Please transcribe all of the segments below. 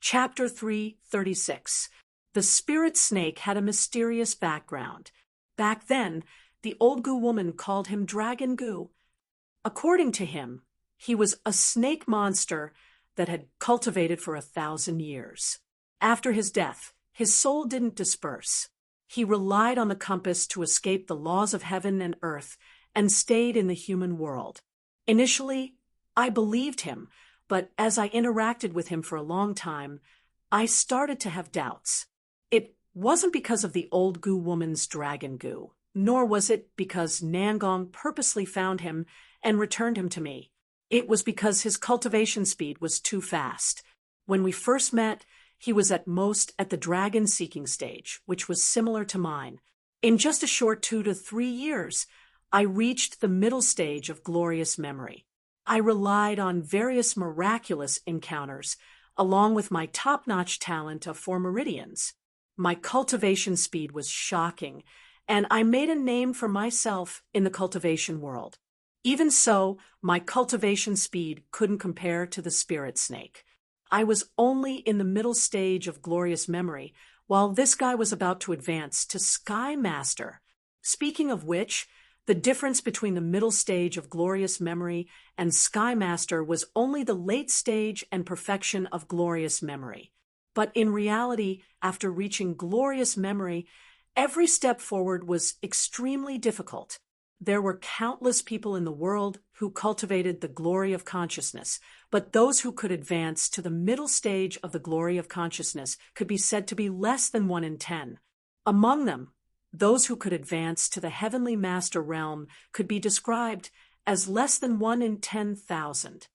Chapter 336. The spirit snake had a mysterious background. Back then, the old Goo woman called him Dragon Goo. According to him, he was a snake monster that had cultivated for 1,000 years. After his death, his soul didn't disperse. He relied on the compass to escape the laws of heaven and earth and stayed in the human world. Initially, I believed him, but as I interacted with him for a long time, I started to have doubts. It wasn't because of the old Goo woman's dragon goo, nor was it because Nangong purposely found him and returned him to me. It was because his cultivation speed was too fast. When we first met, he was at most at the dragon-seeking stage, which was similar to mine. In just a short 2 to 3 years, I reached the middle stage of glorious memory. I relied on various miraculous encounters, along with my top-notch talent of 4 meridians. My cultivation speed was shocking, and I made a name for myself in the cultivation world. Even so, my cultivation speed couldn't compare to the spirit snake. I was only in the middle stage of glorious memory, while this guy was about to advance to Sky Master. Speaking of which, the difference between the middle stage of glorious memory and Sky Master was only the late stage and perfection of glorious memory. But in reality, after reaching glorious memory, every step forward was extremely difficult. There were countless people in the world who cultivated the glory of consciousness, but those who could advance to the middle stage of the glory of consciousness could be said to be less than 1 in 10. Among them, those who could advance to the heavenly master realm could be described as less than 1 in 10,000.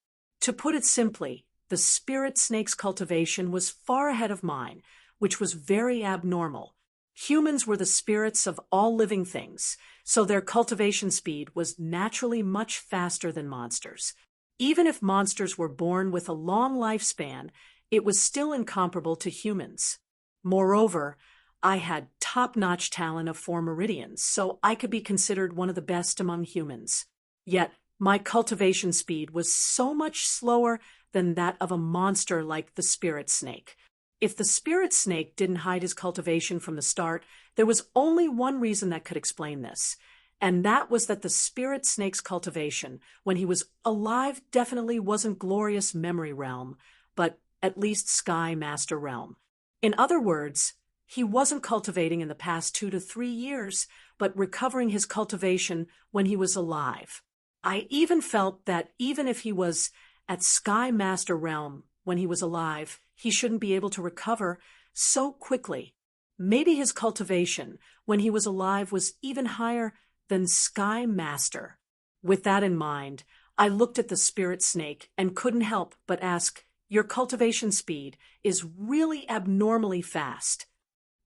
To put it simply, the spirit snake's cultivation was far ahead of mine, which was very abnormal. Humans were the spirits of all living things, so their cultivation speed was naturally much faster than monsters. Even if monsters were born with a long lifespan, it was still incomparable to humans. Moreover, I had top-notch talent of 4 meridians, so I could be considered one of the best among humans. Yet, my cultivation speed was so much slower than that of a monster like the spirit snake. If the spirit snake didn't hide his cultivation from the start, there was only one reason that could explain this, and that was that the spirit snake's cultivation, when he was alive, definitely wasn't glorious memory realm, but at least Sky Master realm. In other words, he wasn't cultivating in the past 2 to 3 years, but recovering his cultivation when he was alive. I even felt that even if he was at Sky Master realm when he was alive, he shouldn't be able to recover so quickly. Maybe his cultivation when he was alive was even higher than Sky Master. With that in mind, I looked at the spirit snake and couldn't help but ask, "Your cultivation speed is really abnormally fast."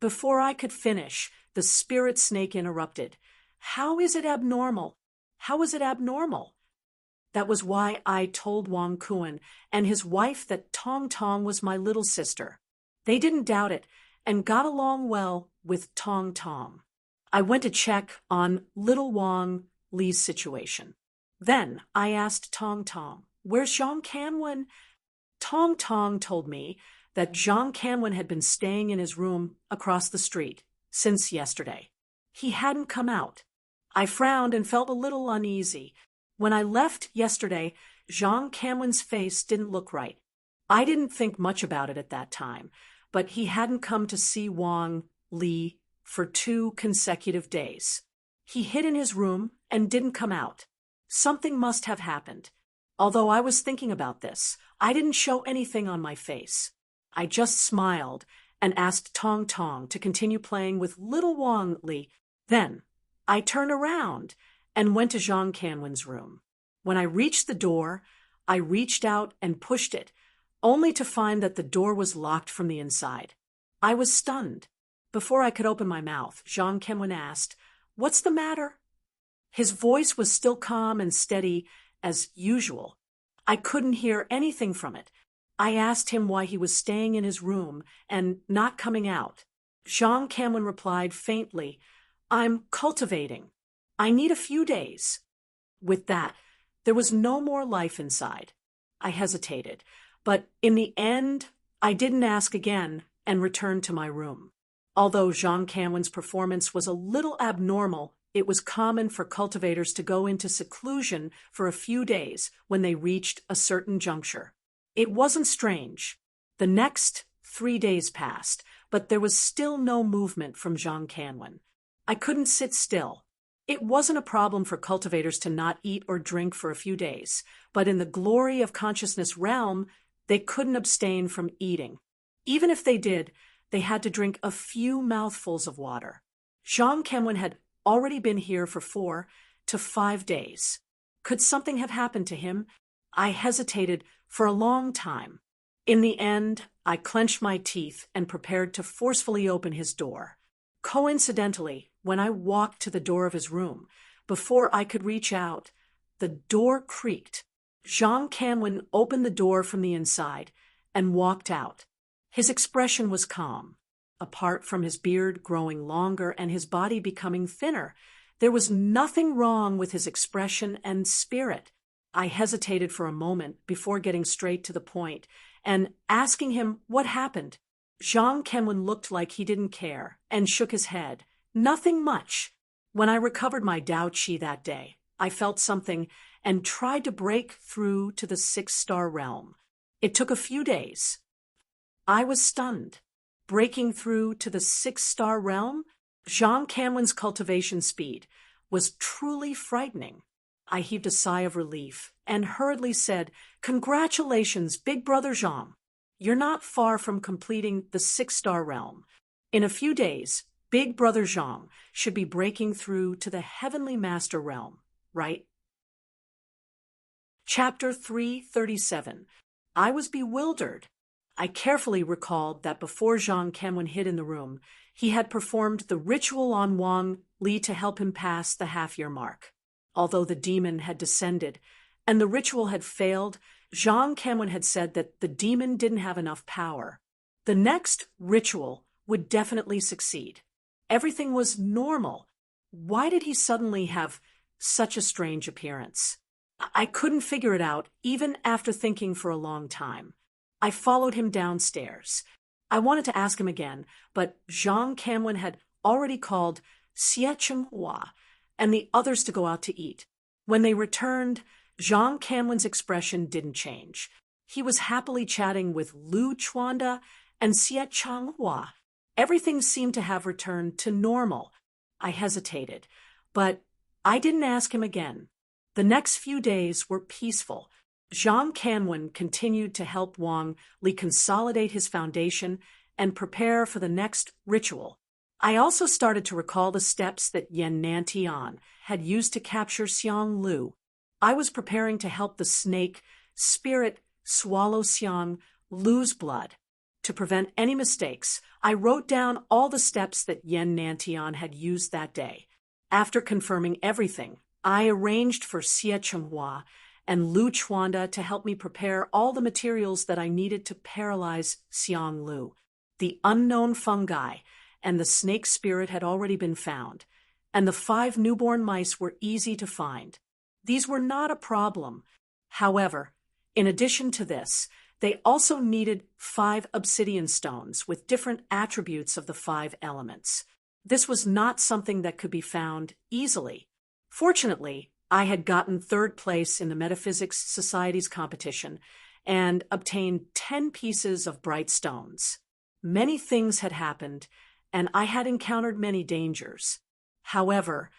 Before I could finish, the spirit snake interrupted. "How is it abnormal? How is it abnormal?" That was why I told Wang Kuan and his wife that Tong Tong was my little sister. They didn't doubt it and got along well with Tong Tong. I went to check on little Wang Li's situation. Then I asked Tong Tong, "Where's Zhang Kanwen?" Tong Tong told me that Zhang Kanwen had been staying in his room across the street since yesterday. He hadn't come out. I frowned and felt a little uneasy. When I left yesterday, Zhang Kanwen's face didn't look right. I didn't think much about it at that time, but he hadn't come to see Wang Li for 2 consecutive days. He hid in his room and didn't come out. Something must have happened. Although I was thinking about this, I didn't show anything on my face. I just smiled and asked Tong Tong to continue playing with little Wang Li. Then I turned around and went to Zhang Kanwen's room. When I reached the door, I reached out and pushed it, only to find that the door was locked from the inside. I was stunned. Before I could open my mouth, Zhang Kanwen asked, "What's the matter?" His voice was still calm and steady as usual. I couldn't hear anything from it. I asked him why he was staying in his room and not coming out. Zhang Kanwen replied faintly, "I'm cultivating. I need a few days." With that, there was no more life inside. I hesitated, but in the end, I didn't ask again and returned to my room. Although Jean Canwen's performance was a little abnormal, it was common for cultivators to go into seclusion for a few days when they reached a certain juncture. It wasn't strange. The next 3 days passed, but there was still no movement from Jean Canwen. I couldn't sit still. It wasn't a problem for cultivators to not eat or drink for a few days, but in the glory of consciousness realm, they couldn't abstain from eating. Even if they did, they had to drink a few mouthfuls of water. Jean Canwen had already been here for 4 to 5 days. Could something have happened to him? I hesitated for a long time. In the end, I clenched my teeth and prepared to forcefully open his door. Coincidentally, when I walked to the door of his room, before I could reach out, the door creaked. Jean Canwen opened the door from the inside and walked out. His expression was calm. Apart from his beard growing longer and his body becoming thinner, there was nothing wrong with his expression and spirit. I hesitated for a moment before getting straight to the point and asking him what happened. Jean Canwen looked like he didn't care and shook his head. Nothing much. When I recovered my Dao Qi that day, I felt something and tried to break through to the 6-star realm. It took a few days. I was stunned. Breaking through to the 6-star realm? Jean Canwen's cultivation speed was truly frightening. I heaved a sigh of relief and hurriedly said, "Congratulations, big brother Jean. You're not far from completing the 6-star realm. In a few days, big brother Jean should be breaking through to the heavenly master realm, right?" Chapter 337. I was bewildered. I carefully recalled that before Jean Canwen hid in the room, he had performed the ritual on Wang Li to help him pass the half-year mark. Although the demon had descended and the ritual had failed, Jean Canwen had said that the demon didn't have enough power. The next ritual would definitely succeed. Everything was normal. Why did he suddenly have such a strange appearance? I couldn't figure it out, even after thinking for a long time. I followed him downstairs. I wanted to ask him again, but Jean Canwen had already called Xie Chenghua and the others to go out to eat. When they returned, Jean Canwen's expression didn't change. He was happily chatting with Lu Chuanda and Xie Chenghua. Everything seemed to have returned to normal. I hesitated, but I didn't ask him again. The next few days were peaceful. Jean Canwen continued to help Wang Li consolidate his foundation and prepare for the next ritual. I also started to recall the steps that Yan Nantian had used to capture Xiang Lu. I was preparing to help the snake spirit swallow Xiang Lu's blood. To prevent any mistakes, I wrote down all the steps that Yan Nantian had used that day. After confirming everything, I arranged for Xie Chenghua and Lu Chuanda to help me prepare all the materials that I needed to paralyze Xiang Lu. The unknown fungi and the snake spirit had already been found, and the 5 newborn mice were easy to find. These were not a problem. However, in addition to this, they also needed 5 obsidian stones with different attributes of the 5 elements. This was not something that could be found easily. Fortunately, I had gotten 3rd place in the Metaphysics Society's competition and obtained 10 pieces of bright stones. Many things had happened, and I had encountered many dangers. However,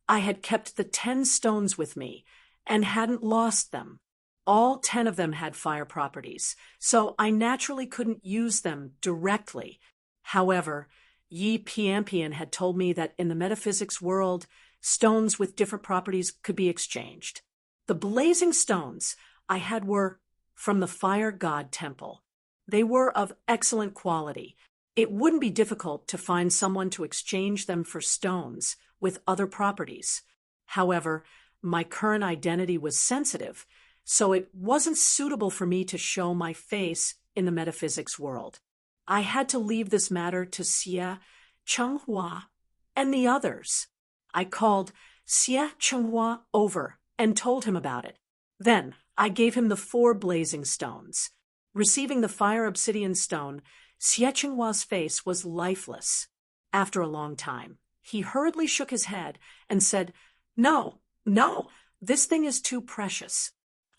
I had kept the 10 stones with me and hadn't lost them. All 10 of them had fire properties, so I naturally couldn't use them directly. However, Yi Piampian had told me that in the metaphysics world, stones with different properties could be exchanged. The blazing stones I had were from the Fire God Temple. They were of excellent quality. It wouldn't be difficult to find someone to exchange them for stones with other properties. However, my current identity was sensitive, so it wasn't suitable for me to show my face in the metaphysics world. I had to leave this matter to Xie Chenghua and the others. I called Xie Chenghua over and told him about it. Then I gave him the 4 blazing stones. Receiving the fire obsidian stone, Xie Qinghua's face was lifeless. After a long time, he hurriedly shook his head and said, "No, no, this thing is too precious.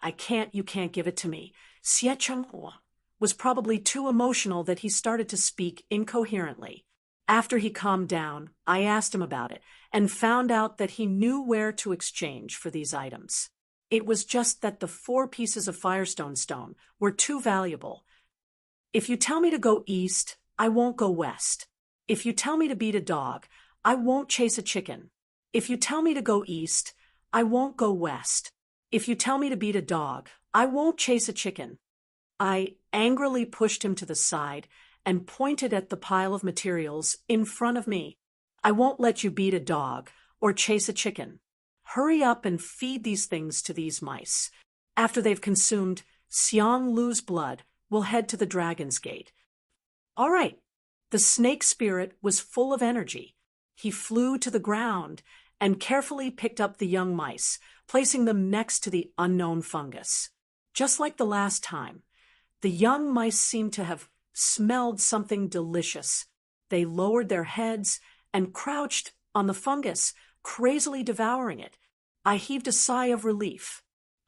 You can't give it to me." Xie Qinghua was probably too emotional that he started to speak incoherently. After he calmed down, I asked him about it and found out that he knew where to exchange for these items. It was just that the 4 pieces of Firestone stone were too valuable. "If you tell me to go east, I won't go west. If you tell me to beat a dog, I won't chase a chicken. If you tell me to go east, I won't go west. If you tell me to beat a dog, I won't chase a chicken." I angrily pushed him to the side and pointed at the pile of materials in front of me. "I won't let you beat a dog or chase a chicken. Hurry up and feed these things to these mice. After they've consumed Xiang Lu's blood, we'll head to the Dragon's Gate." All right. The snake spirit was full of energy. He flew to the ground and carefully picked up the young mice, placing them next to the unknown fungus. Just like the last time, the young mice seemed to have smelled something delicious. They lowered their heads and crouched on the fungus, crazily devouring it. I heaved a sigh of relief.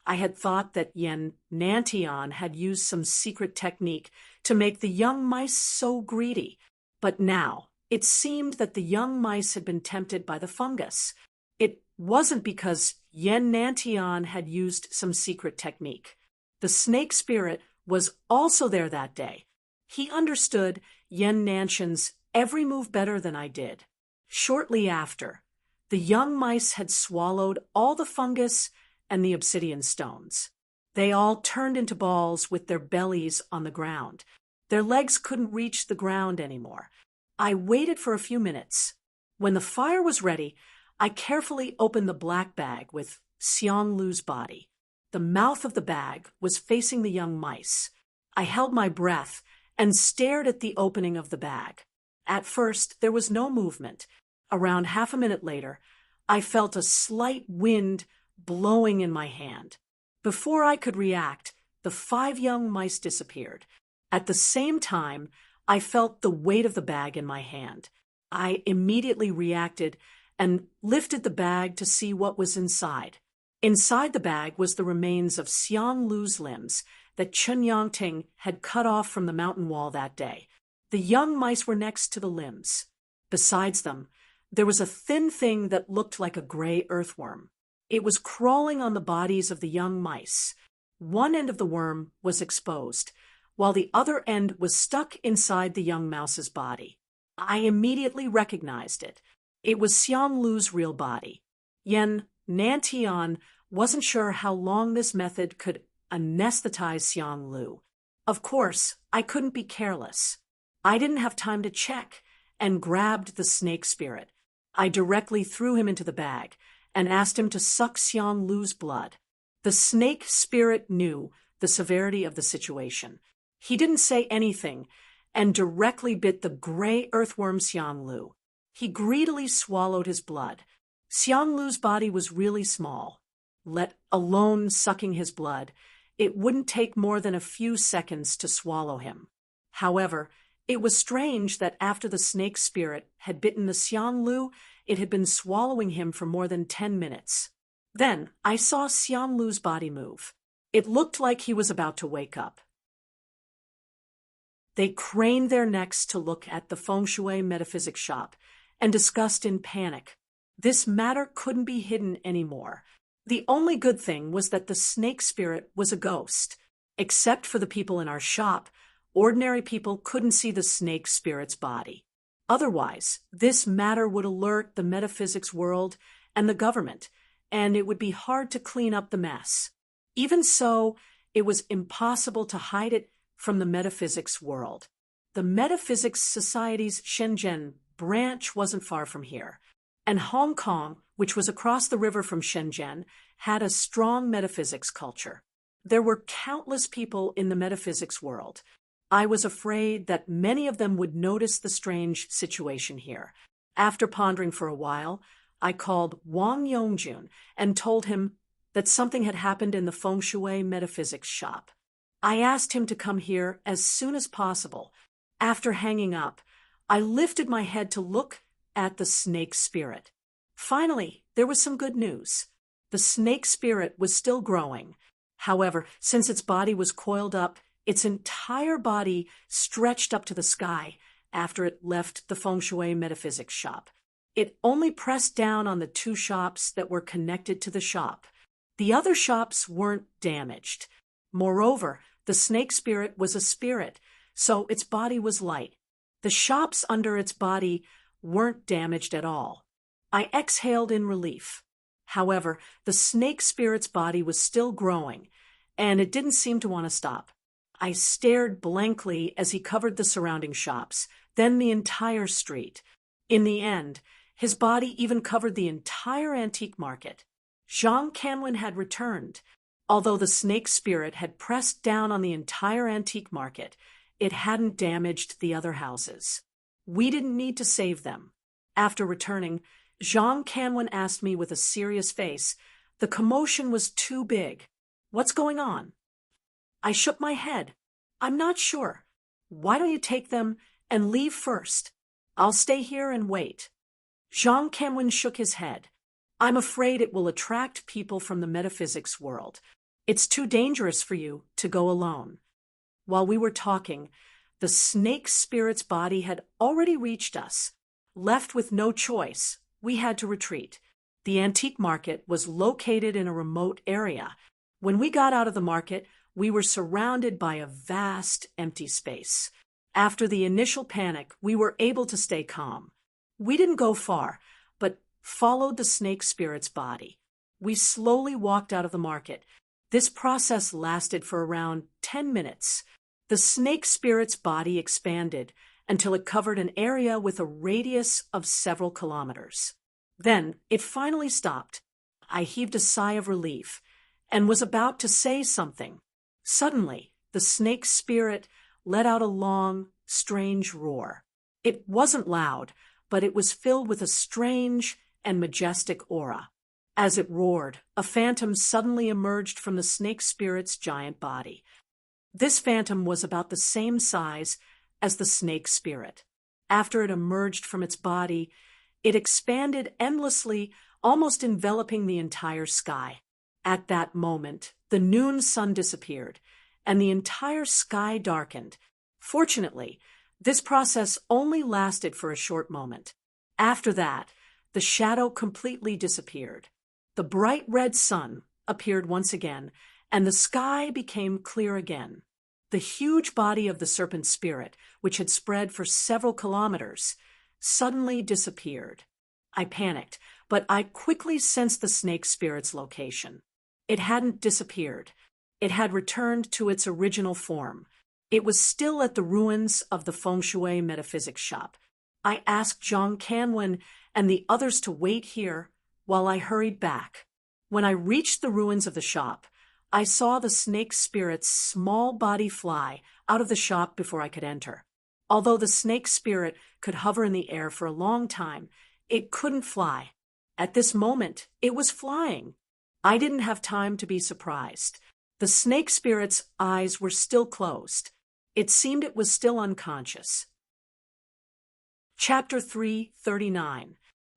I had thought that Yen Nantian had used some secret technique to make the young mice so greedy, but now it seemed that the young mice had been tempted by the fungus. It wasn't because Yen Nantian had used some secret technique. The snake spirit was also there that day. He understood Yen Nantian's every move better than I did. Shortly after, the young mice had swallowed all the fungus and the obsidian stones. They all turned into balls with their bellies on the ground. Their legs couldn't reach the ground anymore. I waited for a few minutes. When the fire was ready, I carefully opened the black bag with Xiang Lu's body. The mouth of the bag was facing the young mice. I held my breath and stared at the opening of the bag. At first, there was no movement. Around half a minute later, I felt a slight wind blowing in my hand. Before I could react, the 5 young mice disappeared. At the same time, I felt the weight of the bag in my hand. I immediately reacted and lifted the bag to see what was inside. Inside the bag was the remains of Xiang Lu's limbs that Chen Yangting had cut off from the mountain wall that day. The young mice were next to the limbs. Besides them, there was a thin thing that looked like a gray earthworm. It was crawling on the bodies of the young mice. One end of the worm was exposed, while the other end was stuck inside the young mouse's body. I immediately recognized it. It was Xiang Lu's real body. Yen Nantian wasn't sure how long this method could anesthetize Xiang Lu. Of course, I couldn't be careless. I didn't have time to check and grabbed the snake spirit. I directly threw him into the bag and asked him to suck Xiang Lu's blood. The snake spirit knew the severity of the situation. He didn't say anything and directly bit the gray earthworm Xiang Lu. He greedily swallowed his blood. Xiang Lu's body was really small. Let alone sucking his blood, it wouldn't take more than a few seconds to swallow him. However, it was strange that after the snake spirit had bitten the Xiang Lu, it had been swallowing him for more than 10 minutes. Then I saw Xiang Lu's body move. It looked like he was about to wake up. They craned their necks to look at the feng shui metaphysics shop and discussed in panic. This matter couldn't be hidden anymore. The only good thing was that the snake spirit was a ghost. Except for the people in our shop, ordinary people couldn't see the snake spirit's body. Otherwise, this matter would alert the metaphysics world and the government, and it would be hard to clean up the mess. Even so, it was impossible to hide it from the metaphysics world. The Metaphysics Society's Shenzhen branch wasn't far from here, and Hong Kong, which was across the river from Shenzhen, had a strong metaphysics culture. There were countless people in the metaphysics world. I was afraid that many of them would notice the strange situation here. After pondering for a while, I called Wang Yongjun and told him that something had happened in the feng shui metaphysics shop. I asked him to come here as soon as possible. After hanging up, I lifted my head to look at the snake spirit. Finally, there was some good news. The snake spirit was still growing. However, since its body was coiled up, its entire body stretched up to the sky after it left the feng shui metaphysics shop. It only pressed down on the two shops that were connected to the shop. The other shops weren't damaged. Moreover, the snake spirit was a spirit, so its body was light. The shops under its body weren't damaged at all. I exhaled in relief. However, the snake spirit's body was still growing, and it didn't seem to want to stop. I stared blankly as he covered the surrounding shops, then the entire street. In the end, his body even covered the entire antique market. Zhang Canlin had returned. Although the snake spirit had pressed down on the entire antique market, it hadn't damaged the other houses. We didn't need to save them. After returning, Zhang Canlin asked me with a serious face, "The commotion was too big. What's going on?" I shook my head. "I'm not sure. Why don't you take them and leave first? I'll stay here and wait." Zhang Canlin shook his head. "I'm afraid it will attract people from the metaphysics world. It's too dangerous for you to go alone." While we were talking, the snake spirit's body had already reached us. Left with no choice, we had to retreat. The antique market was located in a remote area. When we got out of the market, we were surrounded by a vast, empty space. After the initial panic, we were able to stay calm. We didn't go far, but followed the snake spirit's body. We slowly walked out of the market. This process lasted for around 10 minutes. The snake spirit's body expanded until it covered an area with a radius of several kilometers. Then it finally stopped. I heaved a sigh of relief and was about to say something. Suddenly, the snake spirit let out a long, strange roar. It wasn't loud, but it was filled with a strange and majestic aura. As it roared, a phantom suddenly emerged from the snake spirit's giant body. This phantom was about the same size as the snake spirit. After it emerged from its body, it expanded endlessly, almost enveloping the entire sky. At that moment, the noon sun disappeared, and the entire sky darkened. Fortunately, this process only lasted for a short moment. After that, the shadow completely disappeared. The bright red sun appeared once again, and the sky became clear again. The huge body of the serpent spirit, which had spread for several kilometers, suddenly disappeared. I panicked, but I quickly sensed the snake spirit's location. It hadn't disappeared. It had returned to its original form. It was still at the ruins of the feng shui metaphysics shop. I asked Zhang Canlin and the others to wait here while I hurried back. When I reached the ruins of the shop, I saw the snake spirit's small body fly out of the shop before I could enter. Although the snake spirit could hover in the air for a long time, it couldn't fly. At this moment, it was flying. I didn't have time to be surprised. The snake spirit's eyes were still closed. It seemed it was still unconscious. Chapter 339.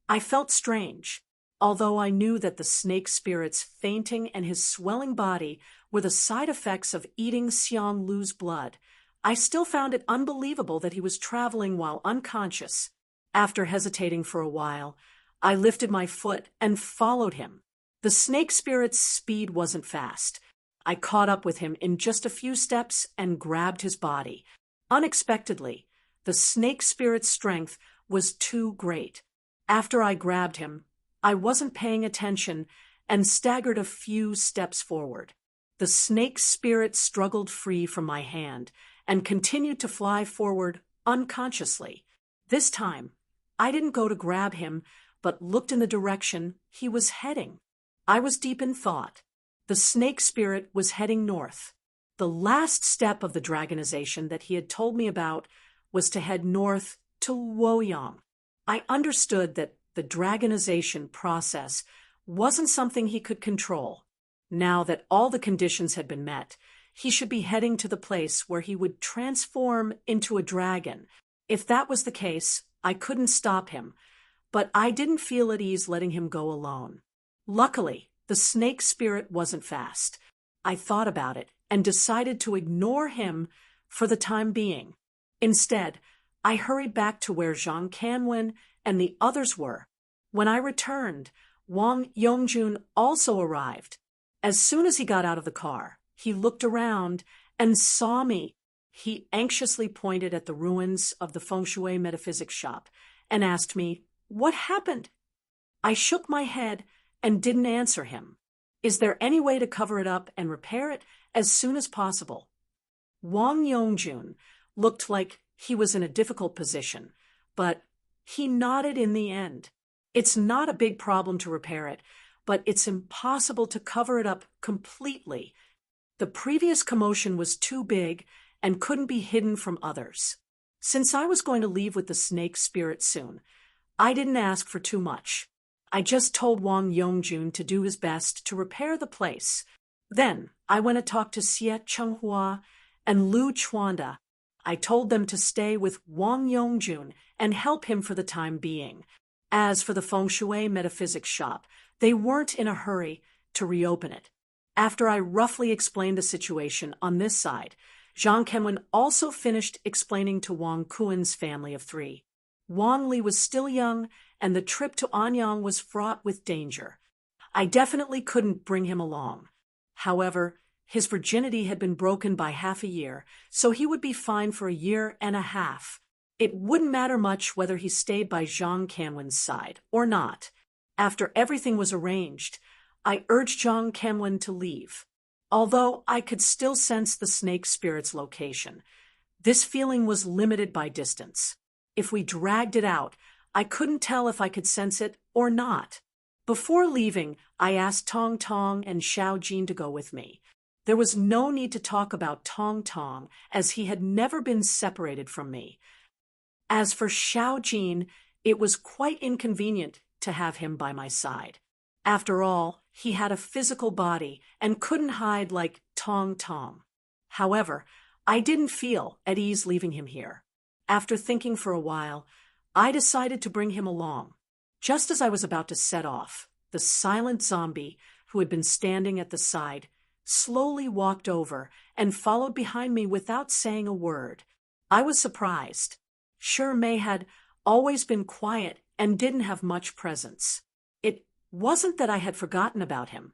I felt strange. Although I knew that the snake spirit's fainting and his swelling body were the side effects of eating Xiang Lu's blood, I still found it unbelievable that he was traveling while unconscious. After hesitating for a while, I lifted my foot and followed him. The snake spirit's speed wasn't fast. I caught up with him in just a few steps and grabbed his body. Unexpectedly, the snake spirit's strength was too great. After I grabbed him, I wasn't paying attention and staggered a few steps forward. The snake spirit struggled free from my hand and continued to fly forward unconsciously. This time, I didn't go to grab him, but looked in the direction he was heading. I was deep in thought. The snake spirit was heading north. The last step of the dragonization that he had told me about was to head north to Luoyang. I understood that the dragonization process wasn't something he could control. Now that all the conditions had been met, he should be heading to the place where he would transform into a dragon. If that was the case, I couldn't stop him, but I didn't feel at ease letting him go alone. Luckily, the snake spirit wasn't fast. I thought about it and decided to ignore him for the time being. Instead, I hurried back to where Zhang Kanwen and the others were. When I returned, Wang Yongjun also arrived. As soon as he got out of the car, he looked around and saw me. He anxiously pointed at the ruins of the feng shui metaphysics shop and asked me, "What happened?" I shook my head and didn't answer him. "Is there any way to cover it up and repair it as soon as possible?" Wang Yongjun looked like he was in a difficult position, but he nodded in the end. "It's not a big problem to repair it, but it's impossible to cover it up completely. The previous commotion was too big and couldn't be hidden from others. Since I was going to leave with the snake spirit soon, I didn't ask for too much. I just told Wang Yongjun to do his best to repair the place. Then I went to talk to Xie Chenghua and Lu Chuanda. I told them to stay with Wang Yongjun and help him for the time being. As for the feng shui metaphysics shop, they weren't in a hurry to reopen it." After I roughly explained the situation on this side, Zhang Kenwen also finished explaining to Wang Kuen's family of 3. Wang Li was still young, and the trip to Anyang was fraught with danger. I definitely couldn't bring him along. However, his virginity had been broken by half a year, so he would be fine for a year and a half. It wouldn't matter much whether he stayed by Zhang Kanwen's side or not. After everything was arranged, I urged Zhang Kanwen to leave. Although I could still sense the snake spirit's location, this feeling was limited by distance. If we dragged it out, I couldn't tell if I could sense it or not. Before leaving, I asked Tong Tong and Xiao Jin to go with me. There was no need to talk about Tong Tong, as he had never been separated from me. As for Xiao Jin, it was quite inconvenient to have him by my side. After all, he had a physical body and couldn't hide like Tong Tong. However, I didn't feel at ease leaving him here. After thinking for a while, I decided to bring him along. Just as I was about to set off, the silent zombie, who had been standing at the side, slowly walked over and followed behind me without saying a word. I was surprised. Sure, Mei had always been quiet and didn't have much presence. It wasn't that I had forgotten about him,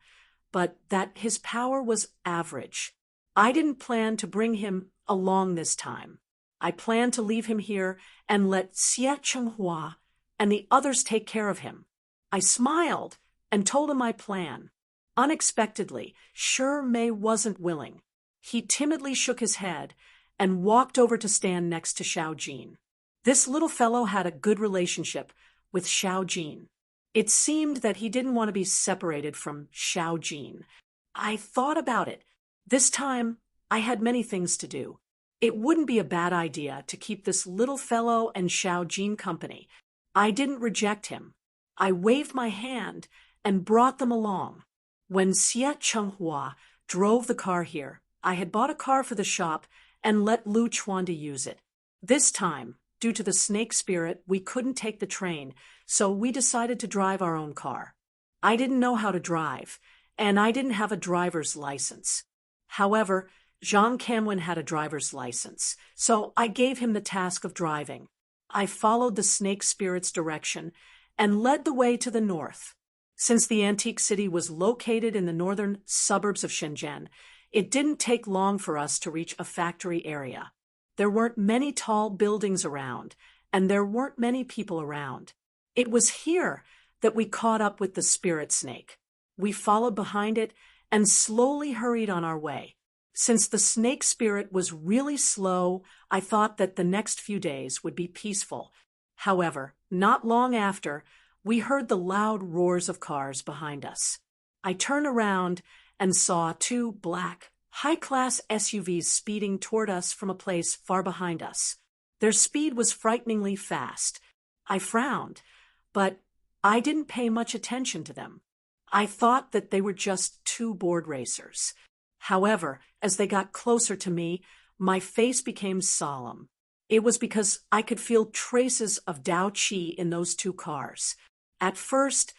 but that his power was average. I didn't plan to bring him along this time. I planned to leave him here and let Xie Chenghua and the others take care of him. I smiled and told him my plan. Unexpectedly, Sure Mei wasn't willing. He timidly shook his head and walked over to stand next to Xiao Jin. This little fellow had a good relationship with Xiao Jin. It seemed that he didn't want to be separated from Xiao Jin. I thought about it. This time, I had many things to do. It wouldn't be a bad idea to keep this little fellow and Xiao Jin company. I didn't reject him. I waved my hand and brought them along. When Xie Chenghua drove the car here, I had bought a car for the shop and let Lu Chuanda use it. This time, due to the snake spirit, we couldn't take the train, so we decided to drive our own car. I didn't know how to drive, and I didn't have a driver's license. However, Zhang Kanwen had a driver's license, so I gave him the task of driving. I followed the snake spirit's direction and led the way to the north. Since the antique city was located in the northern suburbs of Shenzhen, it didn't take long for us to reach a factory area. There weren't many tall buildings around, and there weren't many people around. It was here that we caught up with the spirit snake. We followed behind it and slowly hurried on our way. Since the snake spirit was really slow, I thought that the next few days would be peaceful. However, not long after, we heard the loud roars of cars behind us. I turned around and saw 2 black, high-class SUVs speeding toward us from a place far behind us. Their speed was frighteningly fast. I frowned, but I didn't pay much attention to them. I thought that they were just 2 board racers. However, as they got closer to me, my face became solemn. It was because I could feel traces of Dao Qi in those two cars. At first,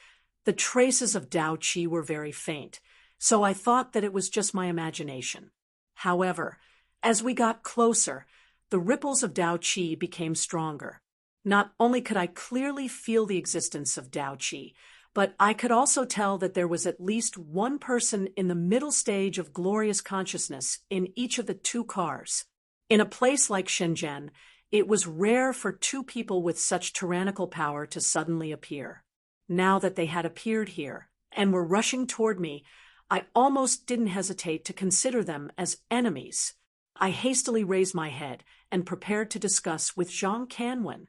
the traces of Dao Qi were very faint, so I thought that it was just my imagination. However, as we got closer, the ripples of Dao Qi became stronger. Not only could I clearly feel the existence of Dao Qi, but I could also tell that there was at least one person in the middle stage of glorious consciousness in each of the two cars. In a place like Shenzhen, it was rare for two people with such tyrannical power to suddenly appear. Now that they had appeared here and were rushing toward me, I almost didn't hesitate to consider them as enemies. I hastily raised my head and prepared to discuss with Zhang Canwen.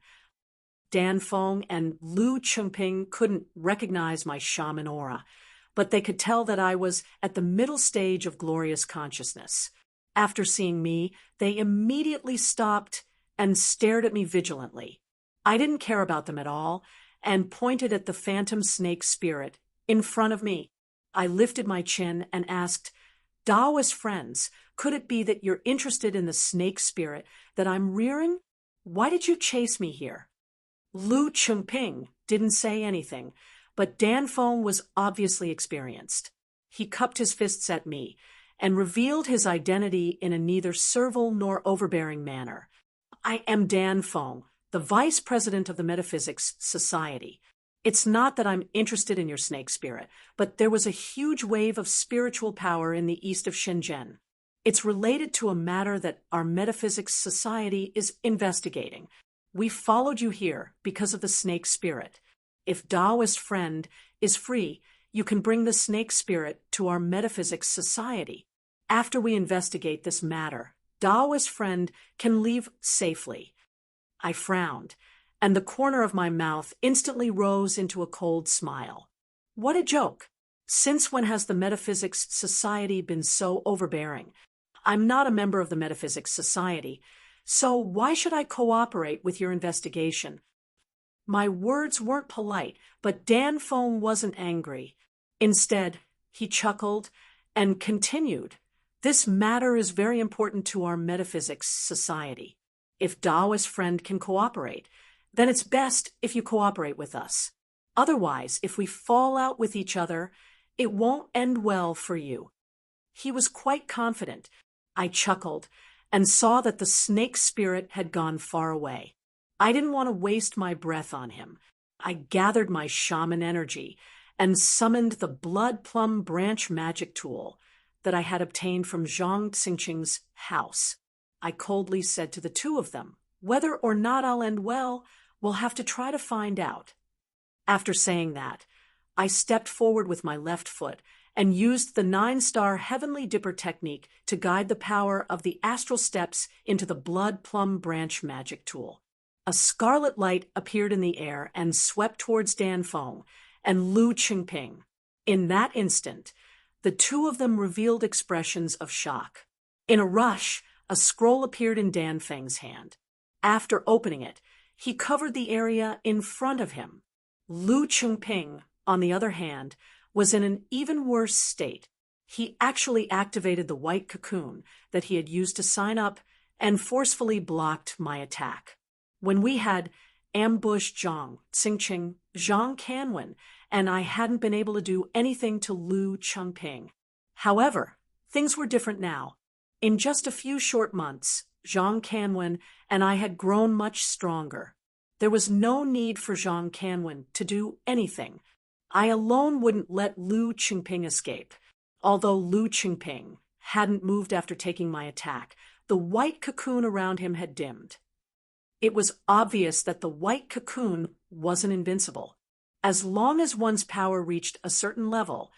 Dan Feng and Lu Chengping couldn't recognize my shaman aura, but they could tell that I was at the middle stage of glorious consciousness. After seeing me, they immediately stopped and stared at me vigilantly. I didn't care about them at all and pointed at the phantom snake spirit in front of me. I lifted my chin and asked, "Daoist friends, could it be that you're interested in the snake spirit that I'm rearing? Why did you chase me here?" Lu Chengping didn't say anything, but Dan Feng was obviously experienced. He cupped his fists at me and revealed his identity in a neither servile nor overbearing manner. "I am Dan Feng, the vice president of the Metaphysics Society. It's not that I'm interested in your snake spirit, but there was a huge wave of spiritual power in the east of Shenzhen. It's related to a matter that our Metaphysics Society is investigating. We followed you here because of the snake spirit. If Daoist friend is free, you can bring the snake spirit to our Metaphysics Society. After we investigate this matter, Daoist friend can leave safely." I frowned, and the corner of my mouth instantly rose into a cold smile. What a joke! Since when has the Metaphysics Society been so overbearing? I'm not a member of the Metaphysics Society, so why should I cooperate with your investigation? My words weren't polite, but Dan Feng wasn't angry. Instead, he chuckled and continued, "This matter is very important to our Metaphysics Society. If Daoist friend can cooperate, then it's best if you cooperate with us. Otherwise, if we fall out with each other, it won't end well for you." He was quite confident. I chuckled and saw that the snake spirit had gone far away. I didn't want to waste my breath on him. I gathered my shaman energy and summoned the blood plum branch magic tool that I had obtained from Zhang Xingqing's house. I coldly said to the two of them, "Whether or not I'll end well, we'll have to try to find out." After saying that, I stepped forward with my left foot and used the 9-star Heavenly Dipper technique to guide the power of the astral steps into the blood plum branch magic tool. A scarlet light appeared in the air and swept towards Dan Feng and Lu Chengping. In that instant, the two of them revealed expressions of shock. In a rush, a scroll appeared in Dan Feng's hand. After opening it, he covered the area in front of him. Lu Chengping, on the other hand, was in an even worse state. He actually activated the white cocoon that he had used to sign up and forcefully blocked my attack. When we had ambushed Zhang Xingqing, Zhang Canwen, and I hadn't been able to do anything to Lu Chengping. However, things were different now. In just a few short months, Zhang Canwen and I had grown much stronger. There was no need for Zhang Canwen to do anything. I alone wouldn't let Lu Chengping escape. Although Lu Chengping hadn't moved after taking my attack, the white cocoon around him had dimmed. It was obvious that the white cocoon wasn't invincible. As long as one's power reached a certain level,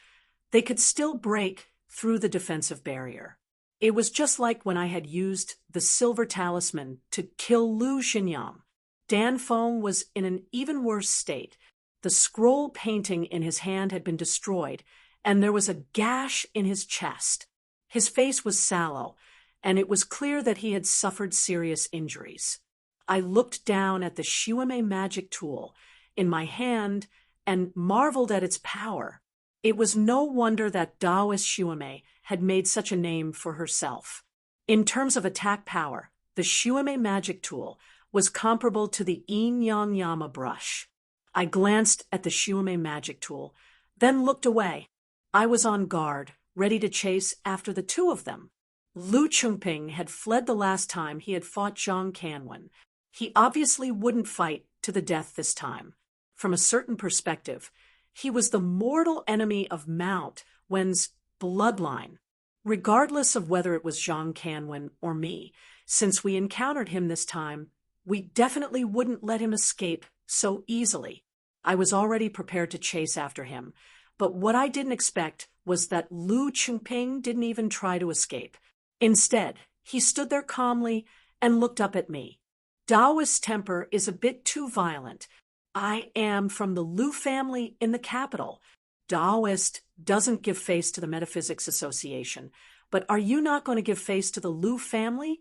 they could still break through the defensive barrier. It was just like when I had used the silver talisman to kill Lu Xinyang. Dan Feng was in an even worse state. The scroll painting in his hand had been destroyed, and there was a gash in his chest. His face was sallow, and it was clear that he had suffered serious injuries. I looked down at the Xueme magic tool in my hand and marveled at its power. It was no wonder that Taoist Xueme had made such a name for herself. In terms of attack power, the Shuame magic tool was comparable to the Yin-Yang Yama brush. I glanced at the Shuame magic tool, then looked away. I was on guard, ready to chase after the two of them. Lu Chungping had fled the last time he had fought Zhang Kanwen. He obviously wouldn't fight to the death this time. From a certain perspective, he was the mortal enemy of Mount Wen's bloodline, regardless of whether it was Zhang Kanwen or me. Since we encountered him this time, we definitely wouldn't let him escape so easily. I was already prepared to chase after him, but what I didn't expect was that Lu Chungping didn't even try to escape. Instead, he stood there calmly and looked up at me. Daoist temper is a bit too violent. I am from the Lu family in the capital. Daoist doesn't give face to the Metaphysics Association, but are you not going to give face to the Lu family?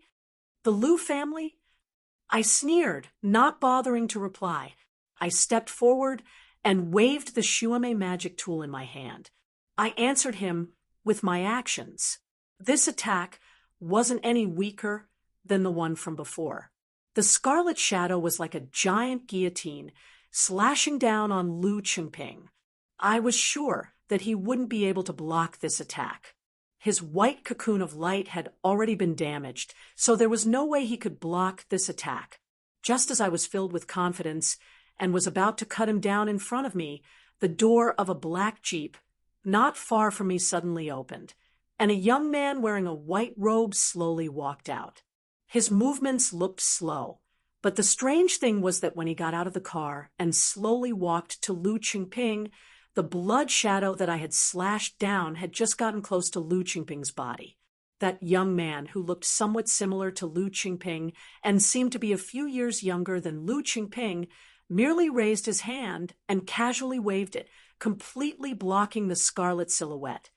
The Lu family? I sneered, not bothering to reply. I stepped forward and waved the Shuame magic tool in my hand. I answered him with my actions. This attack wasn't any weaker than the one from before. The scarlet shadow was like a giant guillotine, slashing down on Lu Chungping. I was sure that he wouldn't be able to block this attack. His white cocoon of light had already been damaged, so there was no way he could block this attack. Just as I was filled with confidence and was about to cut him down in front of me, the door of a black jeep not far from me suddenly opened, and a young man wearing a white robe slowly walked out. His movements looked slow, but the strange thing was that when he got out of the car and slowly walked to Lu Chungping, the blood shadow that I had slashed down had just gotten close to Lu Chungping's body. That young man, who looked somewhat similar to Lu Chungping and seemed to be a few years younger than Lu Chungping, merely raised his hand and casually waved it, completely blocking the scarlet silhouette.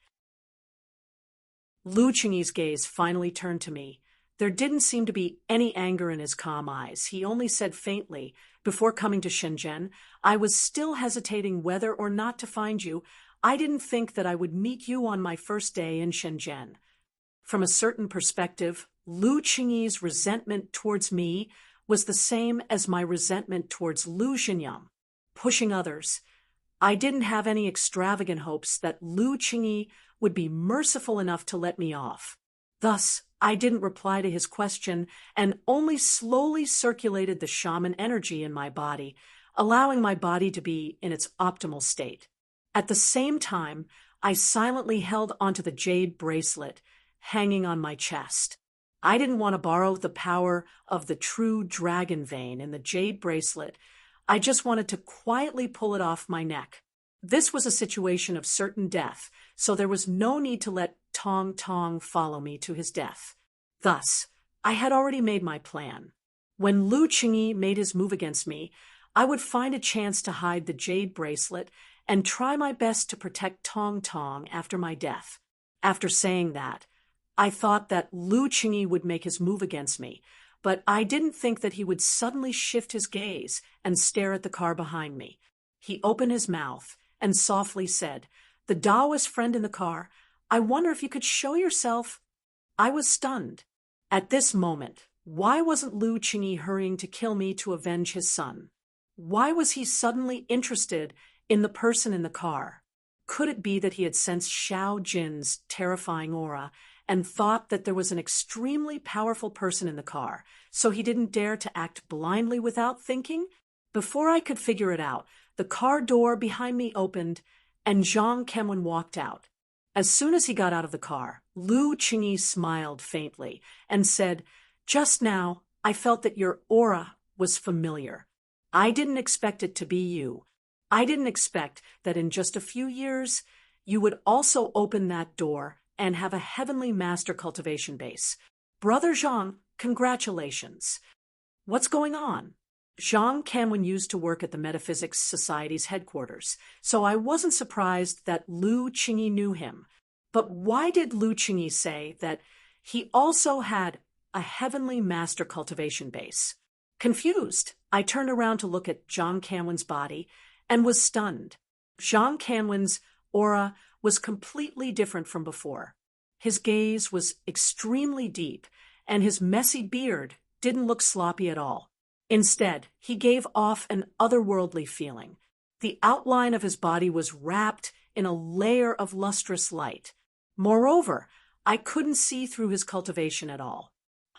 Lu Chingyi's gaze finally turned to me. There didn't seem to be any anger in his calm eyes. He only said faintly, "Before coming to Shenzhen, I was still hesitating whether or not to find you. I didn't think that I would meet you on my first day in Shenzhen." From a certain perspective, Lu Chingyi's resentment towards me was the same as my resentment towards Lu Xinyan, pushing others. I didn't have any extravagant hopes that Lu Chingyi would be merciful enough to let me off. Thus, I didn't reply to his question and only slowly circulated the shaman energy in my body, allowing my body to be in its optimal state. At the same time, I silently held onto the jade bracelet hanging on my chest. I didn't want to borrow the power of the true dragon vein in the jade bracelet. I just wanted to quietly pull it off my neck. This was a situation of certain death, so there was no need to let Tong Tong follow me to his death. Thus, I had already made my plan. When Lu Chingyi made his move against me, I would find a chance to hide the jade bracelet and try my best to protect Tong Tong after my death. After saying that, I thought that Lu Chingyi would make his move against me, but I didn't think that he would suddenly shift his gaze and stare at the car behind me. He opened his mouth and softly said, "The Daoist friend in the car, I wonder if you could show yourself." I was stunned. At this moment, why wasn't Lu Chingyi hurrying to kill me to avenge his son? Why was he suddenly interested in the person in the car? Could it be that he had sensed Xiao Jin's terrifying aura and thought that there was an extremely powerful person in the car, so he didn't dare to act blindly without thinking? Before I could figure it out, the car door behind me opened, and Zhang Kenwen walked out. As soon as he got out of the car, Lu Chingyi smiled faintly and said, "Just now, I felt that your aura was familiar. I didn't expect it to be you. I didn't expect that in just a few years, you would also open that door and have a heavenly master cultivation base. Brother Zhang, congratulations." "What's going on?" Zhang Kanwen used to work at the Metaphysics Society's headquarters, so I wasn't surprised that Lu Chingyi knew him. But why did Lu Chingyi say that he also had a heavenly master cultivation base? Confused, I turned around to look at Zhang Kanwen's body and was stunned. Zhang Kanwen's aura was completely different from before. His gaze was extremely deep, and his messy beard didn't look sloppy at all. Instead, he gave off an otherworldly feeling. The outline of his body was wrapped in a layer of lustrous light. Moreover, I couldn't see through his cultivation at all.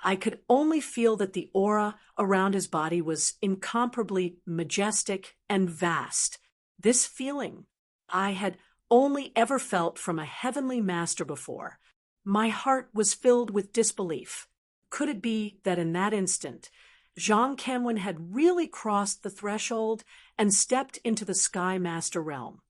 I could only feel that the aura around his body was incomparably majestic and vast. This feeling I had only ever felt from a heavenly master before. My heart was filled with disbelief. Could it be that in that instant, Jean Camwin had really crossed the threshold and stepped into the Sky Master realm?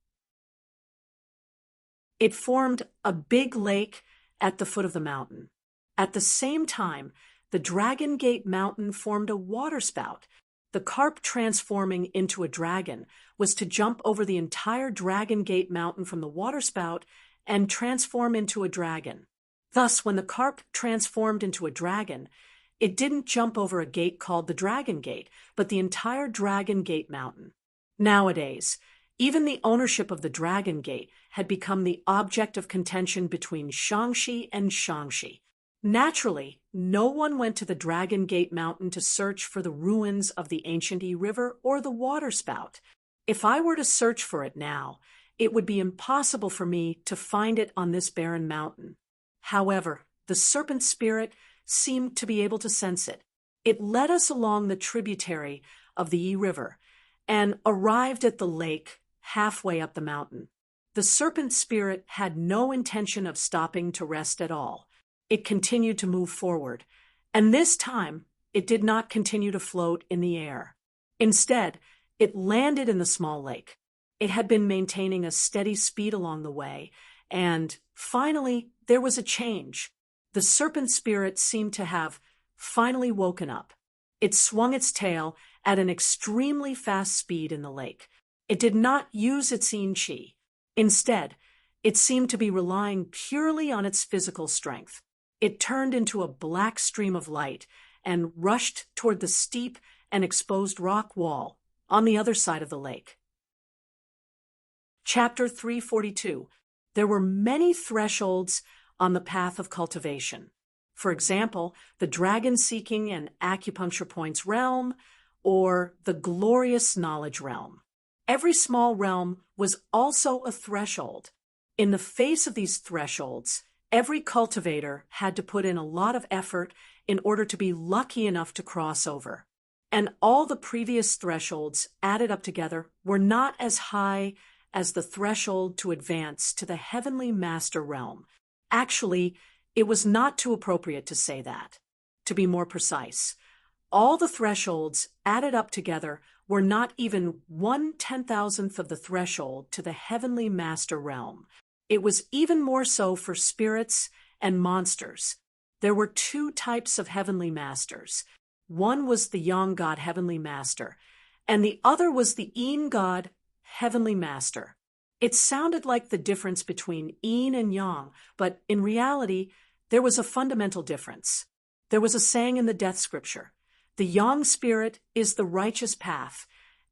It formed a big lake at the foot of the mountain. At the same time, the Dragon Gate Mountain formed a waterspout. The carp transforming into a dragon was to jump over the entire Dragon Gate Mountain from the waterspout and transform into a dragon. Thus, when the carp transformed into a dragon, it didn't jump over a gate called the Dragon Gate, but the entire Dragon Gate Mountain. Nowadays, even the ownership of the Dragon Gate had become the object of contention between Shangxi and Shangxi. Naturally, no one went to the Dragon Gate Mountain to search for the ruins of the ancient Yi River or the waterspout. If I were to search for it now, it would be impossible for me to find it on this barren mountain. However, the serpent spirit seemed to be able to sense it. It led us along the tributary of the Yi River and arrived at the lake halfway up the mountain. The serpent spirit had no intention of stopping to rest at all. It continued to move forward, and this time it did not continue to float in the air. Instead, it landed in the small lake. It had been maintaining a steady speed along the way, and finally there was a change. The serpent spirit seemed to have finally woken up. It swung its tail at an extremely fast speed in the lake. It did not use its yin qi. Instead, it seemed to be relying purely on its physical strength. It turned into a black stream of light and rushed toward the steep and exposed rock wall on the other side of the lake. Chapter 342. There were many thresholds on the path of cultivation. For example, the dragon-seeking and acupuncture points realm, or the glorious knowledge realm. Every small realm was also a threshold. In the face of these thresholds, every cultivator had to put in a lot of effort in order to be lucky enough to cross over. And all the previous thresholds added up together were not as high as the threshold to advance to the heavenly master realm. Actually, it was not too appropriate to say that. To be more precise, all the thresholds added up together were not even 1/10,000th of the threshold to the heavenly master realm. It was even more so for spirits and monsters. There were two types of heavenly masters. One was the Yang God Heavenly Master, and the other was the Yin God Heavenly Master. It sounded like the difference between Yin and Yang, but in reality, there was a fundamental difference. There was a saying in the death scripture: the Yang spirit is the righteous path,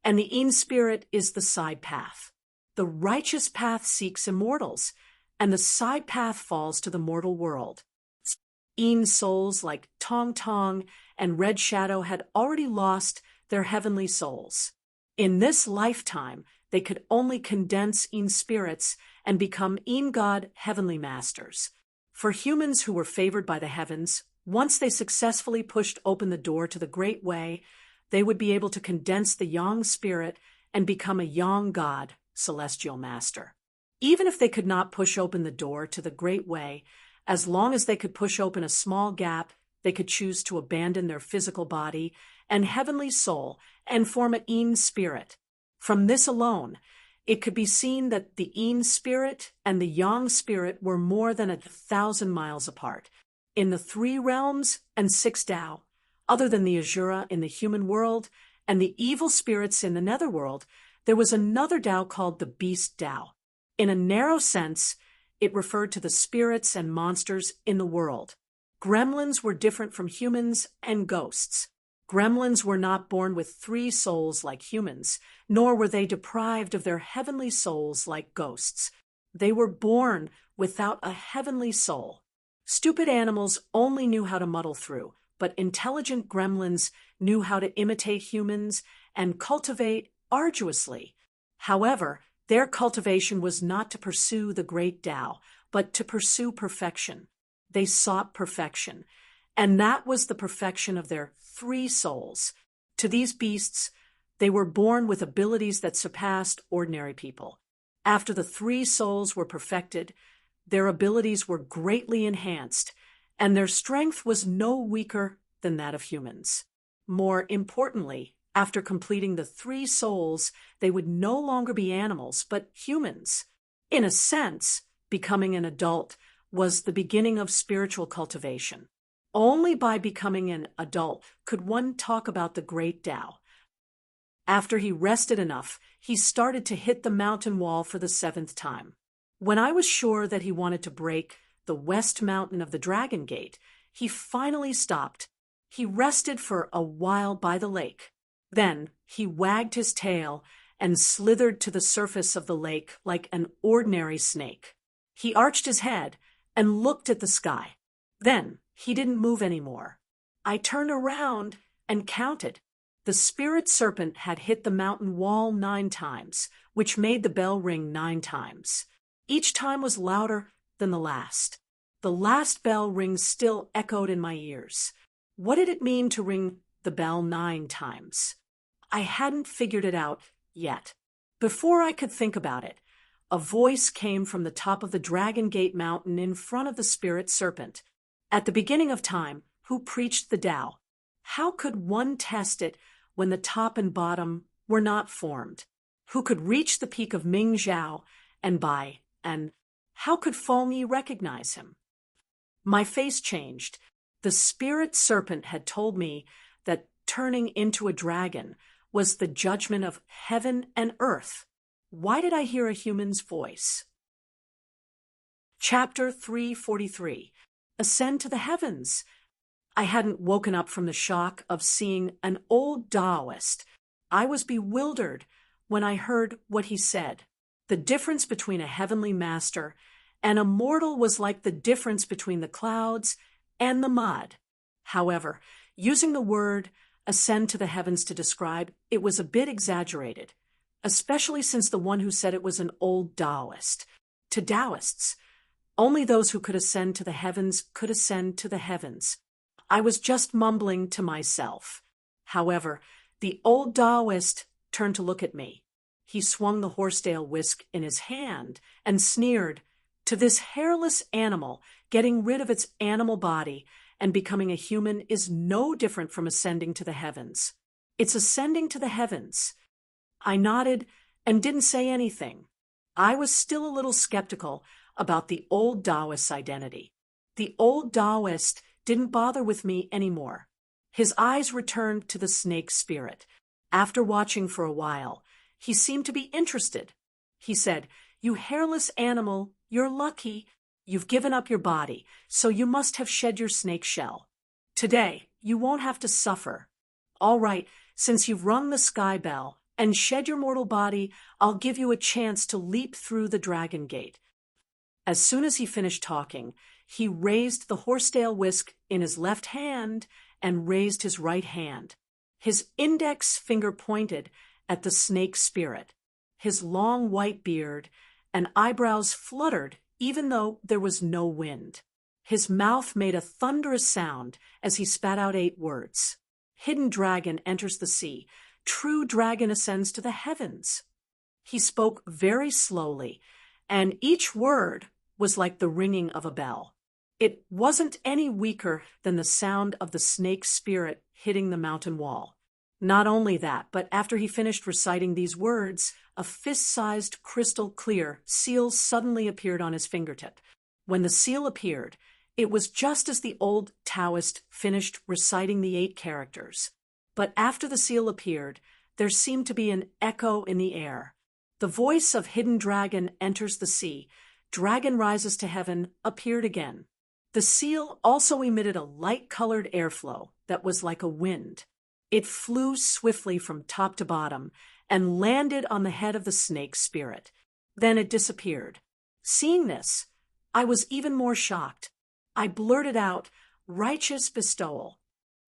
and the Yin spirit is the side path. The righteous path seeks immortals, and the side path falls to the mortal world. Yin souls like Tong Tong and Red Shadow had already lost their heavenly souls. In this lifetime, they could only condense Yin spirits and become Yin God Heavenly Masters. For humans who were favored by the heavens, once they successfully pushed open the door to the Great Way, they would be able to condense the Yang spirit and become a Yang God Celestial Master. Even if they could not push open the door to the Great Way, as long as they could push open a small gap, they could choose to abandon their physical body and heavenly soul and form a Yin spirit. From this alone, it could be seen that the Yin spirit and the Yang spirit were more than 1,000 miles apart. In the 3 realms and 6 Tao, other than the Asura in the human world and the evil spirits in the netherworld, there was another Tao called the Beast Tao. In a narrow sense, it referred to the spirits and monsters in the world. Gremlins were different from humans and ghosts. Gremlins were not born with 3 souls like humans, nor were they deprived of their heavenly souls like ghosts. They were born without a heavenly soul. Stupid animals only knew how to muddle through, but intelligent gremlins knew how to imitate humans and cultivate arduously. However, their cultivation was not to pursue the great Tao, but to pursue perfection. They sought perfection, and that was the perfection of their three souls. To these beasts, they were born with abilities that surpassed ordinary people. After the three souls were perfected, their abilities were greatly enhanced, and their strength was no weaker than that of humans. More importantly, after completing the three souls, they would no longer be animals, but humans. In a sense, becoming an adult was the beginning of spiritual cultivation. Only by becoming an adult could one talk about the great Tao. After he rested enough, he started to hit the mountain wall for the 7th time. When I was sure that he wanted to break the west mountain of the Dragon Gate, he finally stopped. He rested for a while by the lake. Then he wagged his tail and slithered to the surface of the lake like an ordinary snake. He arched his head and looked at the sky. Then he didn't move anymore. I turned around and counted. The spirit serpent had hit the mountain wall 9 times, which made the bell ring 9 times. Each time was louder than the last. The last bell ring still echoed in my ears. What did it mean to ring the bell 9 times? I hadn't figured it out yet. Before I could think about it, a voice came from the top of the Dragon Gate mountain in front of the spirit serpent. At the beginning of time, who preached the Tao? How could one test it when the top and bottom were not formed? Who could reach the peak of Ming Zhao and Bai? And how could Feng Yi recognize him? My face changed. The spirit serpent had told me that turning into a dragon was the judgment of heaven and earth. Why did I hear a human's voice? Chapter 343. Ascend to the heavens. I hadn't woken up from the shock of seeing an old Taoist. I was bewildered when I heard what he said. The difference between a heavenly master and a mortal was like the difference between the clouds and the mud. However, using the word ascend to the heavens to describe it was a bit exaggerated, especially since the one who said it was an old Taoist. To Taoists, only those who could ascend to the heavens could ascend to the heavens. I was just mumbling to myself. However, the old Taoist turned to look at me. He swung the horsetail whisk in his hand and sneered, "To this hairless animal, getting rid of its animal body and becoming a human is no different from ascending to the heavens. It's ascending to the heavens." I nodded and didn't say anything. I was still a little skeptical about the old Taoist's identity. The old Taoist didn't bother with me anymore. His eyes returned to the snake spirit. After watching for a while, he seemed to be interested. He said, "You hairless animal, you're lucky. You've given up your body, so you must have shed your snake shell. Today, you won't have to suffer. All right, since you've rung the sky bell and shed your mortal body, I'll give you a chance to leap through the Dragon Gate." As soon as he finished talking, he raised the horsetail whisk in his left hand and raised his right hand. His index finger pointed at the snake spirit. His long white beard and eyebrows fluttered even though there was no wind. His mouth made a thunderous sound as he spat out 8 words. "Hidden dragon enters the sea. True dragon ascends to the heavens." He spoke very slowly, and each word was like the ringing of a bell. It wasn't any weaker than the sound of the snake spirit hitting the mountain wall. Not only that, but after he finished reciting these words, a fist-sized crystal clear seal suddenly appeared on his fingertip. When the seal appeared, it was just as the old Taoist finished reciting the 8 characters. But after the seal appeared, there seemed to be an echo in the air. The voice of hidden dragon enters the sea. Dragon rises to heaven appeared again. The seal also emitted a light-colored airflow that was like a wind. It flew swiftly from top to bottom and landed on the head of the snake spirit. Then it disappeared. Seeing this, I was even more shocked. I blurted out, "Righteous bestowal."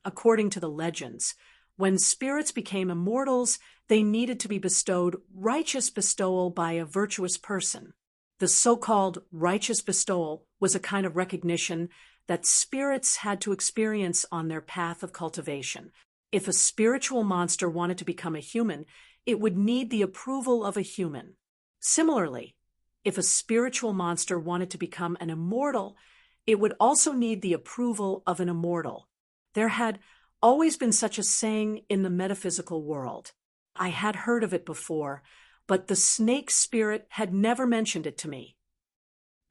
According to the legends, when spirits became immortals, they needed to be bestowed righteous bestowal by a virtuous person. The so-called righteous bestowal was a kind of recognition that spirits had to experience on their path of cultivation. If a spiritual monster wanted to become a human, it would need the approval of a human. Similarly, if a spiritual monster wanted to become an immortal, it would also need the approval of an immortal. There had always been such a saying in the metaphysical world. I had heard of it before, but the snake spirit had never mentioned it to me.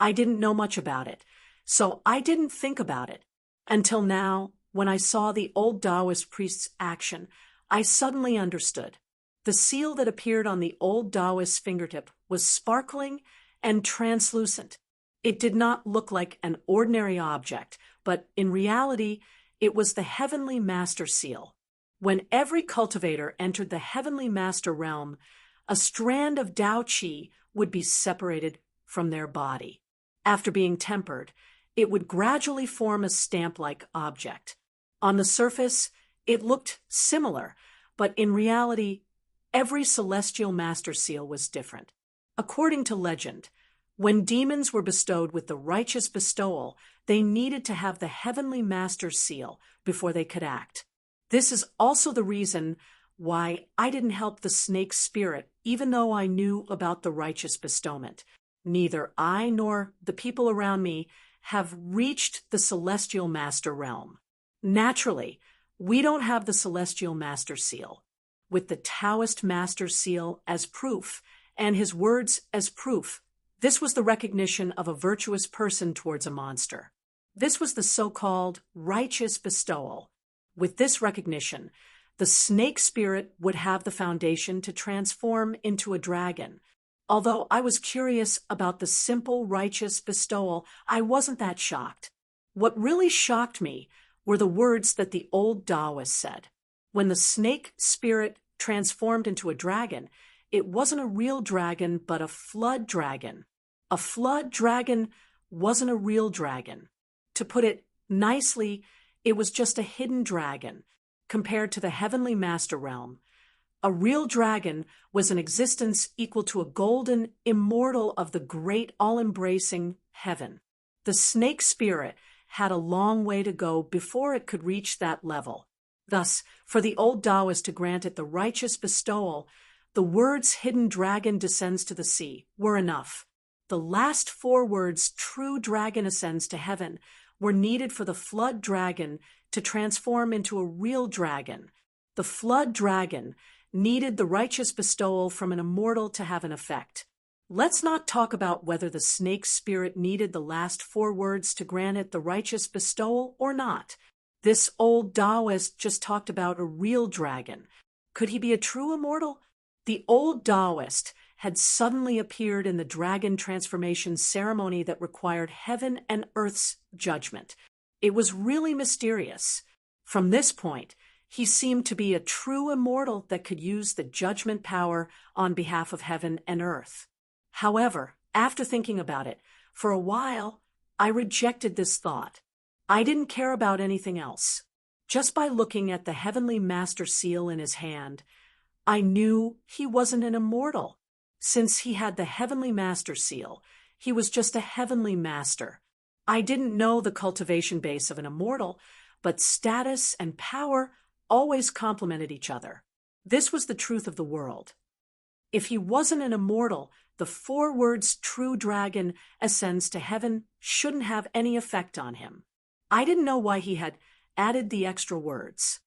I didn't know much about it, so I didn't think about it. Until now, when I saw the old Taoist priest's action, I suddenly understood. The seal that appeared on the old Taoist's fingertip was sparkling and translucent. It did not look like an ordinary object, but in reality, it was the Heavenly Master Seal. When every cultivator entered the Heavenly Master realm, a strand of Tao Qi would be separated from their body. After being tempered, it would gradually form a stamp-like object. On the surface, it looked similar, but in reality, every celestial master seal was different. According to legend, when demons were bestowed with the righteous bestowal, they needed to have the Heavenly Master Seal before they could act. This is also the reason why I didn't help the snake spirit, even though I knew about the righteous bestowment. Neither I nor the people around me have reached the celestial master realm. Naturally, we don't have the celestial master seal. With the Taoist master seal as proof, and his words as proof, this was the recognition of a virtuous person towards a monster. This was the so-called righteous bestowal. With this recognition, the snake spirit would have the foundation to transform into a dragon. Although I was curious about the simple righteous bestowal, I wasn't that shocked. What really shocked me were the words that the old Taoist said. When the snake spirit transformed into a dragon, it wasn't a real dragon, but a flood dragon. A flood dragon wasn't a real dragon. To put it nicely, it was just a hidden dragon. Compared to the Heavenly Master Realm, a real dragon was an existence equal to a golden immortal of the great all-embracing heaven. The snake spirit had a long way to go before it could reach that level. Thus, for the old Taoist to grant it the righteous bestowal, the words "hidden dragon descends to the sea" were enough. The last 4 words, "true dragon ascends to heaven," were needed for the flood dragon to transform into a real dragon. The flood dragon needed the righteous bestowal from an immortal to have an effect. Let's not talk about whether the snake spirit needed the last 4 words to grant it the righteous bestowal or not. This old Taoist just talked about a real dragon. Could he be a true immortal? The old Taoist had suddenly appeared in the dragon transformation ceremony that required heaven and earth's judgment. It was really mysterious. From this point, he seemed to be a true immortal that could use the judgment power on behalf of heaven and earth. However, after thinking about it, for a while, I rejected this thought. I didn't care about anything else. Just by looking at the Heavenly Master Seal in his hand, I knew he wasn't an immortal. Since he had the Heavenly Master Seal, he was just a heavenly master. I didn't know the cultivation base of an immortal, but status and power always complemented each other. This was the truth of the world. If he wasn't an immortal, the 4 words "true dragon ascends to heaven" shouldn't have any effect on him. I didn't know why he had added the extra words.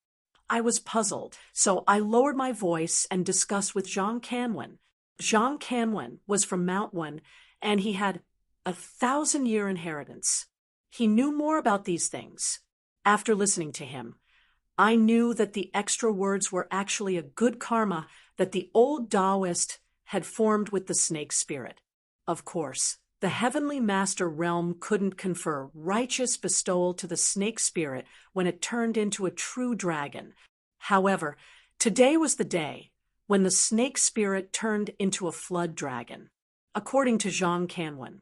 I was puzzled, so I lowered my voice and discussed with Zhang Canwen. Zhang Canwen was from Mount One, and he had a 1,000-year inheritance. He knew more about these things. After listening to him, I knew that the extra words were actually a good karma that the old Taoist had formed with the snake spirit. Of course, the Heavenly Master Realm couldn't confer righteous bestowal to the snake spirit when it turned into a true dragon. However, today was the day when the snake spirit turned into a flood dragon. According to Zhang Canwen,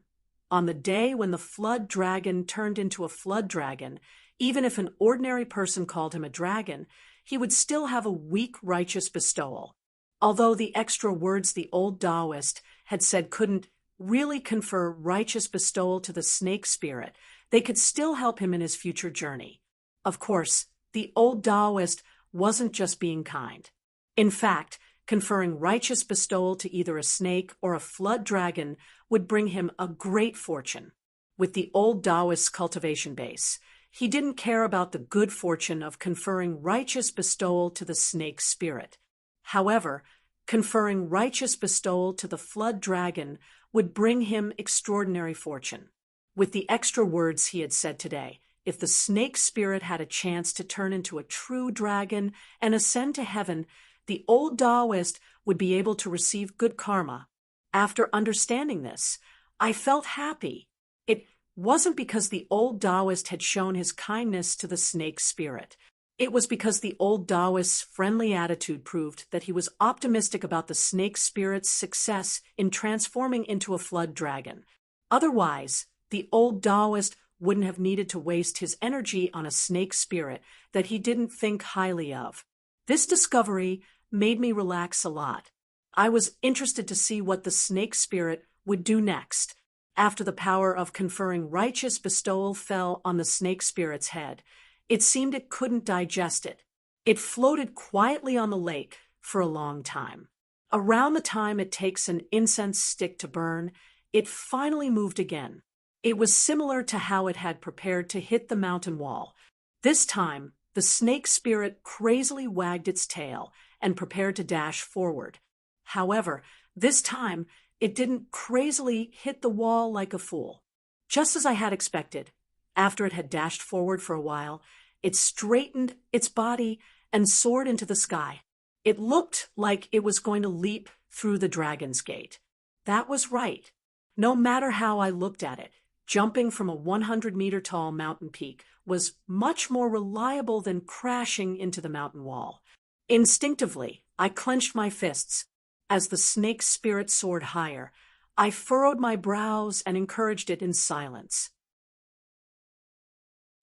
On the day when the flood dragon turned into a flood dragon, even if an ordinary person called him a dragon, he would still have a weak righteous bestowal. Although the extra words the old Taoist had said couldn't really confer righteous bestowal to the snake spirit, they could still help him in his future journey. Of course, the old Taoist wasn't just being kind. In fact, conferring righteous bestowal to either a snake or a flood dragon would bring him a great fortune. With the old Taoist's cultivation base, he didn't care about the good fortune of conferring righteous bestowal to the snake spirit. However, conferring righteous bestowal to the flood dragon would bring him extraordinary fortune. With the extra words he had said today, if the snake spirit had a chance to turn into a true dragon and ascend to heaven, the old Taoist would be able to receive good karma. After understanding this, I felt happy. It wasn't because the old Taoist had shown his kindness to the snake spirit. It was because the old Taoist's friendly attitude proved that he was optimistic about the snake spirit's success in transforming into a flood dragon. Otherwise, the old Taoist wouldn't have needed to waste his energy on a snake spirit that he didn't think highly of. This discovery made me relax a lot. I was interested to see what the snake spirit would do next. After the power of conferring righteous bestowal fell on the snake spirit's head, it seemed it couldn't digest it. It floated quietly on the lake for a long time. Around the time it takes an incense stick to burn, it finally moved again. It was similar to how it had prepared to hit the mountain wall. This time, the snake spirit crazily wagged its tail and prepared to dash forward. However, this time, it didn't crazily hit the wall like a fool. Just as I had expected, after it had dashed forward for a while, it straightened its body and soared into the sky. It looked like it was going to leap through the dragon's gate. That was right. No matter how I looked at it, jumping from a 100-meter-tall mountain peak was much more reliable than crashing into the mountain wall. Instinctively, I clenched my fists. As the snake spirit soared higher, I furrowed my brows and encouraged it in silence.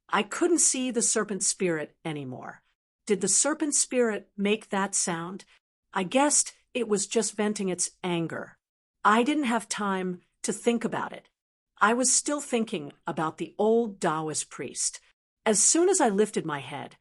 I couldn't see the serpent spirit anymore. Did the serpent spirit make that sound? I guessed it was just venting its anger. I didn't have time to think about it. I was still thinking about the old Taoist priest. As soon as I lifted my head,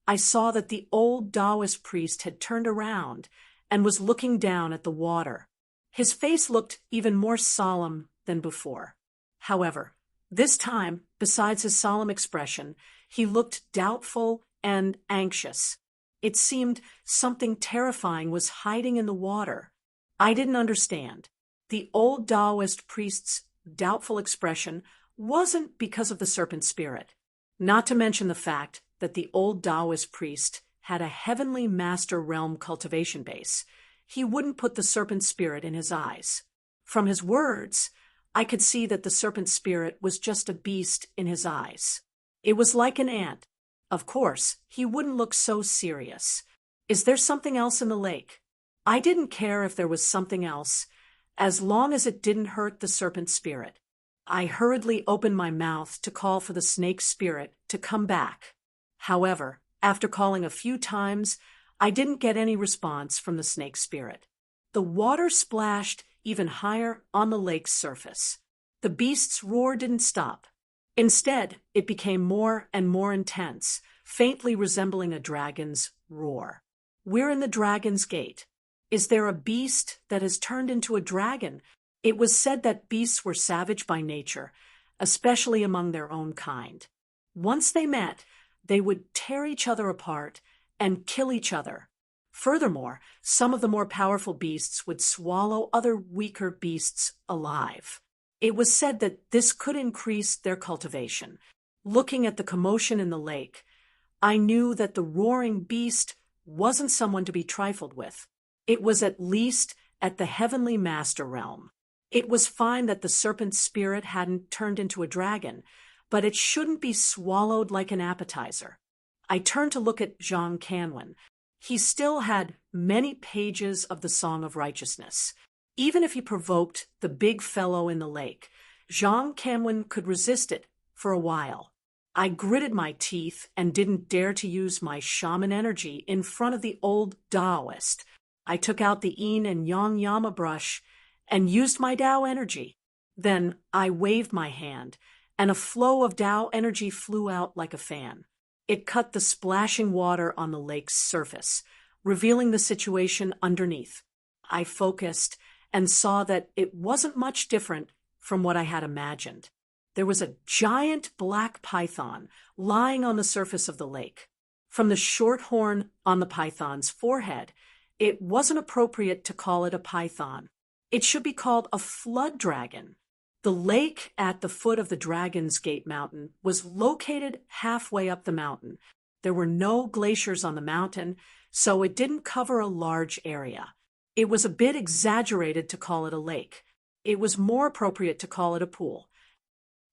I saw that the old Taoist priest had turned around and was looking down at the water. His face looked even more solemn than before. However, this time, besides his solemn expression, he looked doubtful and anxious. It seemed something terrifying was hiding in the water. I didn't understand. The old Taoist priest's doubtful expression wasn't because of the serpent spirit. Not to mention the fact that the old Taoist priest had a heavenly master realm cultivation base. He wouldn't put the serpent spirit in his eyes. From his words, I could see that the serpent spirit was just a beast in his eyes. It was like an ant. Of course, he wouldn't look so serious. Is there something else in the lake? I didn't care if there was something else, as long as it didn't hurt the serpent spirit. I hurriedly opened my mouth to call for the snake spirit to come back. However, after calling a few times, I didn't get any response from the snake spirit. The water splashed even higher on the lake's surface. The beast's roar didn't stop. Instead, it became more and more intense, faintly resembling a dragon's roar. We're in the dragon's gate. Is there a beast that has turned into a dragon? It was said that beasts were savage by nature, especially among their own kind. Once they met, they would tear each other apart and kill each other. Furthermore, some of the more powerful beasts would swallow other weaker beasts alive. It was said that this could increase their cultivation. Looking at the commotion in the lake, I knew that the roaring beast wasn't someone to be trifled with. It was at least at the heavenly master realm. It was fine that the serpent spirit hadn't turned into a dragon, but it shouldn't be swallowed like an appetizer. I turned to look at Zhang Canwen. He still had many pages of the Song of Righteousness. Even if he provoked the big fellow in the lake, Jean Camwin could resist it for a while. I gritted my teeth and didn't dare to use my shaman energy in front of the old Taoist. I took out the yin and yang yama brush and used my Tao energy. Then I waved my hand, and a flow of Tao energy flew out like a fan. It cut the splashing water on the lake's surface, revealing the situation underneath. I focused and saw that it wasn't much different from what I had imagined. There was a giant black python lying on the surface of the lake. From the short horn on the python's forehead, it wasn't appropriate to call it a python. It should be called a flood dragon. The lake at the foot of the Dragon's Gate mountain was located halfway up the mountain. There were no glaciers on the mountain, so it didn't cover a large area. It was a bit exaggerated to call it a lake. It was more appropriate to call it a pool.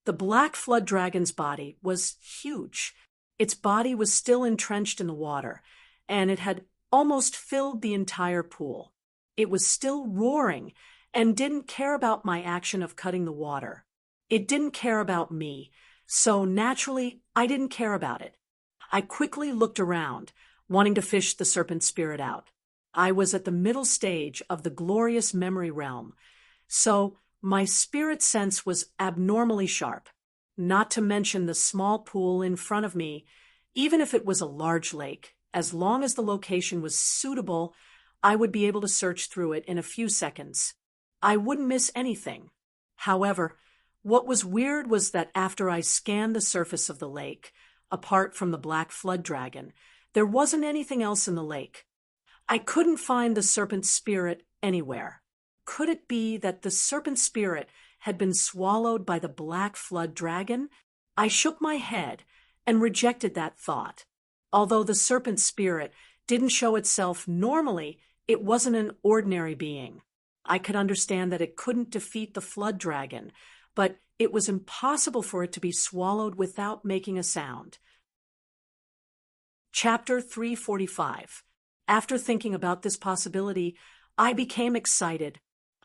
The black flood dragon's body was huge. Its body was still entrenched in the water, and it had almost filled the entire pool. It was still roaring and didn't care about my action of cutting the water. It didn't care about me, so naturally I didn't care about it. I quickly looked around, wanting to fish the serpent spirit out. I was at the middle stage of the glorious memory realm, so my spirit sense was abnormally sharp, not to mention the small pool in front of me. Even if it was a large lake, as long as the location was suitable, I would be able to search through it in a few seconds. I wouldn't miss anything. However, what was weird was that after I scanned the surface of the lake, apart from the black flood dragon, there wasn't anything else in the lake. I couldn't find the serpent spirit anywhere. Could it be that the serpent spirit had been swallowed by the black flood dragon? I shook my head and rejected that thought. Although the serpent spirit didn't show itself normally, it wasn't an ordinary being. I could understand that it couldn't defeat the flood dragon, but it was impossible for it to be swallowed without making a sound. Chapter 345. After thinking about this possibility, I became excited.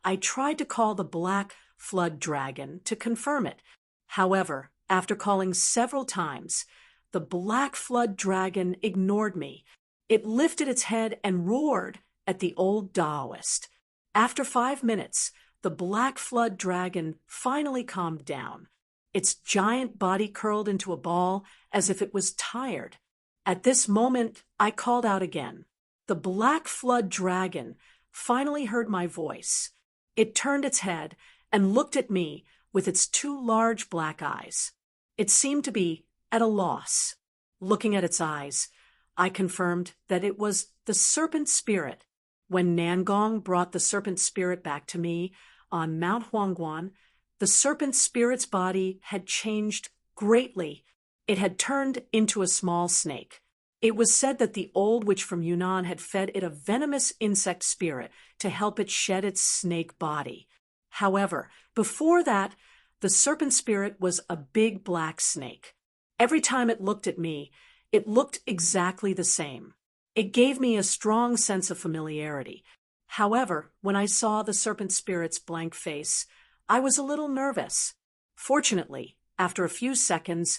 I tried to call the black flood dragon to confirm it. However, after calling several times, the black flood dragon ignored me. It lifted its head and roared at the old Taoist. After 5 minutes, the black flood dragon finally calmed down. Its giant body curled into a ball as if it was tired. At this moment, I called out again. The black flood dragon finally heard my voice. It turned its head and looked at me with its 2 large black eyes. It seemed to be at a loss. Looking at its eyes, I confirmed that it was the serpent spirit. When Nangong brought the serpent spirit back to me on Mount Huangguan, the serpent spirit's body had changed greatly. It had turned into a small snake. It was said that the old witch from Yunnan had fed it a venomous insect spirit to help it shed its snake body. However, before that, the serpent spirit was a big black snake. Every time it looked at me, it looked exactly the same. It gave me a strong sense of familiarity. However, when I saw the serpent spirit's blank face, I was a little nervous. Fortunately, after a few seconds,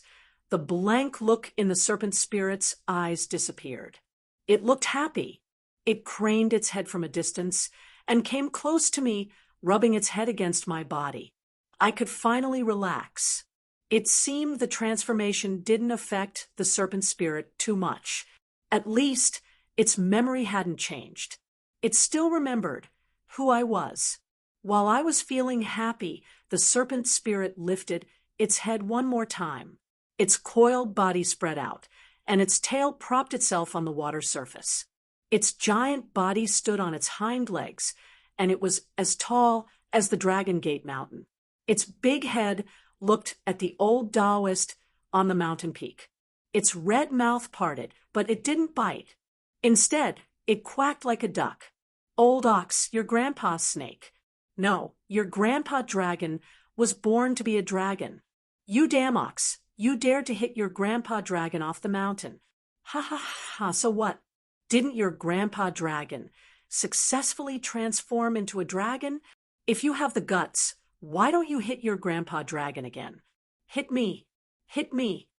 the blank look in the serpent spirit's eyes disappeared. It looked happy. It craned its head from a distance and came close to me, rubbing its head against my body. I could finally relax. It seemed the transformation didn't affect the serpent spirit too much. At least, its memory hadn't changed. It still remembered who I was. While I was feeling happy, the serpent spirit lifted its head one more time. Its coiled body spread out, and its tail propped itself on the water surface. Its giant body stood on its hind legs, and it was as tall as the Dragon Gate mountain. Its big head looked at the old Taoist on the mountain peak. Its red mouth parted, but it didn't bite. Instead, it quacked like a duck. "Old ox, your grandpa's snake." "No, your grandpa dragon was born to be a dragon." "You damn ox, you dared to hit your grandpa dragon off the mountain." "Ha ha ha, so what? Didn't your grandpa dragon successfully transform into a dragon? If you have the guts, Why don't you hit your grandpa dragon again? Hit me! Hit me!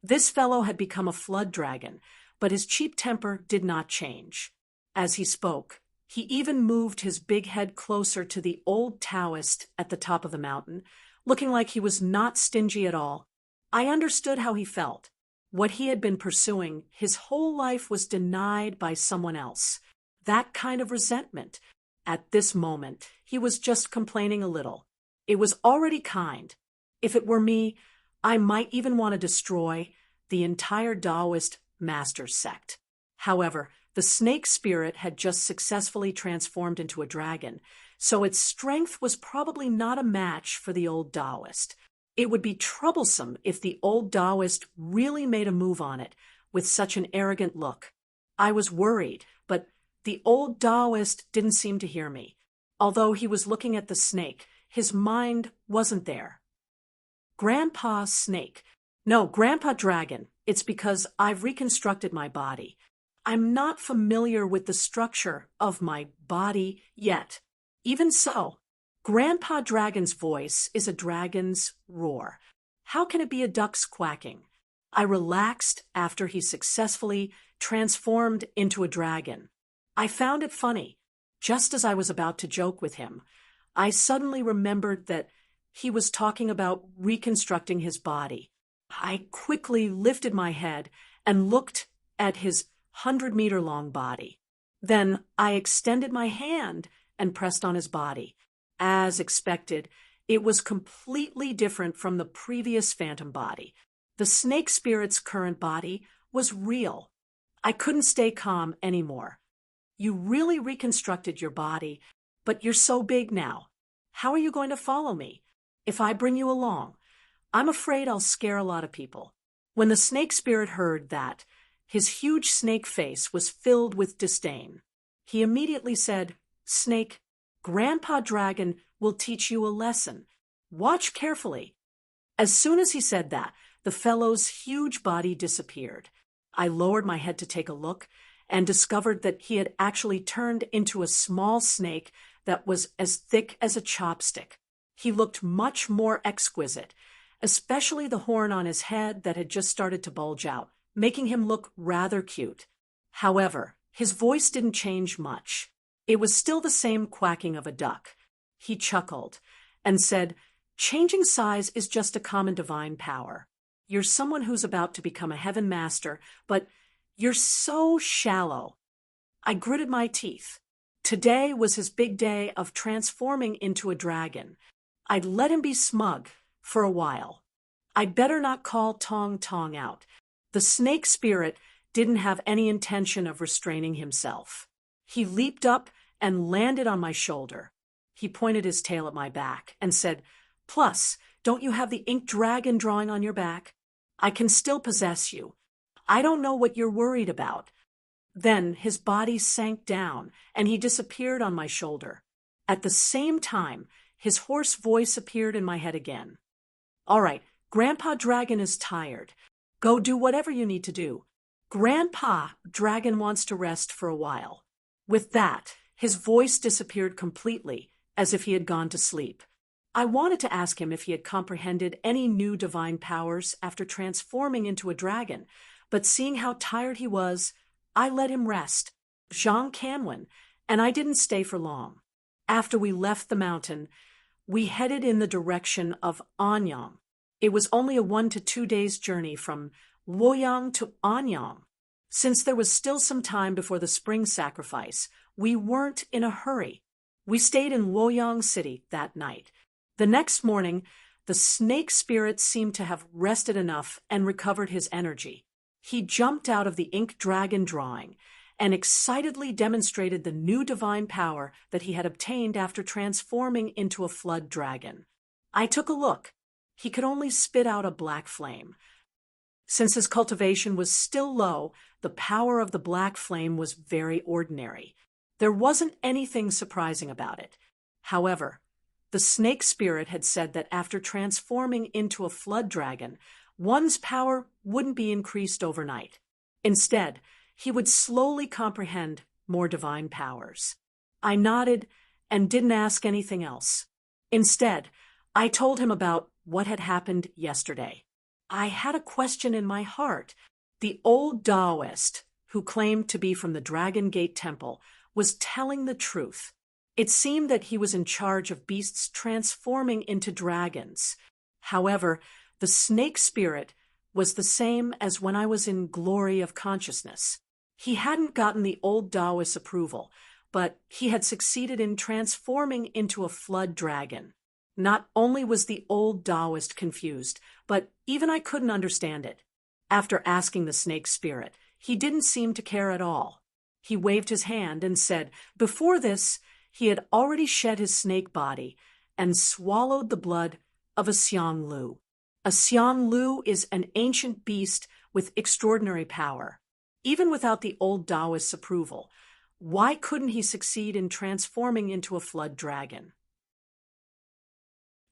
This fellow had become a flood dragon, but his cheap temper did not change. As he spoke, he even moved his big head closer to the old Taoist at the top of the mountain, looking like he was not stingy at all. I understood how he felt. What he had been pursuing his whole life was denied by someone else. That kind of resentment. At this moment, he was just complaining a little. It was already kind. If it were me, I might even want to destroy the entire Taoist master sect. However, the snake spirit had just successfully transformed into a dragon, so its strength was probably not a match for the old Taoist. It would be troublesome if the old Taoist really made a move on it with such an arrogant look. I was worried, but the old Taoist didn't seem to hear me. Although he was looking at the snake, his mind wasn't there. Grandpa Snake. No, Grandpa Dragon. It's because I've reconstructed my body. I'm not familiar with the structure of my body yet. Even so, Grandpa Dragon's voice is a dragon's roar. How can it be a duck's quacking? I relaxed after he successfully transformed into a dragon. I found it funny. Just as I was about to joke with him, I suddenly remembered that he was talking about reconstructing his body. I quickly lifted my head and looked at his 100-meter-long body. Then I extended my hand and pressed on his body. As expected, it was completely different from the previous phantom body. The snake spirit's current body was real. I couldn't stay calm anymore. You really reconstructed your body, but you're so big now. How are you going to follow me? If I bring you along, I'm afraid I'll scare a lot of people. When the snake spirit heard that, his huge snake face was filled with disdain. He immediately said, "Snake, Grandpa Dragon will teach you a lesson. Watch carefully." As soon as he said that, the fellow's huge body disappeared. I lowered my head to take a look and discovered that he had actually turned into a small snake that was as thick as a chopstick. He looked much more exquisite, especially the horn on his head that had just started to bulge out, making him look rather cute. However, his voice didn't change much. It was still the same quacking of a duck. He chuckled and said, "Changing size is just a common divine power. You're someone who's about to become a heaven master, but you're so shallow." I gritted my teeth. Today was his big day of transforming into a dragon. I'd let him be smug for a while. I'd better not call Tong Tong out. The snake spirit didn't have any intention of restraining himself. He leaped up and landed on my shoulder. He pointed his tail at my back and said, "Plus, don't you have the ink dragon drawing on your back? I can still possess you. I don't know what you're worried about." Then his body sank down and he disappeared on my shoulder. At the same time, his hoarse voice appeared in my head again. "All right, Grandpa Dragon is tired. Go do whatever you need to do. Grandpa Dragon wants to rest for a while." With that, his voice disappeared completely, as if he had gone to sleep. I wanted to ask him if he had comprehended any new divine powers after transforming into a dragon, but seeing how tired he was, I let him rest. Zhang Canwen, and I didn't stay for long. After we left the mountain, we headed in the direction of Anyang. It was only a 1 to 2 days journey from Luoyang to Anyang. Since there was still some time before the spring sacrifice, we weren't in a hurry. We stayed in Luoyang City that night. The next morning, the snake spirit seemed to have rested enough and recovered his energy. He jumped out of the ink dragon drawing and excitedly demonstrated the new divine power that he had obtained after transforming into a flood dragon. I took a look. He could only spit out a black flame. Since his cultivation was still low, the power of the black flame was very ordinary. There wasn't anything surprising about it. However, the snake spirit had said that after transforming into a flood dragon, one's power wouldn't be increased overnight. Instead, he would slowly comprehend more divine powers. I nodded and didn't ask anything else. Instead, I told him about what had happened yesterday. I had a question in my heart. The old Taoist, who claimed to be from the Dragon Gate Temple, was telling the truth. It seemed that he was in charge of beasts transforming into dragons. However, the snake spirit was the same as when I was in glory of consciousness. He hadn't gotten the old Taoist's approval, but he had succeeded in transforming into a flood dragon. Not only was the old Taoist confused, but even I couldn't understand it. After asking the snake spirit, he didn't seem to care at all. He waved his hand and said, before this, he had already shed his snake body and swallowed the blood of a Xiang Lu. A Xiang Lu is an ancient beast with extraordinary power. Even without the old Taoist's approval, why couldn't he succeed in transforming into a flood dragon?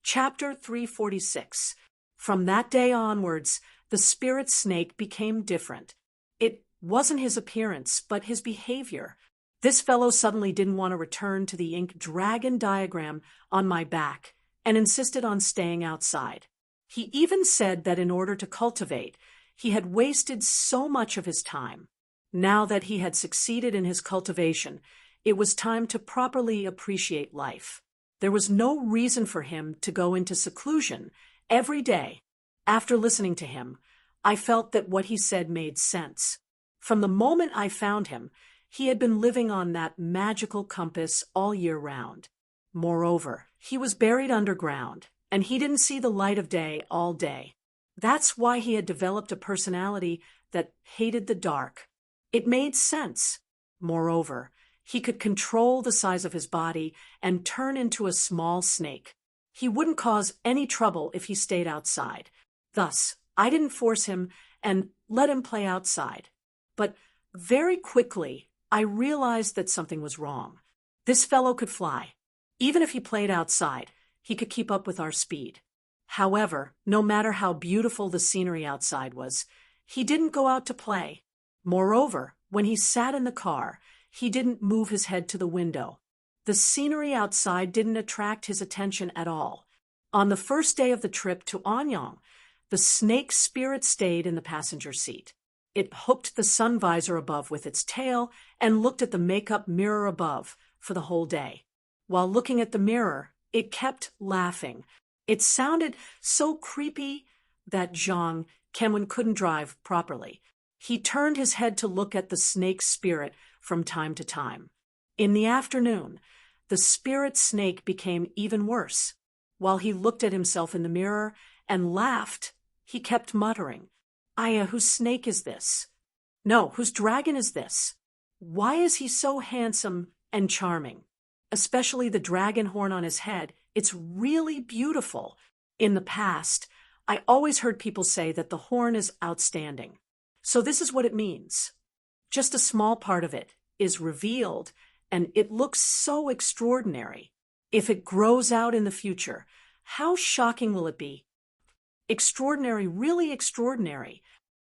Chapter 346. From that day onwards, the spirit snake became different. It wasn't his appearance, but his behavior. This fellow suddenly didn't want to return to the ink dragon diagram on my back and insisted on staying outside. He even said that in order to cultivate, he had wasted so much of his time. Now that he had succeeded in his cultivation, it was time to properly appreciate life. There was no reason for him to go into seclusion every day. After listening to him, I felt that what he said made sense. From the moment I found him, he had been living on that magical compass all year round. Moreover, he was buried underground, and he didn't see the light of day all day. That's why he had developed a personality that hated the dark. It made sense. Moreover, he could control the size of his body and turn into a small snake. He wouldn't cause any trouble if he stayed outside. Thus, I didn't force him and let him play outside. But very quickly, I realized that something was wrong. This fellow could fly. Even if he played outside, he could keep up with our speed. However, no matter how beautiful the scenery outside was, he didn't go out to play. Moreover, when he sat in the car, he didn't move his head to the window. The scenery outside didn't attract his attention at all. On the first day of the trip to Anyang, the snake spirit stayed in the passenger seat. It hooked the sun visor above with its tail and looked at the makeup mirror above for the whole day. While looking at the mirror, it kept laughing. It sounded so creepy that Zhang Kenwen couldn't drive properly. He turned his head to look at the snake spirit from time to time. In the afternoon, the spirit snake became even worse. While he looked at himself in the mirror and laughed, he kept muttering, "Aya, whose snake is this? No, whose dragon is this? Why is he so handsome and charming? Especially the dragon horn on his head. It's really beautiful." In the past, I always heard people say that the horn is outstanding. So this is what it means. Just a small part of it is revealed, and it looks so extraordinary. If it grows out in the future, how shocking will it be? Extraordinary, really extraordinary.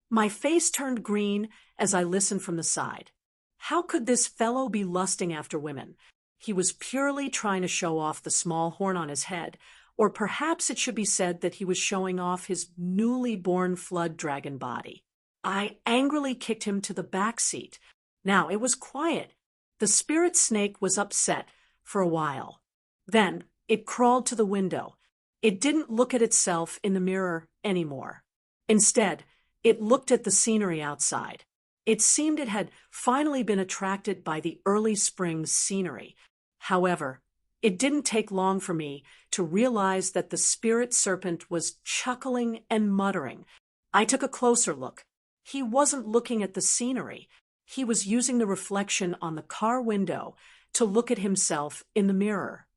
My face turned green as I listened from the side. How could this fellow be lusting after women? He was purely trying to show off the small horn on his head, or perhaps it should be said that he was showing off his newly born flood dragon body. I angrily kicked him to the back seat. Now it was quiet. The spirit snake was upset for a while. Then it crawled to the window. It didn't look at itself in the mirror anymore. Instead, it looked at the scenery outside. It seemed it had finally been attracted by the early spring scenery. However, it didn't take long for me to realize that the spirit serpent was chuckling and muttering. I took a closer look. He wasn't looking at the scenery. He was using the reflection on the car window to look at himself in the mirror.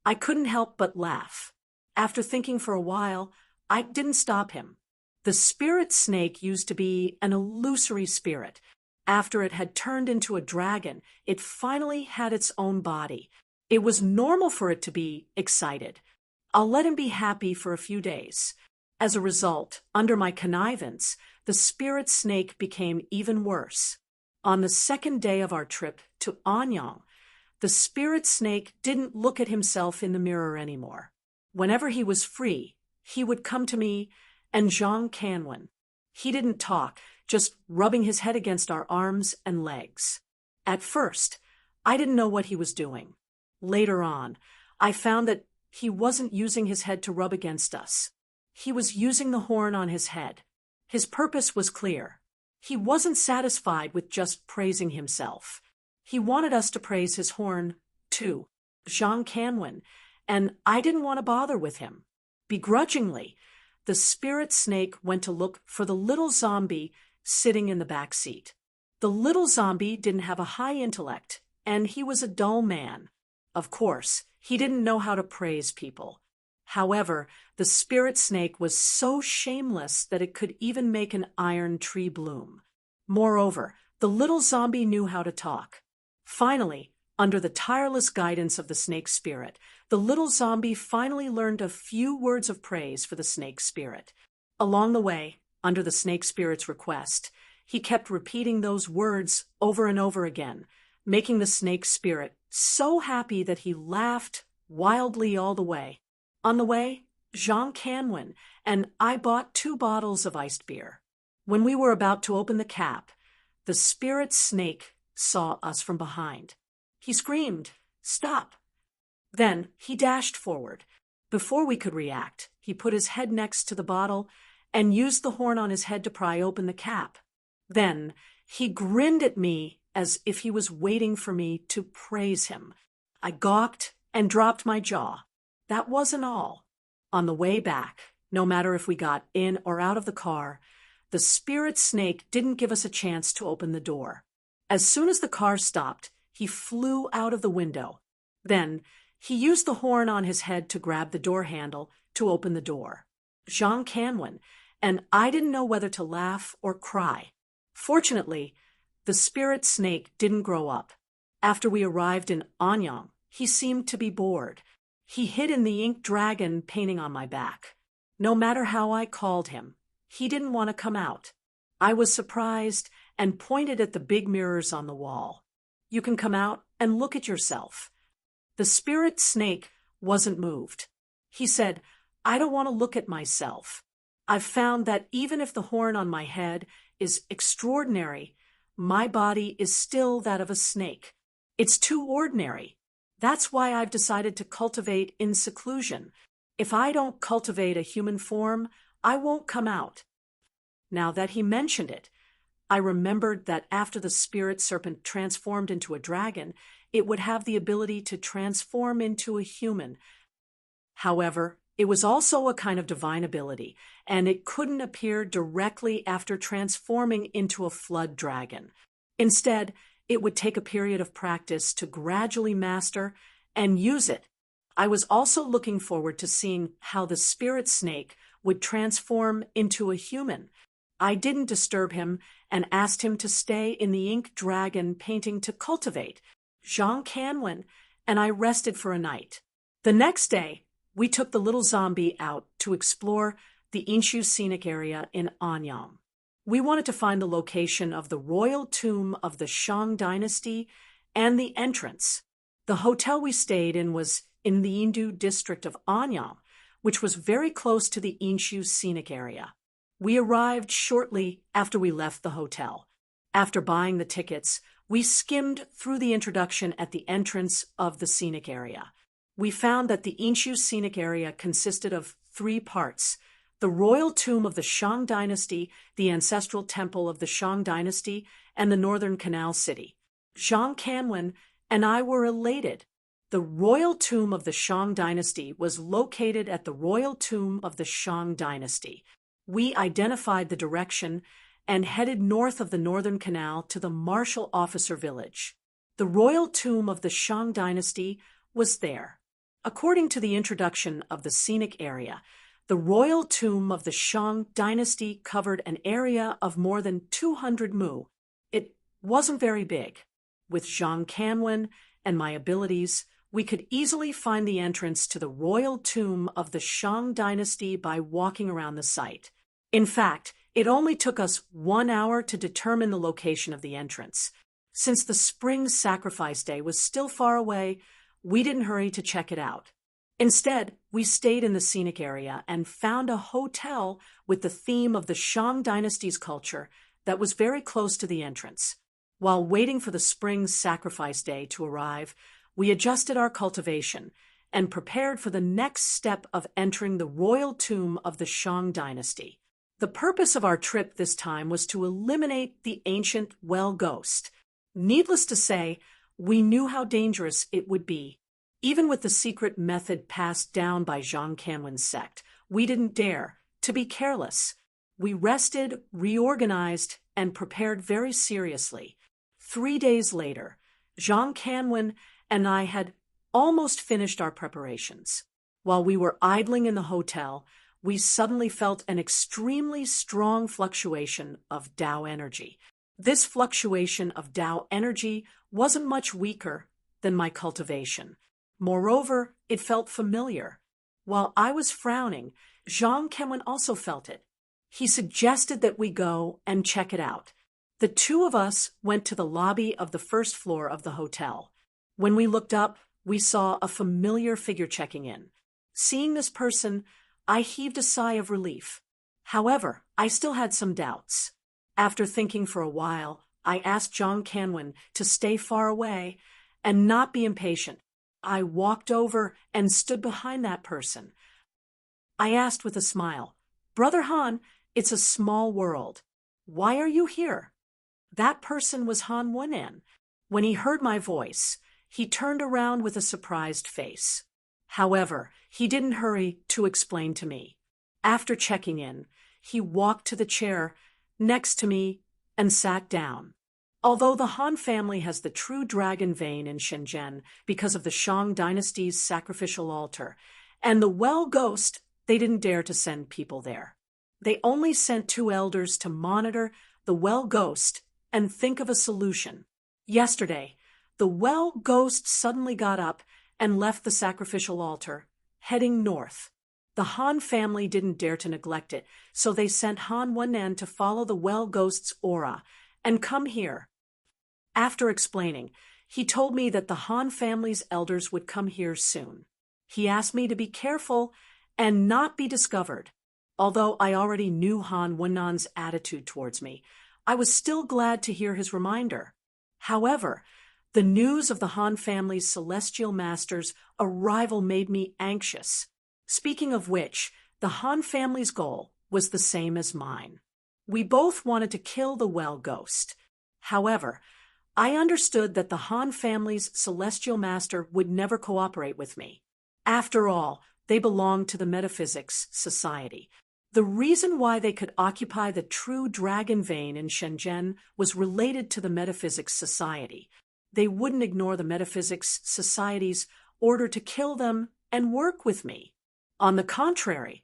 I couldn't help but laugh. After thinking for a while, I didn't stop him. The spirit snake used to be an illusory spirit. After it had turned into a dragon, it finally had its own body. It was normal for it to be excited. I'll let him be happy for a few days. As a result, under my connivance, the spirit snake became even worse. On the second day of our trip to Anyang, The spirit snake didn't look at himself in the mirror anymore. Whenever he was free, he would come to me and Jean Canwin. He didn't talk, just rubbing his head against our arms and legs. At first, I didn't know what he was doing. Later on, I found that he wasn't using his head to rub against us. He was using the horn on his head. His purpose was clear. He wasn't satisfied with just praising himself. He wanted us to praise his horn, too, Jean Canwin, and I didn't want to bother with him. Begrudgingly, the spirit snake went to look for the little zombie sitting in the back seat. The little zombie didn't have a high intellect, and he was a dull man. Of course, he didn't know how to praise people. However, the spirit snake was so shameless that it could even make an iron tree bloom. Moreover, the little zombie knew how to talk. Finally, under the tireless guidance of the snake spirit, the little zombie finally learned a few words of praise for the snake spirit. Along the way, under the snake spirit's request, he kept repeating those words over and over again, making the snake spirit so happy that he laughed wildly all the way. On the way, Jean Canwin and I bought 2 bottles of iced beer. When we were about to open the cap, the spirit snake saw us from behind. He screamed, "Stop!" Then he dashed forward. Before we could react, he put his head next to the bottle and used the horn on his head to pry open the cap. Then he grinned at me as if he was waiting for me to praise him. I gawked and dropped my jaw. That wasn't all. On the way back, no matter if we got in or out of the car, the spirit snake didn't give us a chance to open the door. As soon as the car stopped, he flew out of the window. Then he used the horn on his head to grab the door handle to open the door. Jean Canwin, and I didn't know whether to laugh or cry. Fortunately, the spirit snake didn't grow up. After we arrived in Anyang, he seemed to be bored. He hid in the ink dragon painting on my back. No matter how I called him, he didn't want to come out. I was surprised and pointed at the big mirrors on the wall. "You can come out and look at yourself." The spirit snake wasn't moved. He said, "I don't want to look at myself. I've found that even if the horn on my head is extraordinary, my body is still that of a snake. It's too ordinary. That's why I've decided to cultivate in seclusion. If I don't cultivate a human form, I won't come out." Now that he mentioned it, I remembered that after the spirit serpent transformed into a dragon, it would have the ability to transform into a human. However, it was also a kind of divine ability, and it couldn't appear directly after transforming into a flood dragon. Instead, it would take a period of practice to gradually master and use it. I was also looking forward to seeing how the spirit snake would transform into a human. I didn't disturb him and asked him to stay in the ink dragon painting to cultivate Jean Canwin, and I rested for a night. The next day, we took the little zombie out to explore the Inshu scenic area in Anyang. We wanted to find the location of the royal tomb of the Shang dynasty and the entrance. The hotel we stayed in was in the Indu district of Anyang, which was very close to the Inshu scenic area. We arrived shortly after we left the hotel. After buying the tickets, we skimmed through the introduction at the entrance of the scenic area. We found that the Inshu scenic area consisted of 3 parts: the royal tomb of the Shang dynasty, the ancestral temple of the Shang dynasty, and the northern canal city. Jean Canwin and I were elated. The royal tomb of the Shang dynasty was located at the royal tomb of the Shang dynasty. We identified the direction and headed north of the northern canal to the martial officer village. The royal tomb of the Shang dynasty was there. According to the introduction of the scenic area, the royal tomb of the Shang dynasty covered an area of more than 200 mu. It wasn't very big. With Jean Canwin and my abilities, we could easily find the entrance to the royal tomb of the Shang dynasty by walking around the site. In fact, it only took us 1 hour to determine the location of the entrance. Since the spring sacrifice day was still far away, we didn't hurry to check it out. Instead, we stayed in the scenic area and found a hotel with the theme of the Shang dynasty's culture that was very close to the entrance. While waiting for the spring sacrifice day to arrive, we adjusted our cultivation and prepared for the next step of entering the royal tomb of the Shang dynasty. The purpose of our trip this time was to eliminate the ancient well ghost. Needless to say, we knew how dangerous it would be. Even with the secret method passed down by Zhang Kanwen's sect, we didn't dare to be careless. We rested, reorganized, and prepared very seriously. 3 days later, Zhang Kanwen and I had almost finished our preparations. While we were idling in the hotel, we suddenly felt an extremely strong fluctuation of Tao energy. This fluctuation of Tao energy wasn't much weaker than my cultivation. Moreover, it felt familiar. While I was frowning, Zhang Kenwen also felt it. He suggested that we go and check it out. The two of us went to the lobby of the first floor of the hotel. When we looked up, we saw a familiar figure checking in. Seeing this person, I heaved a sigh of relief. However, I still had some doubts. After thinking for a while, I asked Zhang Kanwen to stay far away and not be impatient. I walked over and stood behind that person. I asked with a smile, "Brother Han, it's a small world. Why are you here?" That person was Han Wunan. When he heard my voice, he turned around with a surprised face. However, he didn't hurry to explain to me. After checking in, he walked to the chair next to me and sat down. Although the Han family has the true dragon vein in Shenzhen because of the Shang dynasty's sacrificial altar, and the well ghost, they didn't dare to send people there. They only sent 2 elders to monitor the well ghost and think of a solution. Yesterday, the well ghost suddenly got up and left the sacrificial altar, heading north. The Han family didn't dare to neglect it, so they sent Han Wunan to follow the well ghost's aura and come here. After explaining, he told me that the Han family's elders would come here soon. He asked me to be careful and not be discovered. Although I already knew Han Wunan's attitude towards me, I was still glad to hear his reminder. However, the news of the Han family's celestial master's arrival made me anxious. Speaking of which, the Han family's goal was the same as mine. We both wanted to kill the well ghost. However, I understood that the Han family's celestial master would never cooperate with me. After all, they belonged to the Metaphysics Society. The reason why they could occupy the true dragon vein in Shenzhen was related to the Metaphysics Society. They wouldn't ignore the Metaphysics Society's order to kill them and work with me. On the contrary,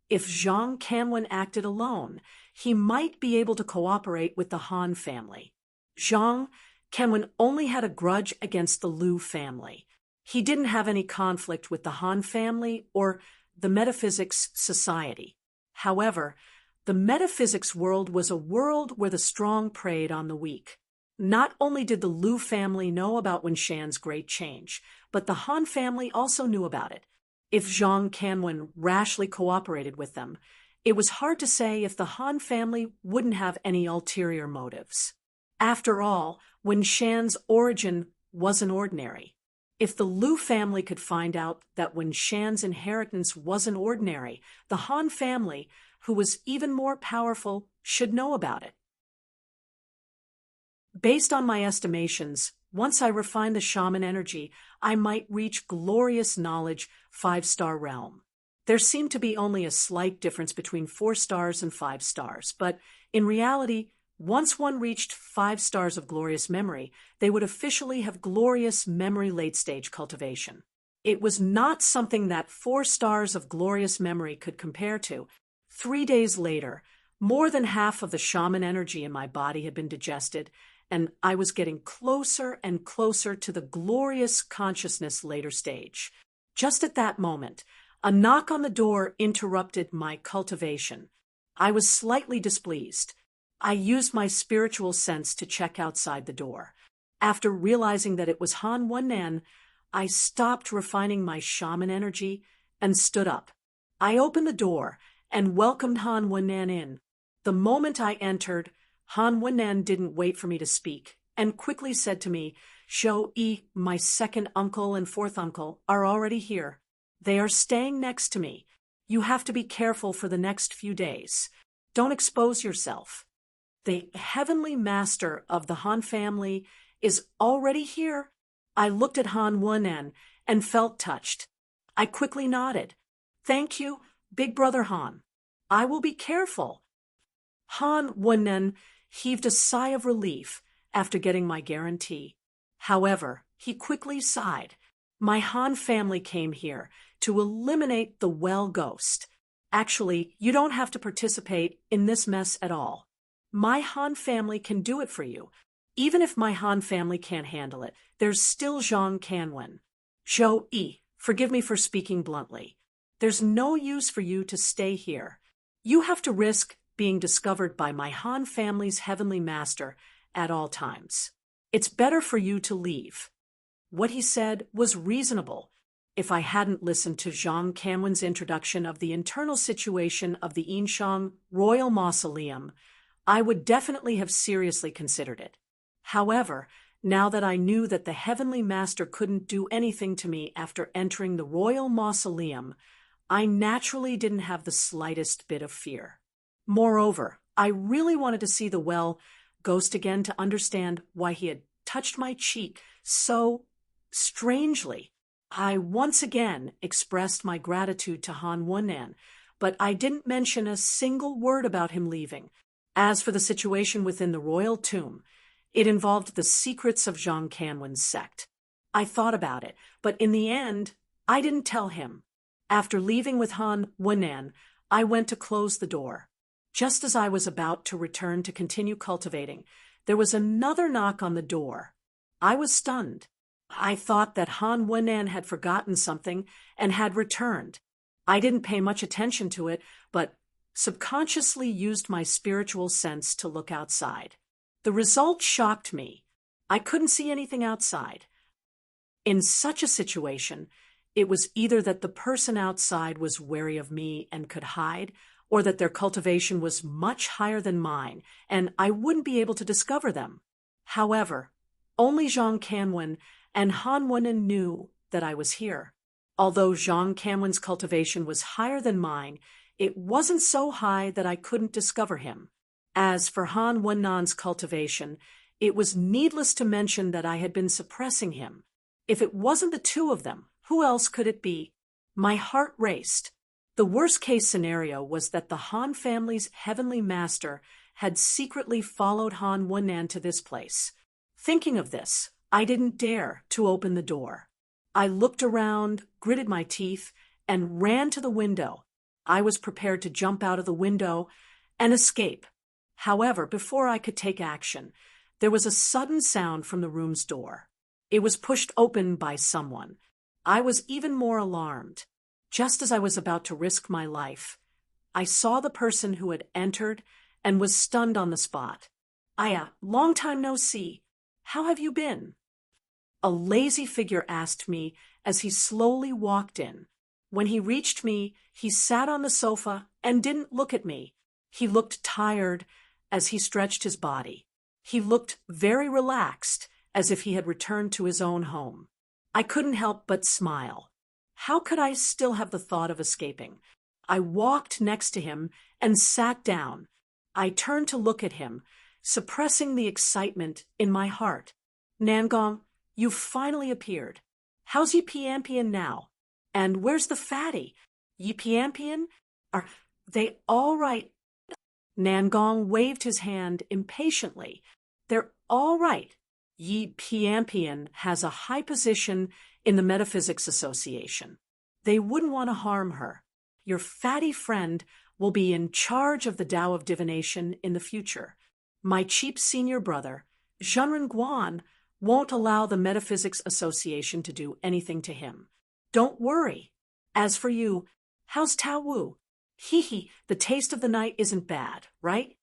if Zhang Kanwen acted alone, he might be able to cooperate with the Han family. Zhang Kanwen only had a grudge against the Liu family. He didn't have any conflict with the Han family or the Metaphysics Society. However, the metaphysics world was a world where the strong preyed on the weak. Not only did the Liu family know about Wenshan's great change, but the Han family also knew about it. If Zhang Kanwen rashly cooperated with them, it was hard to say if the Han family wouldn't have any ulterior motives. After all, Wenshan's origin wasn't ordinary. If the Liu family could find out that Wenshan's inheritance wasn't ordinary, the Han family, who was even more powerful, should know about it. Based on my estimations, once I refine the shaman energy, I might reach glorious knowledge 5-star realm. There seemed to be only a slight difference between 4 stars and 5 stars, but in reality, once one reached 5 stars of glorious memory, they would officially have glorious memory late-stage cultivation. It was not something that 4 stars of glorious memory could compare to. 3 days later, more than half of the shaman energy in my body had been digested, and I was getting closer and closer to the glorious consciousness later stage. Just at that moment, a knock on the door interrupted my cultivation. I was slightly displeased. I used my spiritual sense to check outside the door. After realizing that it was Han Wennan, I stopped refining my shaman energy and stood up. I opened the door and welcomed Han Wennan in. The moment I entered, Han Wennan didn't wait for me to speak and quickly said to me, "Shou-yi, my second uncle and fourth uncle, are already here. They are staying next to me. You have to be careful for the next few days. Don't expose yourself. The heavenly master of the Han family is already here." I looked at Han Wennan and felt touched. I quickly nodded. "Thank you, Big Brother Han. I will be careful." Han Wennan heaved a sigh of relief after getting my guarantee. However, he quickly sighed. "My Han family came here to eliminate the well ghost. Actually, you don't have to participate in this mess at all. My Han family can do it for you. Even if my Han family can't handle it, there's still Zhang Canwen. Shou-yi, forgive me for speaking bluntly. There's no use for you to stay here. You have to risk being discovered by my Han family's heavenly master at all times. It's better for you to leave." What he said was reasonable. If I hadn't listened to Zhang Canwen's introduction of the internal situation of the Yinshang Royal Mausoleum, I would definitely have seriously considered it. However, now that I knew that the Heavenly Master couldn't do anything to me after entering the Royal Mausoleum, I naturally didn't have the slightest bit of fear. Moreover, I really wanted to see the well ghost again to understand why he had touched my cheek so strangely. I once again expressed my gratitude to Han Wennan, but I didn't mention a single word about him leaving. As for the situation within the royal tomb, it involved the secrets of Zhang Canwen's sect. I thought about it, but in the end, I didn't tell him. After leaving with Han Wennan, I went to close the door. Just as I was about to return to continue cultivating, there was another knock on the door. I was stunned. I thought that Han Wennan had forgotten something and had returned. I didn't pay much attention to it, but subconsciously used my spiritual sense to look outside. The result shocked me. I couldn't see anything outside. In such a situation, it was either that the person outside was wary of me and could hide, or that their cultivation was much higher than mine, and I wouldn't be able to discover them. However, only Zhang Canwen and Han Wennan knew that I was here. Although Zhang Canwen's cultivation was higher than mine, it wasn't so high that I couldn't discover him. As for Han Wennan's cultivation, it was needless to mention that I had been suppressing him. If it wasn't the two of them, who else could it be? My heart raced. The worst-case scenario was that the Han family's heavenly master had secretly followed Han Wennan to this place. Thinking of this, I didn't dare to open the door. I looked around, gritted my teeth, and ran to the window. I was prepared to jump out of the window and escape. However, before I could take action, there was a sudden sound from the room's door. It was pushed open by someone. I was even more alarmed. Just as I was about to risk my life, I saw the person who had entered and was stunned on the spot. "Aya, long time no see. How have you been?" A lazy figure asked me as he slowly walked in. When he reached me, he sat on the sofa and didn't look at me. He looked tired as he stretched his body. He looked very relaxed, as if he had returned to his own home. I couldn't help but smile. How could I still have the thought of escaping? I walked next to him and sat down. I turned to look at him, suppressing the excitement in my heart. "Nangong, you've finally appeared. How's Yi Piampian now? And where's the fatty? Yi Piampian? Are they all right?" Nangong waved his hand impatiently. "They're all right. Yi Piampian has a high position in the Metaphysics Association. They wouldn't want to harm her. Your fatty friend will be in charge of the Tao of Divination in the future. My cheap senior brother, Zhenren Guan, won't allow the Metaphysics Association to do anything to him. Don't worry. As for you, how's Tao Wu? Hee, the taste of the night isn't bad, right?"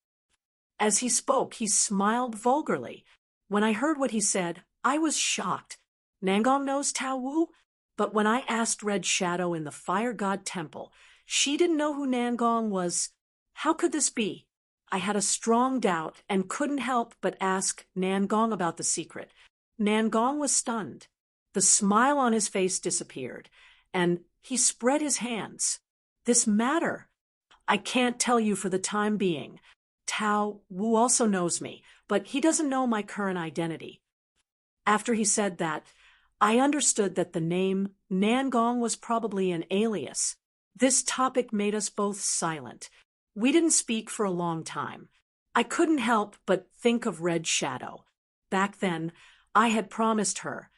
As he spoke, he smiled vulgarly. When I heard what he said, I was shocked. Nangong knows Tao Wu? But when I asked Red Shadow in the Fire God Temple, she didn't know who Nangong was. How could this be? I had a strong doubt and couldn't help but ask Nangong about the secret. Nangong was stunned. The smile on his face disappeared, and he spread his hands. This matter. I can't tell you for the time being. Tao Wu also knows me, but he doesn't know my current identity. After he said that, I understood that the name Nangong was probably an alias. This topic made us both silent. We didn't speak for a long time. I couldn't help but think of Red Shadow. Back then, I had promised her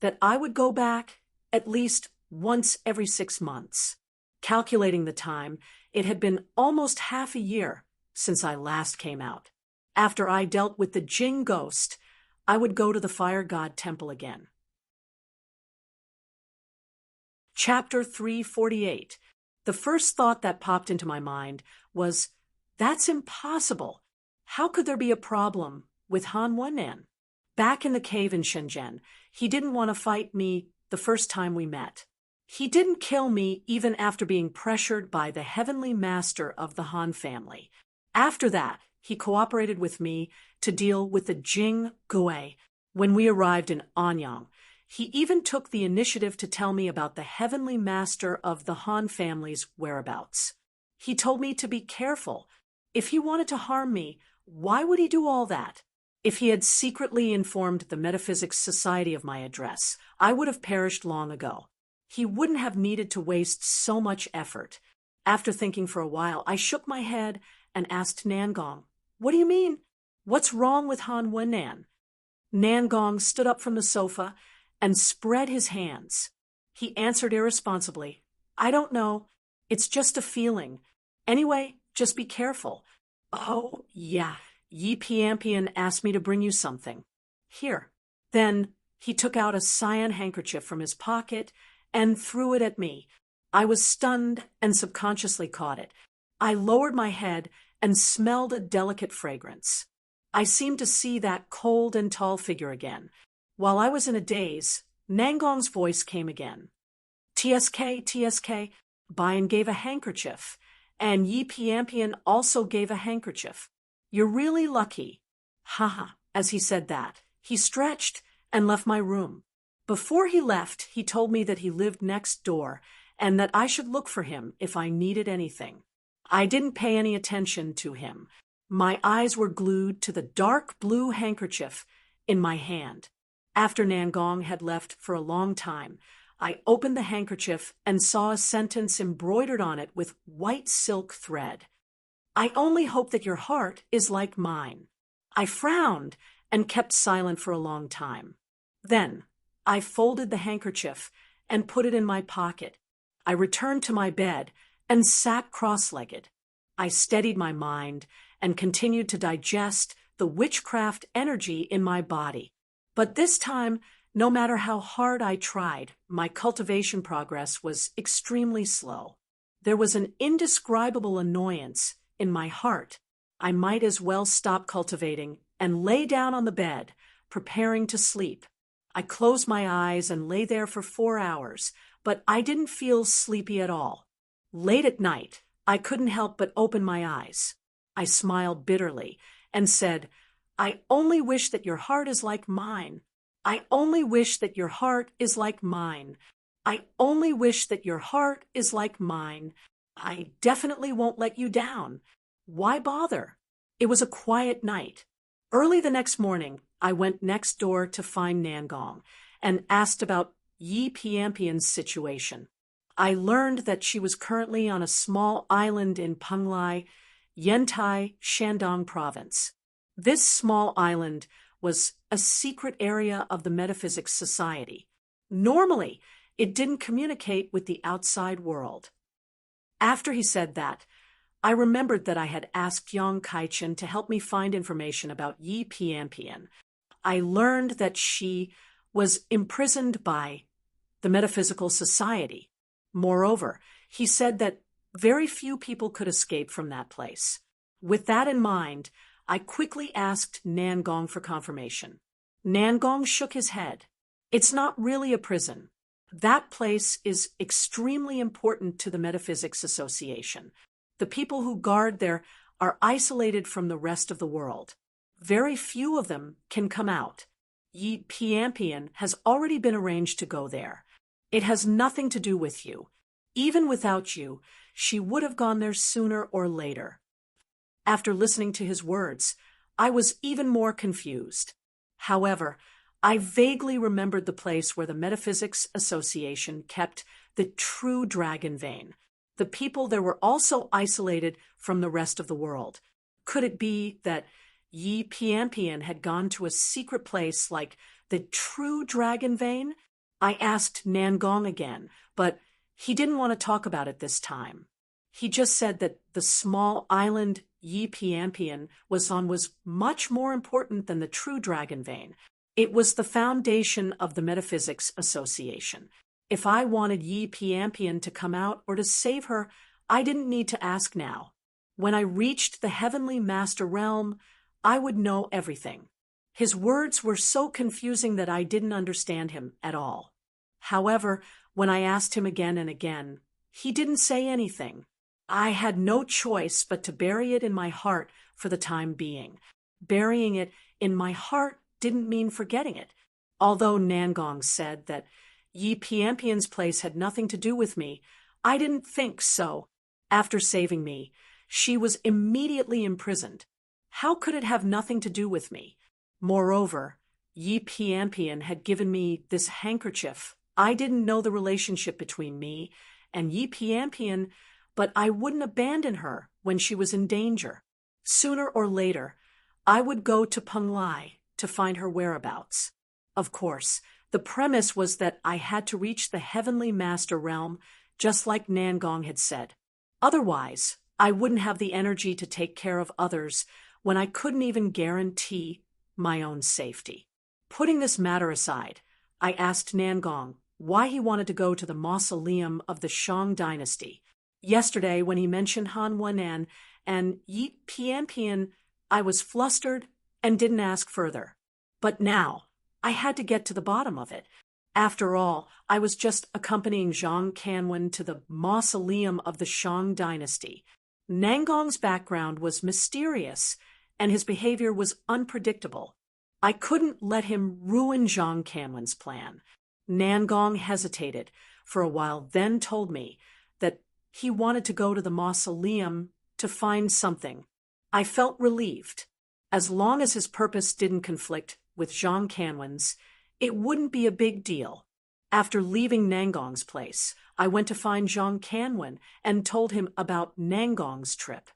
that I would go back at least once every 6 months. Calculating the time, it had been almost half a year since I last came out. After I dealt with the Jing ghost, I would go to the Fire God Temple again. Chapter 348. The first thought that popped into my mind was, that's impossible. How could there be a problem with Han Wennan? Back in the cave in Shenzhen, he didn't want to fight me the first time we met. He didn't kill me even after being pressured by the heavenly master of the Han family. After that, he cooperated with me to deal with the Jing Gui when we arrived in Anyang. He even took the initiative to tell me about the heavenly master of the Han family's whereabouts. He told me to be careful. If he wanted to harm me, why would he do all that? If he had secretly informed the Metaphysics Society of my address, I would have perished long ago. He wouldn't have needed to waste so much effort. After thinking for a while, I shook my head and asked Nangong, "What do you mean? What's wrong with Han Wennan?" Nangong stood up from the sofa and spread his hands. He answered irresponsibly, "I don't know. It's just a feeling. Anyway, just be careful." "Oh, yeah, Yi Piampian asked me to bring you something. Here." Then he took out a cyan handkerchief from his pocket and threw it at me. I was stunned and subconsciously caught it. I lowered my head and smelled a delicate fragrance. I seemed to see that cold and tall figure again. While I was in a daze, Nangong's voice came again. "TSK, TSK, Bayan gave a handkerchief, and Yi Piampian also gave a handkerchief. You're really lucky." Haha, as he said that, he stretched and left my room. Before he left, he told me that he lived next door and that I should look for him if I needed anything. I didn't pay any attention to him. My eyes were glued to the dark blue handkerchief in my hand. After Nangong had left for a long time, I opened the handkerchief and saw a sentence embroidered on it with white silk thread. "I only hope that your heart is like mine." I frowned and kept silent for a long time. Then I folded the handkerchief and put it in my pocket. I returned to my bed and sat cross-legged. I steadied my mind and continued to digest the witchcraft energy in my body. But this time, no matter how hard I tried, my cultivation progress was extremely slow. There was an indescribable annoyance in my heart. I might as well stop cultivating and lay down on the bed, preparing to sleep. I closed my eyes and lay there for 4 hours, but I didn't feel sleepy at all. Late at night, I couldn't help but open my eyes. I smiled bitterly and said, "I only wish that your heart is like mine. I only wish that your heart is like mine. I only wish that your heart is like mine. I definitely won't let you down. Why bother?" It was a quiet night. Early the next morning, I went next door to find Nangong and asked about Yi Piampian's situation. I learned that she was currently on a small island in Penglai, Yantai, Shandong province. This small island was a secret area of the Metaphysics Society. Normally, it didn't communicate with the outside world. After he said that, I remembered that I had asked Yang Kaichen to help me find information about Yi Piampian. I learned that she was imprisoned by the Metaphysical Society. Moreover, he said that very few people could escape from that place. With that in mind, I quickly asked Nangong for confirmation. Nangong shook his head. It's not really a prison. That place is extremely important to the Metaphysics Association. The people who guard there are isolated from the rest of the world. Very few of them can come out. Yi Piampian has already been arranged to go there. It has nothing to do with you. Even without you, she would have gone there sooner or later. After listening to his words, I was even more confused. However, I vaguely remembered the place where the Metaphysics Association kept the true dragon vein. The people there were also isolated from the rest of the world. Could it be that Yi Piampian had gone to a secret place like the true dragon vein? I asked Nangong again, but he didn't want to talk about it this time. He just said that the small island Yi Piampian was on was much more important than the true dragon vein. It was the foundation of the Metaphysics Association. If I wanted Yi Piampian to come out or to save her, I didn't need to ask now. When I reached the Heavenly Master Realm, I would know everything. His words were so confusing that I didn't understand him at all. However, when I asked him again and again, he didn't say anything. I had no choice but to bury it in my heart for the time being. Burying it in my heart didn't mean forgetting it. Although Nangong said that Yi Piampian's place had nothing to do with me, I didn't think so. After saving me, she was immediately imprisoned. How could it have nothing to do with me? Moreover, Yi Piampian had given me this handkerchief. I didn't know the relationship between me and Yi Piampian, but I wouldn't abandon her when she was in danger. Sooner or later, I would go to Penglai to find her whereabouts. Of course, the premise was that I had to reach the Heavenly Master Realm, just like Nangong had said. Otherwise, I wouldn't have the energy to take care of others when I couldn't even guarantee my own safety. Putting this matter aside, I asked Nangong why he wanted to go to the mausoleum of the Shang dynasty. Yesterday, when he mentioned Han Wenan and Yi Piampian, I was flustered and didn't ask further. But now, I had to get to the bottom of it. After all, I was just accompanying Zhang Canwen to the mausoleum of the Shang dynasty. Nangong's background was mysterious, and his behavior was unpredictable. I couldn't let him ruin Zhang Canwen's plan. Nangong hesitated for a while, then told me that he wanted to go to the mausoleum to find something. I felt relieved. As long as his purpose didn't conflict with Zhang Canwen's, it wouldn't be a big deal. After leaving Nangong's place, I went to find Zhang Canwen and told him about Nangong's trip.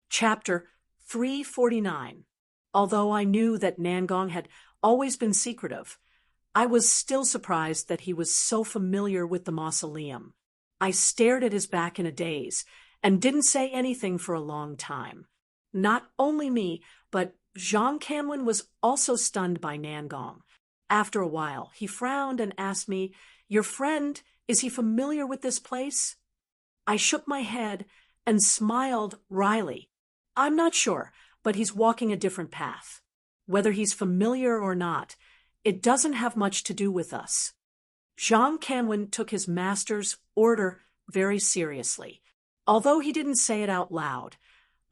Chapter 349. Although I knew that Nangong had always been secretive, I was still surprised that he was so familiar with the mausoleum. I stared at his back in a daze and didn't say anything for a long time. Not only me, but Zhang Canwen was also stunned by Nangong. After a while, he frowned and asked me, "Your friend, is he familiar with this place?" I shook my head and smiled wryly. "I'm not sure, but he's walking a different path. Whether he's familiar or not, it doesn't have much to do with us." Zhang Canwen took his master's order very seriously. Although he didn't say it out loud,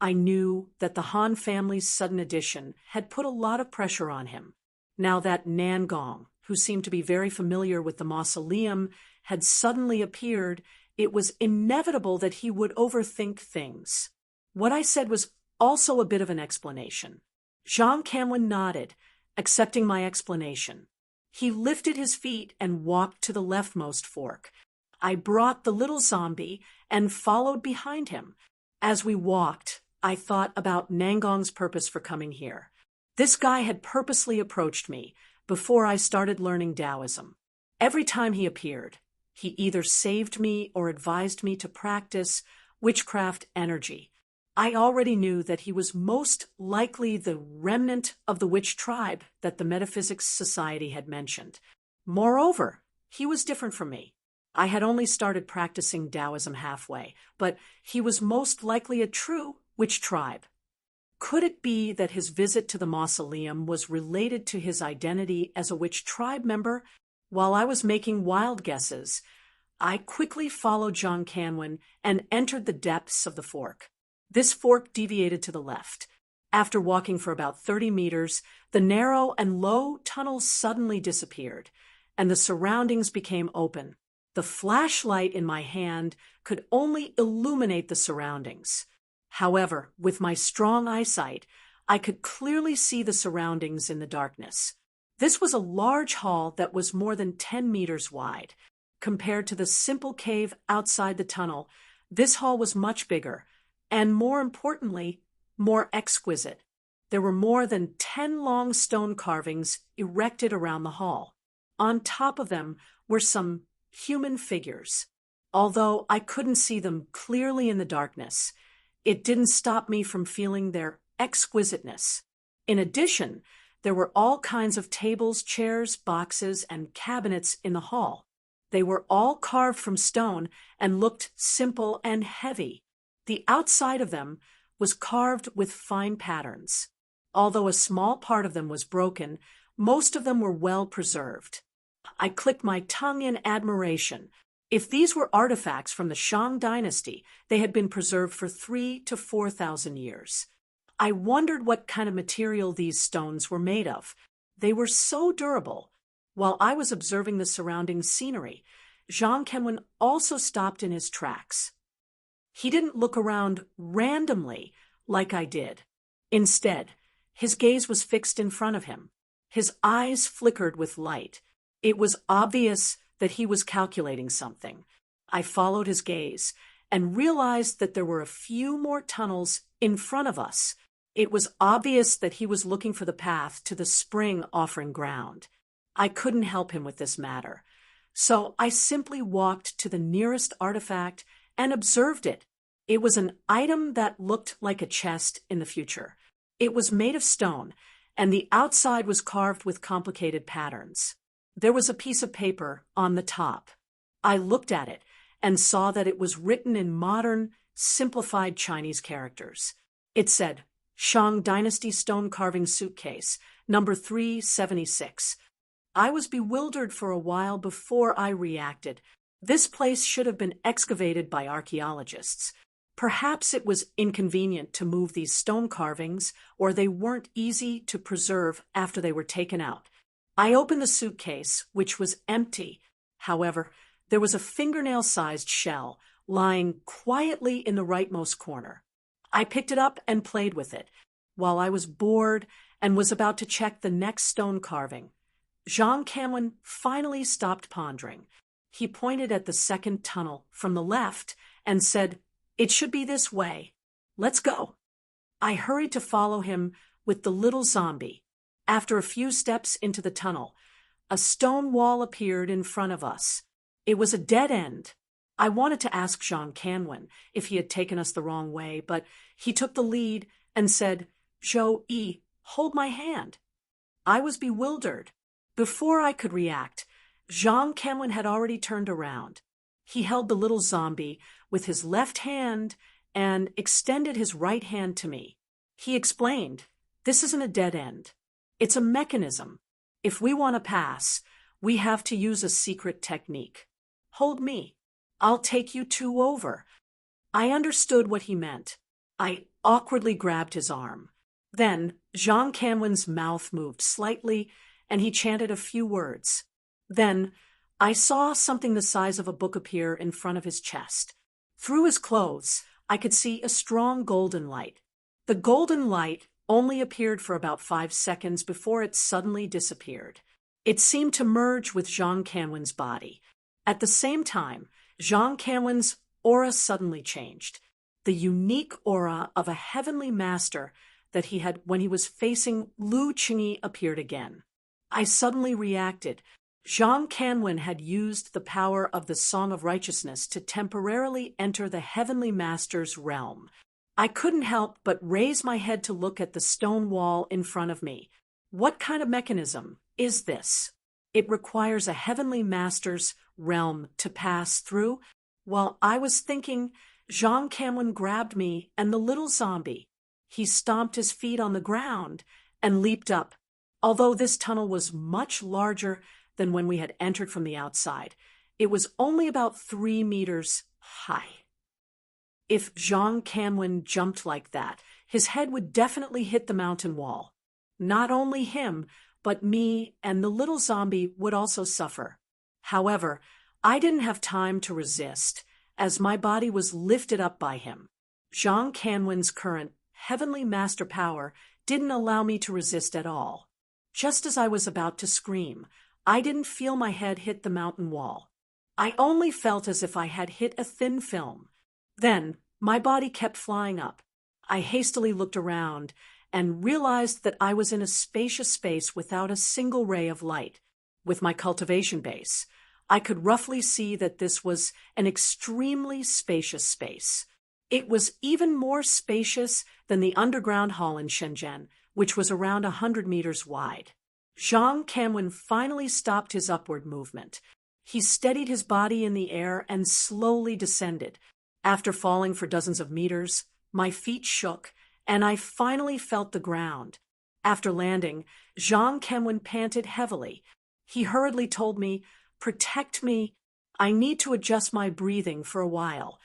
I knew that the Han family's sudden addition had put a lot of pressure on him. Now that Nangong, who seemed to be very familiar with the mausoleum, had suddenly appeared, it was inevitable that he would overthink things. What I said was also a bit of an explanation. Zhang Canwen nodded, accepting my explanation. He lifted his feet and walked to the leftmost fork. I brought the little zombie and followed behind him. As we walked, I thought about Nangong's purpose for coming here. This guy had purposely approached me before I started learning Taoism. Every time he appeared, he either saved me or advised me to practice witchcraft energy. I already knew that he was most likely the remnant of the witch tribe that the Metaphysics Society had mentioned. Moreover, he was different from me. I had only started practicing Taoism halfway, but he was most likely a true witch tribe. Could it be that his visit to the mausoleum was related to his identity as a witch tribe member? While I was making wild guesses, I quickly followed John Canwin and entered the depths of the fork. This fork deviated to the left. After walking for about 30 meters, the narrow and low tunnel suddenly disappeared, and the surroundings became open. The flashlight in my hand could only illuminate the surroundings. However, with my strong eyesight, I could clearly see the surroundings in the darkness. This was a large hall that was more than 10 meters wide. Compared to the simple cave outside the tunnel, this hall was much bigger, and more importantly, more exquisite. There were more than 10 long stone carvings erected around the hall. On top of them were some human figures. Although I couldn't see them clearly in the darkness, it didn't stop me from feeling their exquisiteness. In addition, there were all kinds of tables, chairs, boxes, and cabinets in the hall. They were all carved from stone and looked simple and heavy. The outside of them was carved with fine patterns. Although a small part of them was broken, most of them were well preserved. I clicked my tongue in admiration. If these were artifacts from the Shang dynasty, they had been preserved for 3,000 to 4,000 years. I wondered what kind of material these stones were made of. They were so durable. While I was observing the surrounding scenery, Jean Kenwin also stopped in his tracks. He didn't look around randomly like I did. Instead, his gaze was fixed in front of him. His eyes flickered with light. It was obvious that he was calculating something. I followed his gaze and realized that there were a few more tunnels in front of us. It was obvious that he was looking for the path to the spring offering ground. I couldn't help him with this matter, so I simply walked to the nearest artifact and observed it. It was an item that looked like a chest in the future. It was made of stone, and the outside was carved with complicated patterns. There was a piece of paper on the top. I looked at it and saw that it was written in modern, simplified Chinese characters. It said, Shang Dynasty Stone Carving Suitcase, number 376. I was bewildered for a while before I reacted. This place should have been excavated by archaeologists. Perhaps it was inconvenient to move these stone carvings, or they weren't easy to preserve after they were taken out. I opened the suitcase, which was empty. However, there was a fingernail-sized shell lying quietly in the rightmost corner. I picked it up and played with it, while I was bored and was about to check the next stone carving. Jean Canwin finally stopped pondering. He pointed at the second tunnel from the left and said, "It should be this way. Let's go." I hurried to follow him with the little zombie. After a few steps into the tunnel, a stone wall appeared in front of us. It was a dead end. I wanted to ask Jean Canwin if he had taken us the wrong way, but he took the lead and said, "Zhou-Yi, hold my hand." I was bewildered. Before I could react, Jean Canwin had already turned around. He held the little zombie with his left hand and extended his right hand to me. He explained, "This isn't a dead end. It's a mechanism. If we want to pass, we have to use a secret technique. Hold me. I'll take you two over." I understood what he meant. I awkwardly grabbed his arm. Then Jean Canwin's mouth moved slightly, and he chanted a few words. Then I saw something the size of a book appear in front of his chest. Through his clothes, I could see a strong golden light. The golden light only appeared for about 5 seconds before it suddenly disappeared. It seemed to merge with Jean Canwin's body. At the same time, Jean Canwin's aura suddenly changed. The unique aura of a heavenly master that he had when he was facing Lu Qingyi appeared again. I suddenly reacted. Jean Canwin had used the power of the Song of Righteousness to temporarily enter the heavenly master's realm. I couldn't help but raise my head to look at the stone wall in front of me. What kind of mechanism is this? It requires a heavenly master's realm to pass through. While I was thinking, Jean Canwin grabbed me and the little zombie. he stomped his feet on the ground and leaped up. Although this tunnel was much larger than when we had entered from the outside, it was only about 3 meters high. If Zhang Kanwen jumped like that, his head would definitely hit the mountain wall. Not only him, but me and the little zombie would also suffer. However, I didn't have time to resist, as my body was lifted up by him. Zhang Kanwen's current heavenly master power didn't allow me to resist at all. Just as I was about to scream, I didn't feel my head hit the mountain wall. I only felt as if I had hit a thin film. Then, my body kept flying up. I hastily looked around and realized that I was in a spacious space without a single ray of light. With my cultivation base, I could roughly see that this was an extremely spacious space. It was even more spacious than the underground hall in Shenzhen, which was around 100 meters wide. Zhang Kanwen finally stopped his upward movement. He steadied his body in the air and slowly descended. After falling for dozens of meters, my feet shook, and I finally felt the ground. After landing, Zhang Kanwen panted heavily. He hurriedly told me, "Protect me. I need to adjust my breathing for a while."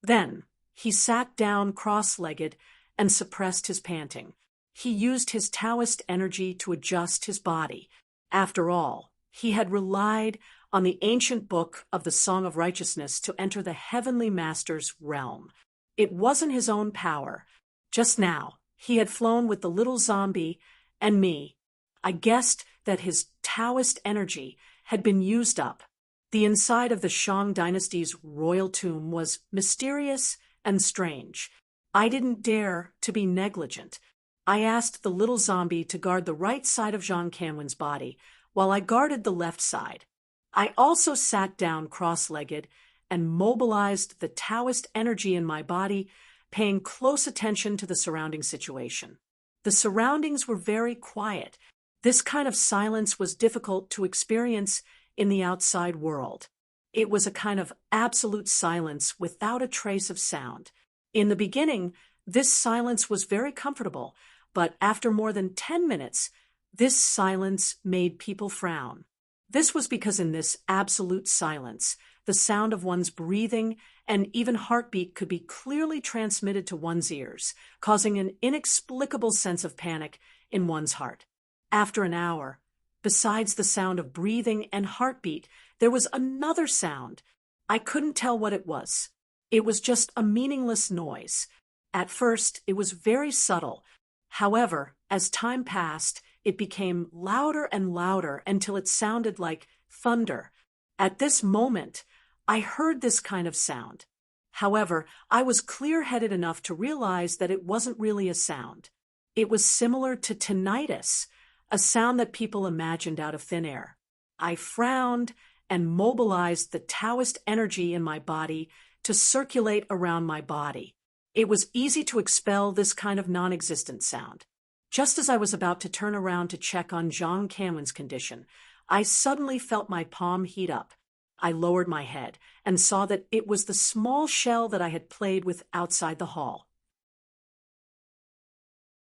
Then, he sat down cross-legged and suppressed his panting. He used his Taoist energy to adjust his body. After all, he had relied on the ancient book of the Song of Righteousness to enter the heavenly master's realm. It wasn't his own power. Just now, he had flown with the little zombie and me. I guessed that his Taoist energy had been used up. The inside of the Shang dynasty's royal tomb was mysterious and strange. I didn't dare to be negligent. I asked the little zombie to guard the right side of Zhang Kanwen's body, while I guarded the left side. I also sat down cross-legged and mobilized the Taoist energy in my body, paying close attention to the surrounding situation. The surroundings were very quiet. This kind of silence was difficult to experience in the outside world. It was a kind of absolute silence without a trace of sound. In the beginning, this silence was very comfortable, but after more than 10 minutes, this silence made people frown. This was because in this absolute silence, the sound of one's breathing and even heartbeat could be clearly transmitted to one's ears, causing an inexplicable sense of panic in one's heart. After an hour, besides the sound of breathing and heartbeat, there was another sound. I couldn't tell what it was. It was just a meaningless noise. At first, it was very subtle. However, as time passed, it became louder and louder until it sounded like thunder. At this moment, I heard this kind of sound. However, I was clear-headed enough to realize that it wasn't really a sound. It was similar to tinnitus, a sound that people imagined out of thin air. I frowned and mobilized the Taoist energy in my body to circulate around my body. It was easy to expel this kind of non-existent sound. Just as I was about to turn around to check on Zhang Kanwen's condition, I suddenly felt my palm heat up. I lowered my head and saw that it was the small shell that I had played with outside the hall.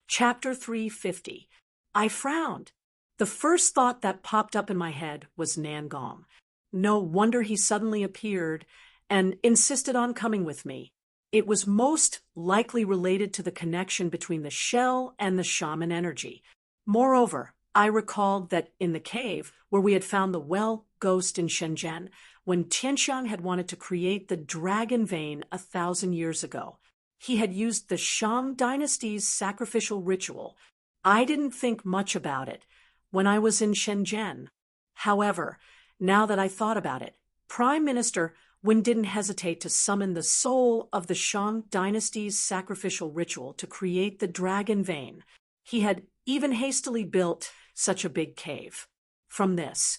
Chapter 350. I frowned. The first thought that popped up in my head was Nangong. No wonder he suddenly appeared and insisted on coming with me. It was most likely related to the connection between the shell and the shaman energy. Moreover, I recalled that in the cave where we had found the well ghost in Shenzhen, when Tianxiang had wanted to create the dragon vein 1,000 years ago, he had used the Shang dynasty's sacrificial ritual. I didn't think much about it when I was in Shenzhen. However, now that I thought about it, Prime Minister Wen didn't hesitate to summon the soul of the Shang dynasty's sacrificial ritual to create the dragon vein. He had even hastily built such a big cave. From this,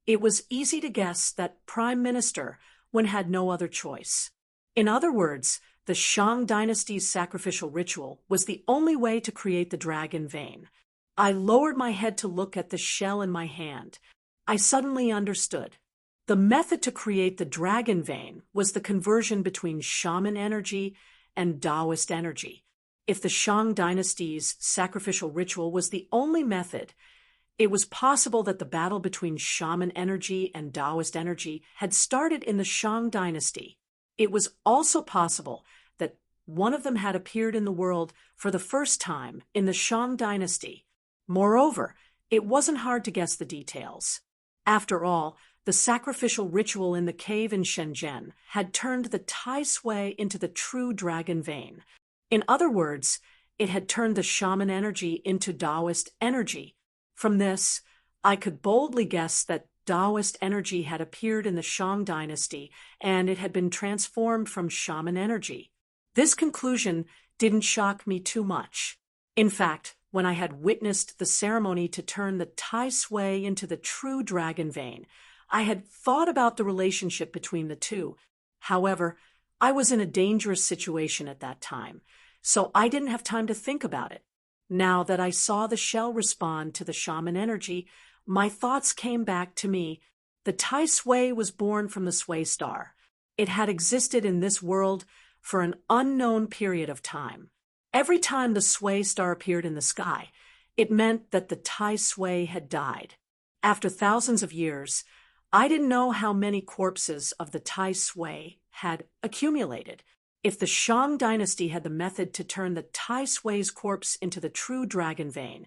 it was easy to guess that Prime Minister Wen had no other choice. In other words, the Shang dynasty's sacrificial ritual was the only way to create the dragon vein. I lowered my head to look at the shell in my hand. I suddenly understood. The method to create the dragon vein was the conversion between shaman energy and Taoist energy. If the Shang dynasty's sacrificial ritual was the only method, it was possible that the battle between shaman energy and Taoist energy had started in the Shang dynasty. It was also possible that one of them had appeared in the world for the first time in the Shang dynasty. Moreover, it wasn't hard to guess the details. After all, the sacrificial ritual in the cave in Shenzhen had turned the Tai Sui into the true dragon vein. In other words, it had turned the shaman energy into Taoist energy. From this, I could boldly guess that Taoist energy had appeared in the Shang dynasty and it had been transformed from shaman energy. This conclusion didn't shock me too much. In fact, when I had witnessed the ceremony to turn the Tai Sui into the true dragon vein, I had thought about the relationship between the two. However, I was in a dangerous situation at that time, so I didn't have time to think about it. Now that I saw the shell respond to the shaman energy, my thoughts came back to me. The Tai Sui was born from the Sui star. It had existed in this world for an unknown period of time. Every time the Sui star appeared in the sky, it meant that the Tai Sui had died. After thousands of years, I didn't know how many corpses of the Tai Sui had accumulated. If the Shang dynasty had the method to turn the Tai Sui's corpse into the true dragon vein,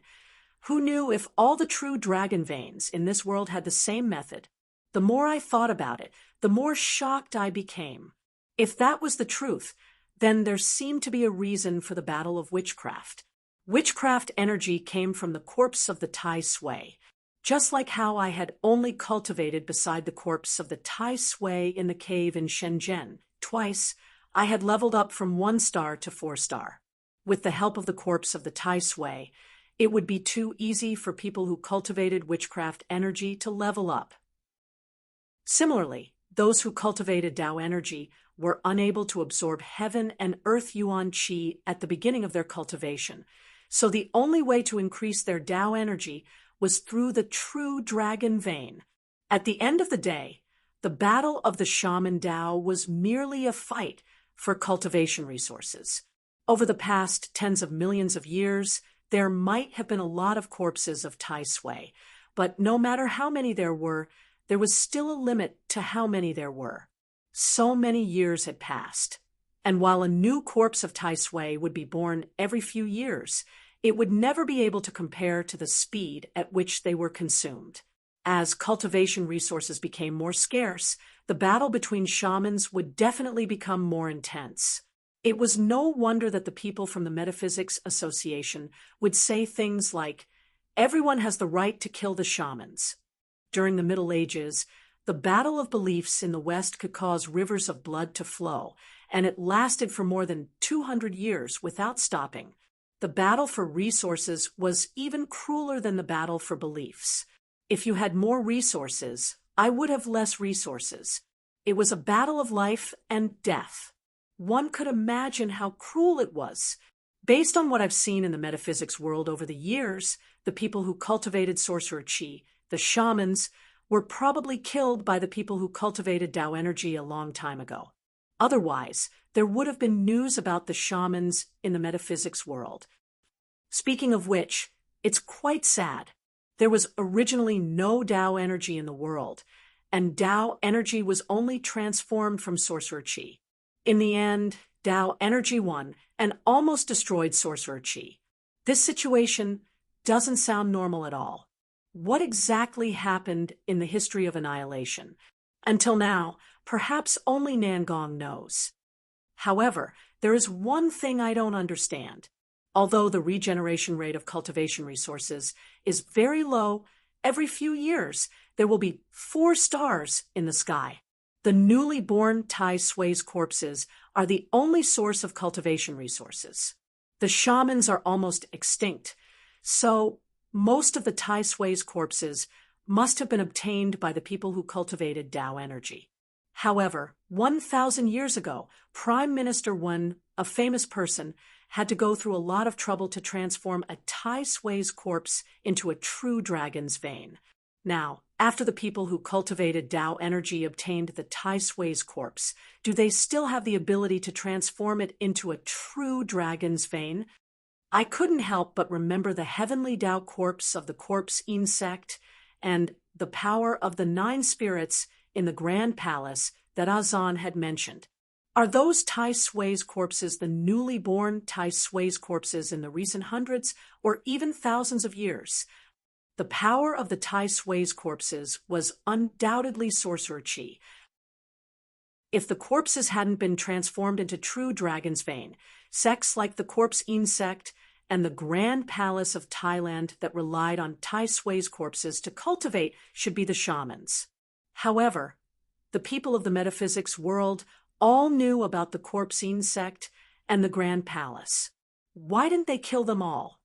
who knew if all the true dragon veins in this world had the same method? The more I thought about it, the more shocked I became. If that was the truth, then there seemed to be a reason for the battle of witchcraft. Witchcraft energy came from the corpse of the Tai Sui, just like how I had only cultivated beside the corpse of the Tai Sui in the cave in Shenzhen. Twice, I had leveled up from 1 star to 4 star. With the help of the corpse of the Tai Sui, it would be too easy for people who cultivated witchcraft energy to level up. Similarly, those who cultivated Tao energy were unable to absorb heaven and earth yuan qi at the beginning of their cultivation, so the only way to increase their Tao energy was through the true dragon vein. At the end of the day, the battle of the shaman Tao was merely a fight for cultivation resources. Over the past tens of millions of years, there might have been a lot of corpses of Tai Sui, but no matter how many there was still a limit to how many there were. So many years had passed, and while a new corpse of Tai Sui would be born every few years, it would never be able to compare to the speed at which they were consumed. As cultivation resources became more scarce, the battle between shamans would definitely become more intense. It was no wonder that the people from the Metaphysics Association would say things like, "Everyone has the right to kill the shamans." During the Middle Ages, the battle of beliefs in the West could cause rivers of blood to flow, and it lasted for more than 200 years without stopping. The battle for resources was even crueler than the battle for beliefs. If you had more resources, I would have less resources. It was a battle of life and death. One could imagine how cruel it was. Based on what I've seen in the metaphysics world over the years, the people who cultivated sorcerer qi, the shamans, were probably killed by the people who cultivated Tao energy a long time ago. Otherwise, there would have been news about the shamans in the metaphysics world. Speaking of which, it's quite sad. There was originally no Tao energy in the world, and Tao energy was only transformed from sorcerer qi. In the end, Tao energy won and almost destroyed sorcerer qi. This situation doesn't sound normal at all. What exactly happened in the history of annihilation? Until now, perhaps only Nangong knows. However, there is one thing I don't understand. Although the regeneration rate of cultivation resources is very low, every few years there will be 4 stars in the sky. The newly born Tai Sui's corpses are the only source of cultivation resources. The shamans are almost extinct, so most of the Tai Sui's corpses must have been obtained by the people who cultivated Tao energy. However, 1,000 years ago, Prime Minister Wen, a famous person, had to go through a lot of trouble to transform a Tai Sui's corpse into a true dragon's vein. Now, After the people who cultivated Tao energy obtained the Tai Sui's corpse, do they still have the ability to transform it into a true dragon's vein? I couldn't help but remember the heavenly Tao corpse of the corpse insect and the power of the 9 spirits in the Grand Palace that Azan had mentioned. Are those Tai Sui's corpses the newly born Tai Sui's corpses in the recent hundreds or even thousands of years? The power of the Tai Sui's corpses was undoubtedly sorcerer chi. If the corpses hadn't been transformed into true dragon's vein, sects like the corpse insect and the Grand Palace of Thailand that relied on Tai Sui's corpses to cultivate should be the shamans. However, the people of the metaphysics world all knew about the corpse insect and the Grand Palace. Why didn't they kill them all?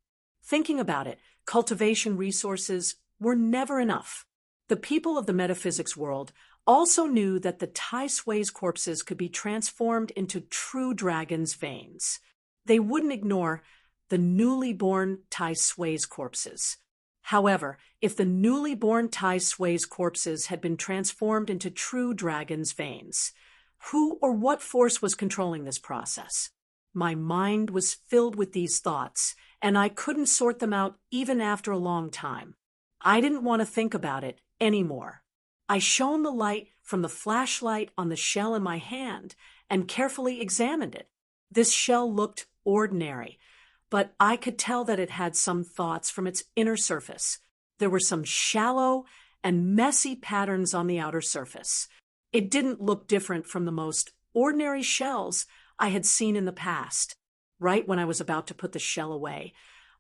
Thinking about it, cultivation resources were never enough. The people of the metaphysics world also knew that the Tai Sui's corpses could be transformed into true dragon's veins. They wouldn't ignore the newly born Tai Sui's corpses. However, if the newly born Tai Sui's corpses had been transformed into true dragon's veins, who or what force was controlling this process? My mind was filled with these thoughts, and I couldn't sort them out even after a long time. I didn't want to think about it anymore. I shone the light from the flashlight on the shell in my hand and carefully examined it. This shell looked ordinary, but I could tell that it had some thoughts from its inner surface. There were some shallow and messy patterns on the outer surface. It didn't look different from the most ordinary shells I had seen in the past. Right when I was about to put the shell away,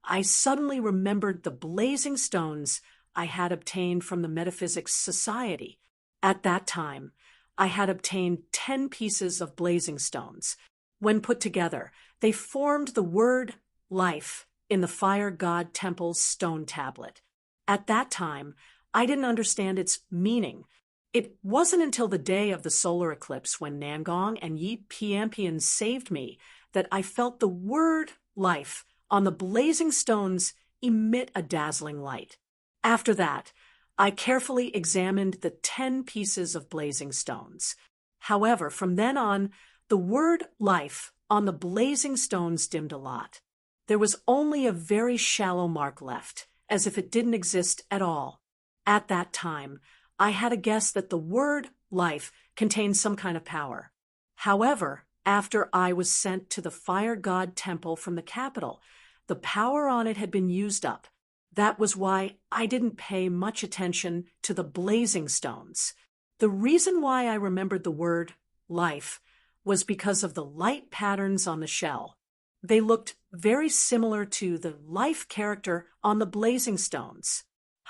I suddenly remembered the blazing stones I had obtained from the Metaphysics Society. At that time, I had obtained 10 pieces of blazing stones. When put together, they formed the word life in the Fire God Temple's stone tablet. At that time, I didn't understand its meaning. It wasn't until the day of the solar eclipse when Nangong and Yi Piampian saved me that I felt the word life on the blazing stones emit a dazzling light. After that, I carefully examined the 10 pieces of blazing stones. However, from then on, the word life on the blazing stones dimmed a lot. There was only a very shallow mark left, as if it didn't exist at all. At that time, I had a guess that the word life contained some kind of power. However, after I was sent to the Fire God Temple from the capital, the power on it had been used up. That was why I didn't pay much attention to the blazing stones. The reason why I remembered the word life was because of the light patterns on the shell. They looked very similar to the life character on the blazing stones.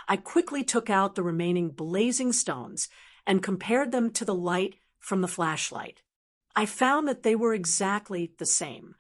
I quickly took out the remaining blazing stones and compared them to the light from the flashlight. I found that they were exactly the same.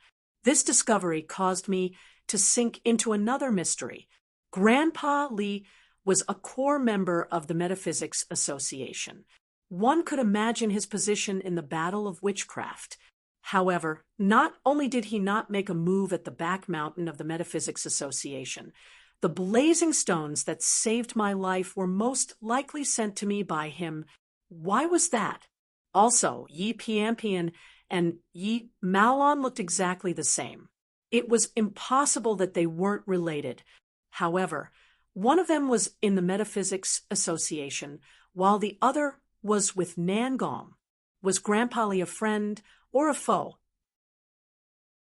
This discovery caused me to sink into another mystery. Grandpa Li was a core member of the Metaphysics Association. One could imagine his position in the battle of witchcraft. However, not only did he not make a move at the back mountain of the Metaphysics Association, the blazing stones that saved my life were most likely sent to me by him. Why was that? Also, Yi Piampian and Yi Maolon looked exactly the same. It was impossible that they weren't related. However, one of them was in the Metaphysics Association, while the other was with Nangong. Was Grandpa Li a friend or a foe?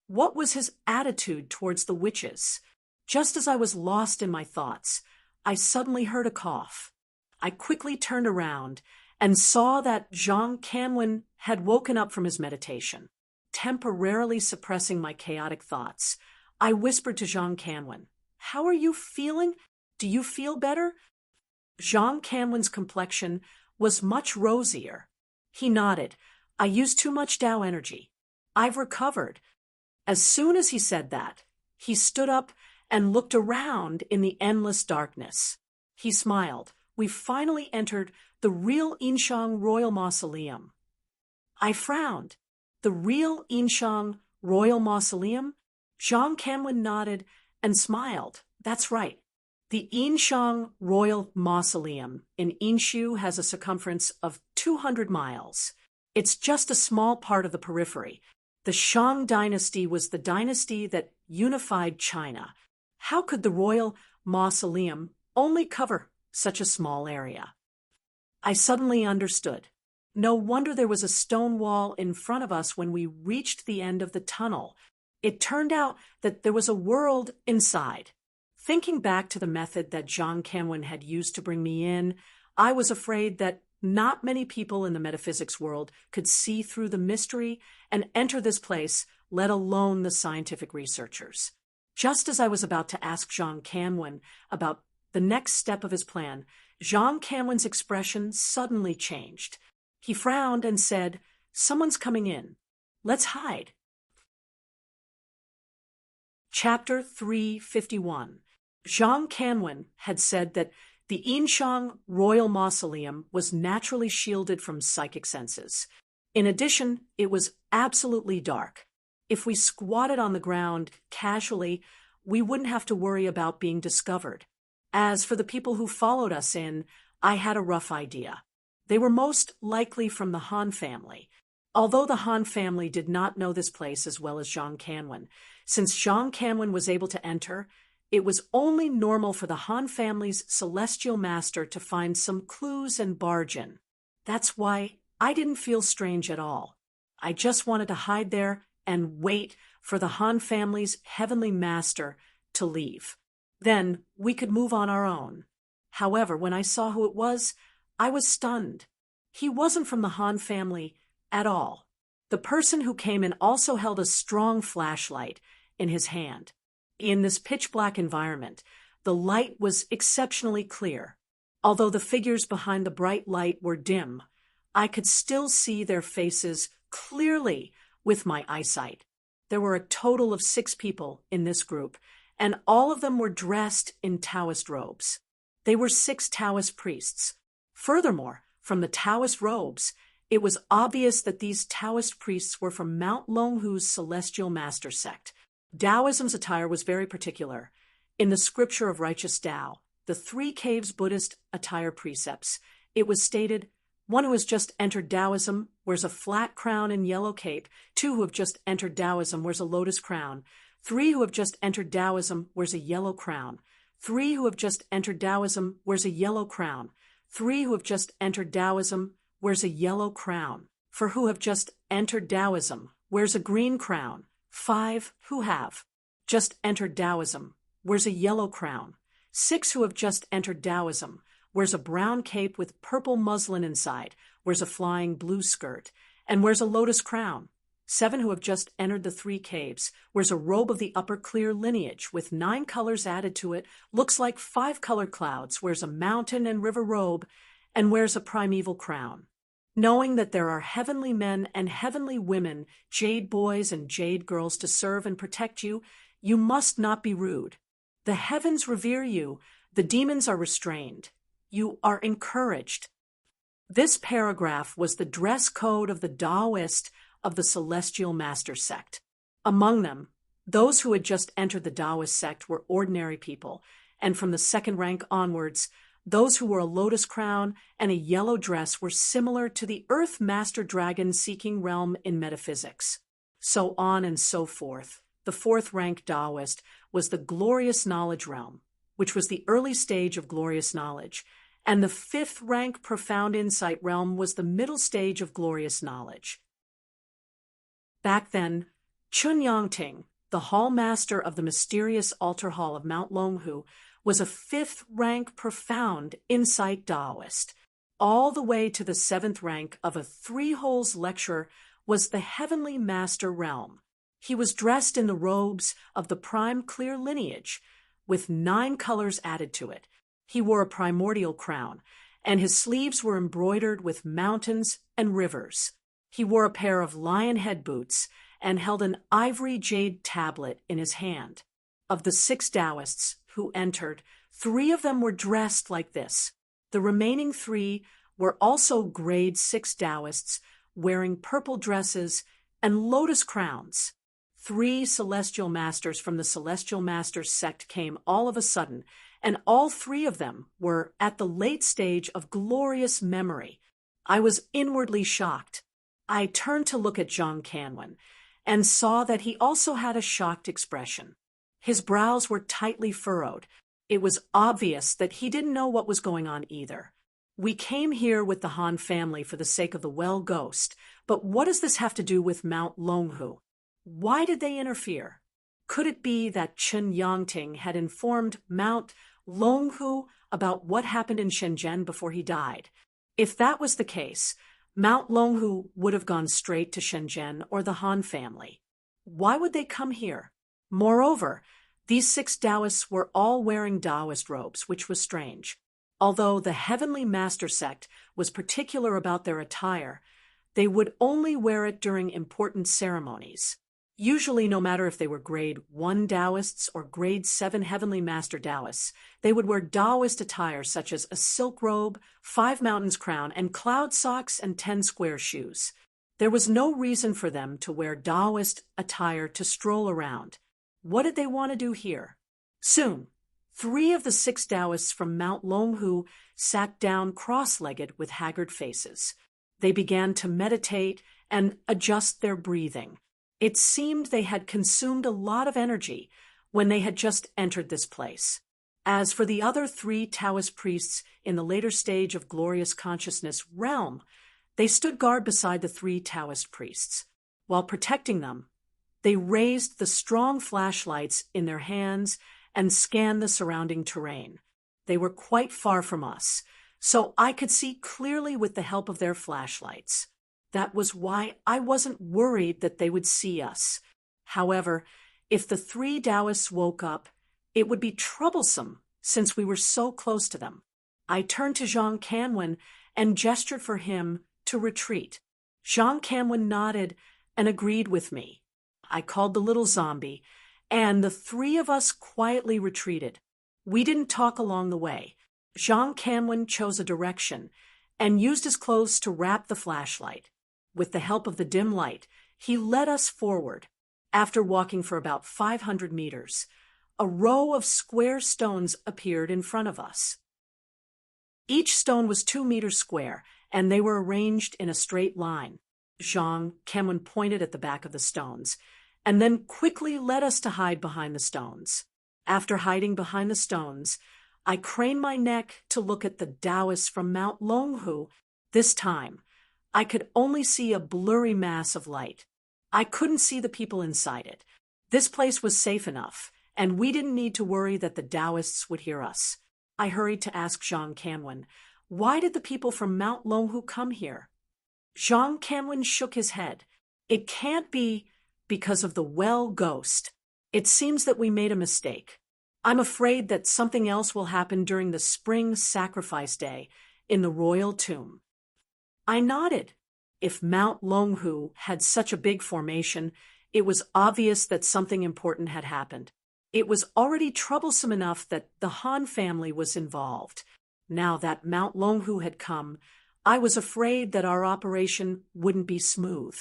What was his attitude towards the witches? Just as I was lost in my thoughts, I suddenly heard a cough. I quickly turned around and saw that Zhang Canwen had woken up from his meditation. Temporarily suppressing my chaotic thoughts, I whispered to Zhang Canwen, "How are you feeling? Do you feel better?" Zhang Canwen's complexion was much rosier. He nodded. "I used too much Tao energy. I've recovered." As soon as he said that, he stood up and looked around in the endless darkness. He smiled. We finally entered the real Yinshang Royal Mausoleum. I frowned. The real Yinshang Royal Mausoleum? Zhang Canwen nodded and smiled. That's right. The Yinshang Royal Mausoleum in Yinshu has a circumference of 200 miles. It's just a small part of the periphery. The Shang dynasty was the dynasty that unified China. How could the royal mausoleum only cover such a small area? I suddenly understood. No wonder there was a stone wall in front of us when we reached the end of the tunnel. It turned out that there was a world inside. Thinking back to the method that Zhang Kanwen had used to bring me in, I was afraid that not many people in the metaphysics world could see through the mystery and enter this place, let alone the scientific researchers. Just as I was about to ask Zhang Kanwen about the next step of his plan, Zhang Kanwen's expression suddenly changed. He frowned and said, "Someone's coming in. Let's hide." Chapter 351. Zhang Kanwen had said that the Yinshang Royal Mausoleum was naturally shielded from psychic senses. In addition, it was absolutely dark. If we squatted on the ground casually, we wouldn't have to worry about being discovered. As for the people who followed us in, I had a rough idea. They were most likely from the Han family. Although the Han family did not know this place as well as Zhang Kanwen, since Zhang Kanwen was able to enter, it was only normal for the Han family's celestial master to find some clues and barge in. That's why I didn't feel strange at all. I just wanted to hide there and wait for the Han family's heavenly master to leave. Then we could move on our own. However, when I saw who it was, I was stunned. He wasn't from the Han family at all. The person who came in also held a strong flashlight in his hand. In this pitch-black environment, the light was exceptionally clear. Although the figures behind the bright light were dim, I could still see their faces clearly with my eyesight. There were a total of 6 people in this group, and all of them were dressed in Taoist robes. They were 6 Taoist priests. Furthermore, from the Taoist robes, it was obvious that these Taoist priests were from Mount Longhu's celestial master sect. Taoism's attire was very particular. In the scripture of Righteous Tao, the 3 caves Buddhist attire precepts, it was stated, "One who has just entered Taoism wears a flat crown and yellow cape. 2 who have just entered Taoism wears a lotus crown. 3 who have just entered Taoism wears a yellow crown. 3 who have just entered Taoism wears a yellow crown. 3 who have just entered Taoism wears a yellow crown. For who have just entered Taoism wears a green crown. 5 who have just entered Taoism wears a yellow crown. 6 who have just entered Taoism wears a brown cape with purple muslin inside, wears a flying blue skirt, and wears a lotus crown. 7 who have just entered the 3 caves wears a robe of the upper clear lineage with 9 colors added to it, looks like 5 colored clouds, wears a mountain and river robe, and wears a primeval crown. Knowing that there are heavenly men and heavenly women, jade boys and jade girls to serve and protect you, you must not be rude. The heavens revere you. The demons are restrained. You are encouraged." This paragraph was the dress code of the Taoist of the Celestial Master sect. Among them, those who had just entered the Taoist sect were ordinary people, and from the 2nd rank onwards, those who wore a lotus crown and a yellow dress were similar to the Earth Master Dragon seeking realm in metaphysics. So on and so forth. The 4th rank Taoist was the Glorious Knowledge realm, which was the early stage of glorious knowledge, and the 5th rank Profound Insight realm was the middle stage of glorious knowledge. Back then, Chun Yangting, the hall master of the mysterious altar hall of Mount Longhu, was a 5th rank Profound Insight Taoist. All the way to the 7th rank of a 3 holes lecturer was the Heavenly Master realm. He was dressed in the robes of the prime clear lineage, with 9 colors added to it. He wore a primordial crown, and his sleeves were embroidered with mountains and rivers. He wore a pair of lion head boots and held an ivory jade tablet in his hand. Of the 6 Taoists who entered, 3 of them were dressed like this. The remaining 3 were also grade 6 Taoists, wearing purple dresses and lotus crowns. 3 celestial masters from the Celestial Masters sect came all of a sudden, and all three of them were at the late stage of glorious memory. I was inwardly shocked. I turned to look at Jean Canwin and saw that he also had a shocked expression. His brows were tightly furrowed. It was obvious that he didn't know what was going on either. We came here with the Han family for the sake of the well ghost, but what does this have to do with Mount Longhu? Why did they interfere? Could it be that Chen Yangting had informed Mount Longhu about what happened in Shenzhen before he died? If that was the case, Mount Longhu would have gone straight to Shenzhen or the Han family. Why would they come here? Moreover, these 6 Taoists were all wearing Taoist robes, which was strange. Although the Heavenly Master sect was particular about their attire, they would only wear it during important ceremonies. Usually, no matter if they were grade 1 Taoists or grade 7 Heavenly Master Taoists, they would wear Taoist attire such as a silk robe, 5 mountains crown, and cloud socks and 10 square shoes. There was no reason for them to wear Taoist attire to stroll around. What did they want to do here? Soon, 3 of the 6 Taoists from Mount Longhu sat down cross-legged with haggard faces. They began to meditate and adjust their breathing. It seemed they had consumed a lot of energy when they had just entered this place. As for the other 3 Taoist priests in the later stage of glorious consciousness realm, they stood guard beside the 3 Taoist priests. While protecting them, they raised the strong flashlights in their hands and scanned the surrounding terrain. They were quite far from us, so I could see clearly with the help of their flashlights. That was why I wasn't worried that they would see us. However, if the 3 Taoists woke up, it would be troublesome since we were so close to them. I turned to Jean Canwin and gestured for him to retreat. Jean Canwin nodded and agreed with me. I called the little zombie, and the 3 of us quietly retreated. We didn't talk along the way. Jean Canwin chose a direction and used his clothes to wrap the flashlight. With the help of the dim light, he led us forward. After walking for about 500 meters, a row of square stones appeared in front of us. Each stone was 2 meters square, and they were arranged in a straight line. Jean Canwin pointed at the back of the stones, and then quickly led us to hide behind the stones. After hiding behind the stones, I craned my neck to look at the Taoists from Mount Longhu. This time, I could only see a blurry mass of light. I couldn't see the people inside it. This place was safe enough, and we didn't need to worry that the Taoists would hear us. I hurried to ask Jean Canwin, why did the people from Mount Longhu come here? Jean Canwin shook his head. It can't be because of the well ghost. It seems that we made a mistake. I'm afraid that something else will happen during the spring sacrifice day in the royal tomb. I nodded. If Mount Longhu had such a big formation, it was obvious that something important had happened. It was already troublesome enough that the Han family was involved. Now that Mount Longhu had come, I was afraid that our operation wouldn't be smooth.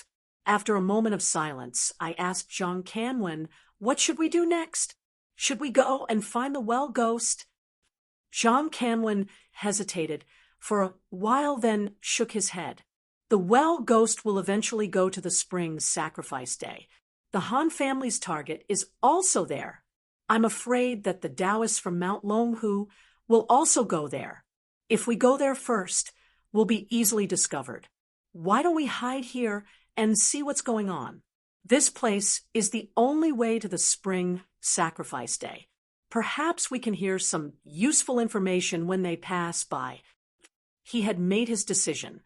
After a moment of silence, I asked Jean Canwin, what should we do next? Should we go and find the well ghost? Jean Canwin hesitated for a while, then shook his head. The well ghost will eventually go to the spring sacrifice day. The Han family's target is also there. I'm afraid that the Taoists from Mount Longhu will also go there. If we go there first, we'll be easily discovered. Why don't we hide here and see what's going on? This place is the only way to the spring sacrifice day. Perhaps we can hear some useful information when they pass by. He had made his decision,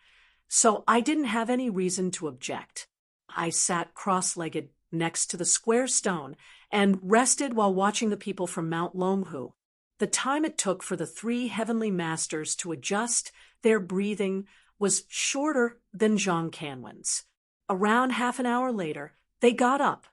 so I didn't have any reason to object. I sat cross-legged next to the square stone and rested while watching the people from Mount Longhu. The time it took for the 3 heavenly masters to adjust their breathing was shorter than Jean Canwin's. Around half an hour later, they got up.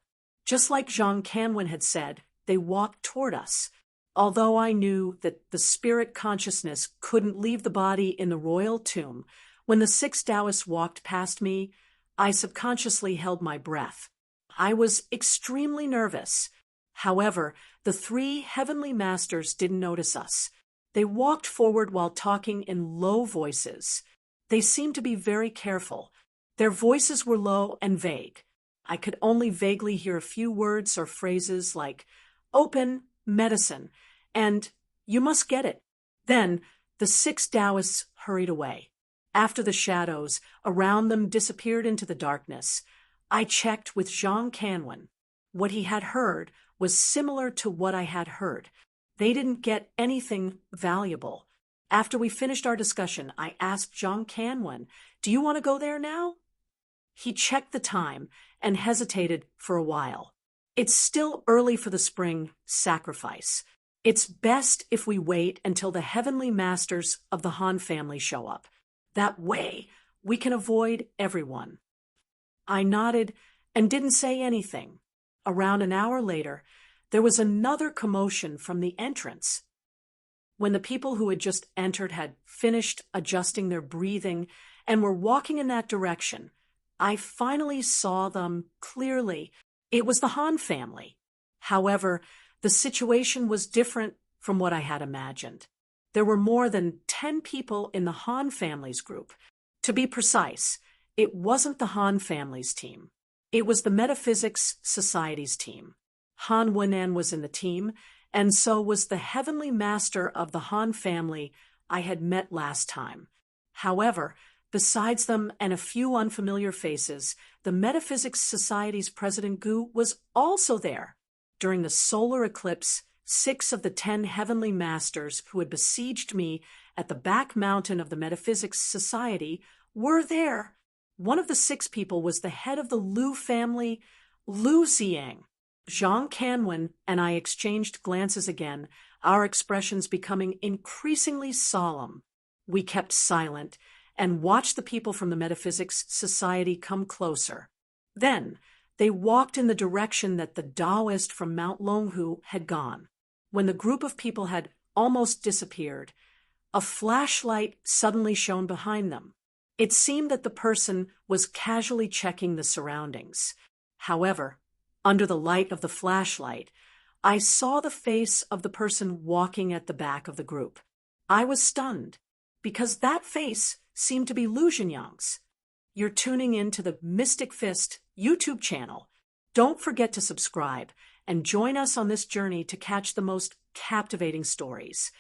Just like Jean Canwin had said, they walked toward us. Although I knew that the spirit consciousness couldn't leave the body in the royal tomb, when the 6 Taoists walked past me, I subconsciously held my breath. I was extremely nervous. However, the three heavenly masters didn't notice us. They walked forward while talking in low voices. They seemed to be very careful. Their voices were low and vague. I could only vaguely hear a few words or phrases like open, medicine, and you must get it. Then the six Taoists hurried away. After the shadows around them disappeared into the darkness, I checked with Jean Canwin. What he had heard was similar to what I had heard. They didn't get anything valuable. After we finished our discussion, I asked Jean Canwin, "Do you want to go there now?" He checked the time and hesitated for a while. "It's still early for the spring sacrifice. It's best if we wait until the heavenly masters of the Han family show up. That way, we can avoid everyone." I nodded and didn't say anything. Around an hour later, there was another commotion from the entrance. When the people who had just entered had finished adjusting their breathing and were walking in that direction, I finally saw them clearly. It was the Han family. However, the situation was different from what I had imagined. There were more than 10 people in the Han family's group. To be precise, it wasn't the Han family's team. It was the Metaphysics Society's team. Han Wenan was in the team, and so was the heavenly master of the Han family I had met last time. However, besides them and a few unfamiliar faces, the Metaphysics Society's President Gu was also there. During the solar eclipse, 6 of the 10 heavenly masters who had besieged me at the back mountain of the Metaphysics Society were there. One of the 6 people was the head of the Liu family, Liu Xiang. Jean Canwin and I exchanged glances again, our expressions becoming increasingly solemn. We kept silent and watched the people from the Metaphysics Society come closer. Then they walked in the direction that the Taoist from Mount Longhu had gone. When the group of people had almost disappeared, a flashlight suddenly shone behind them. It seemed that the person was casually checking the surroundings. However, under the light of the flashlight, I saw the face of the person walking at the back of the group. I was stunned, because that face seemed to be Lu Jinyang's. You're tuning in to the Mystic Fist YouTube channel. Don't forget to subscribe and join us on this journey to catch the most captivating stories.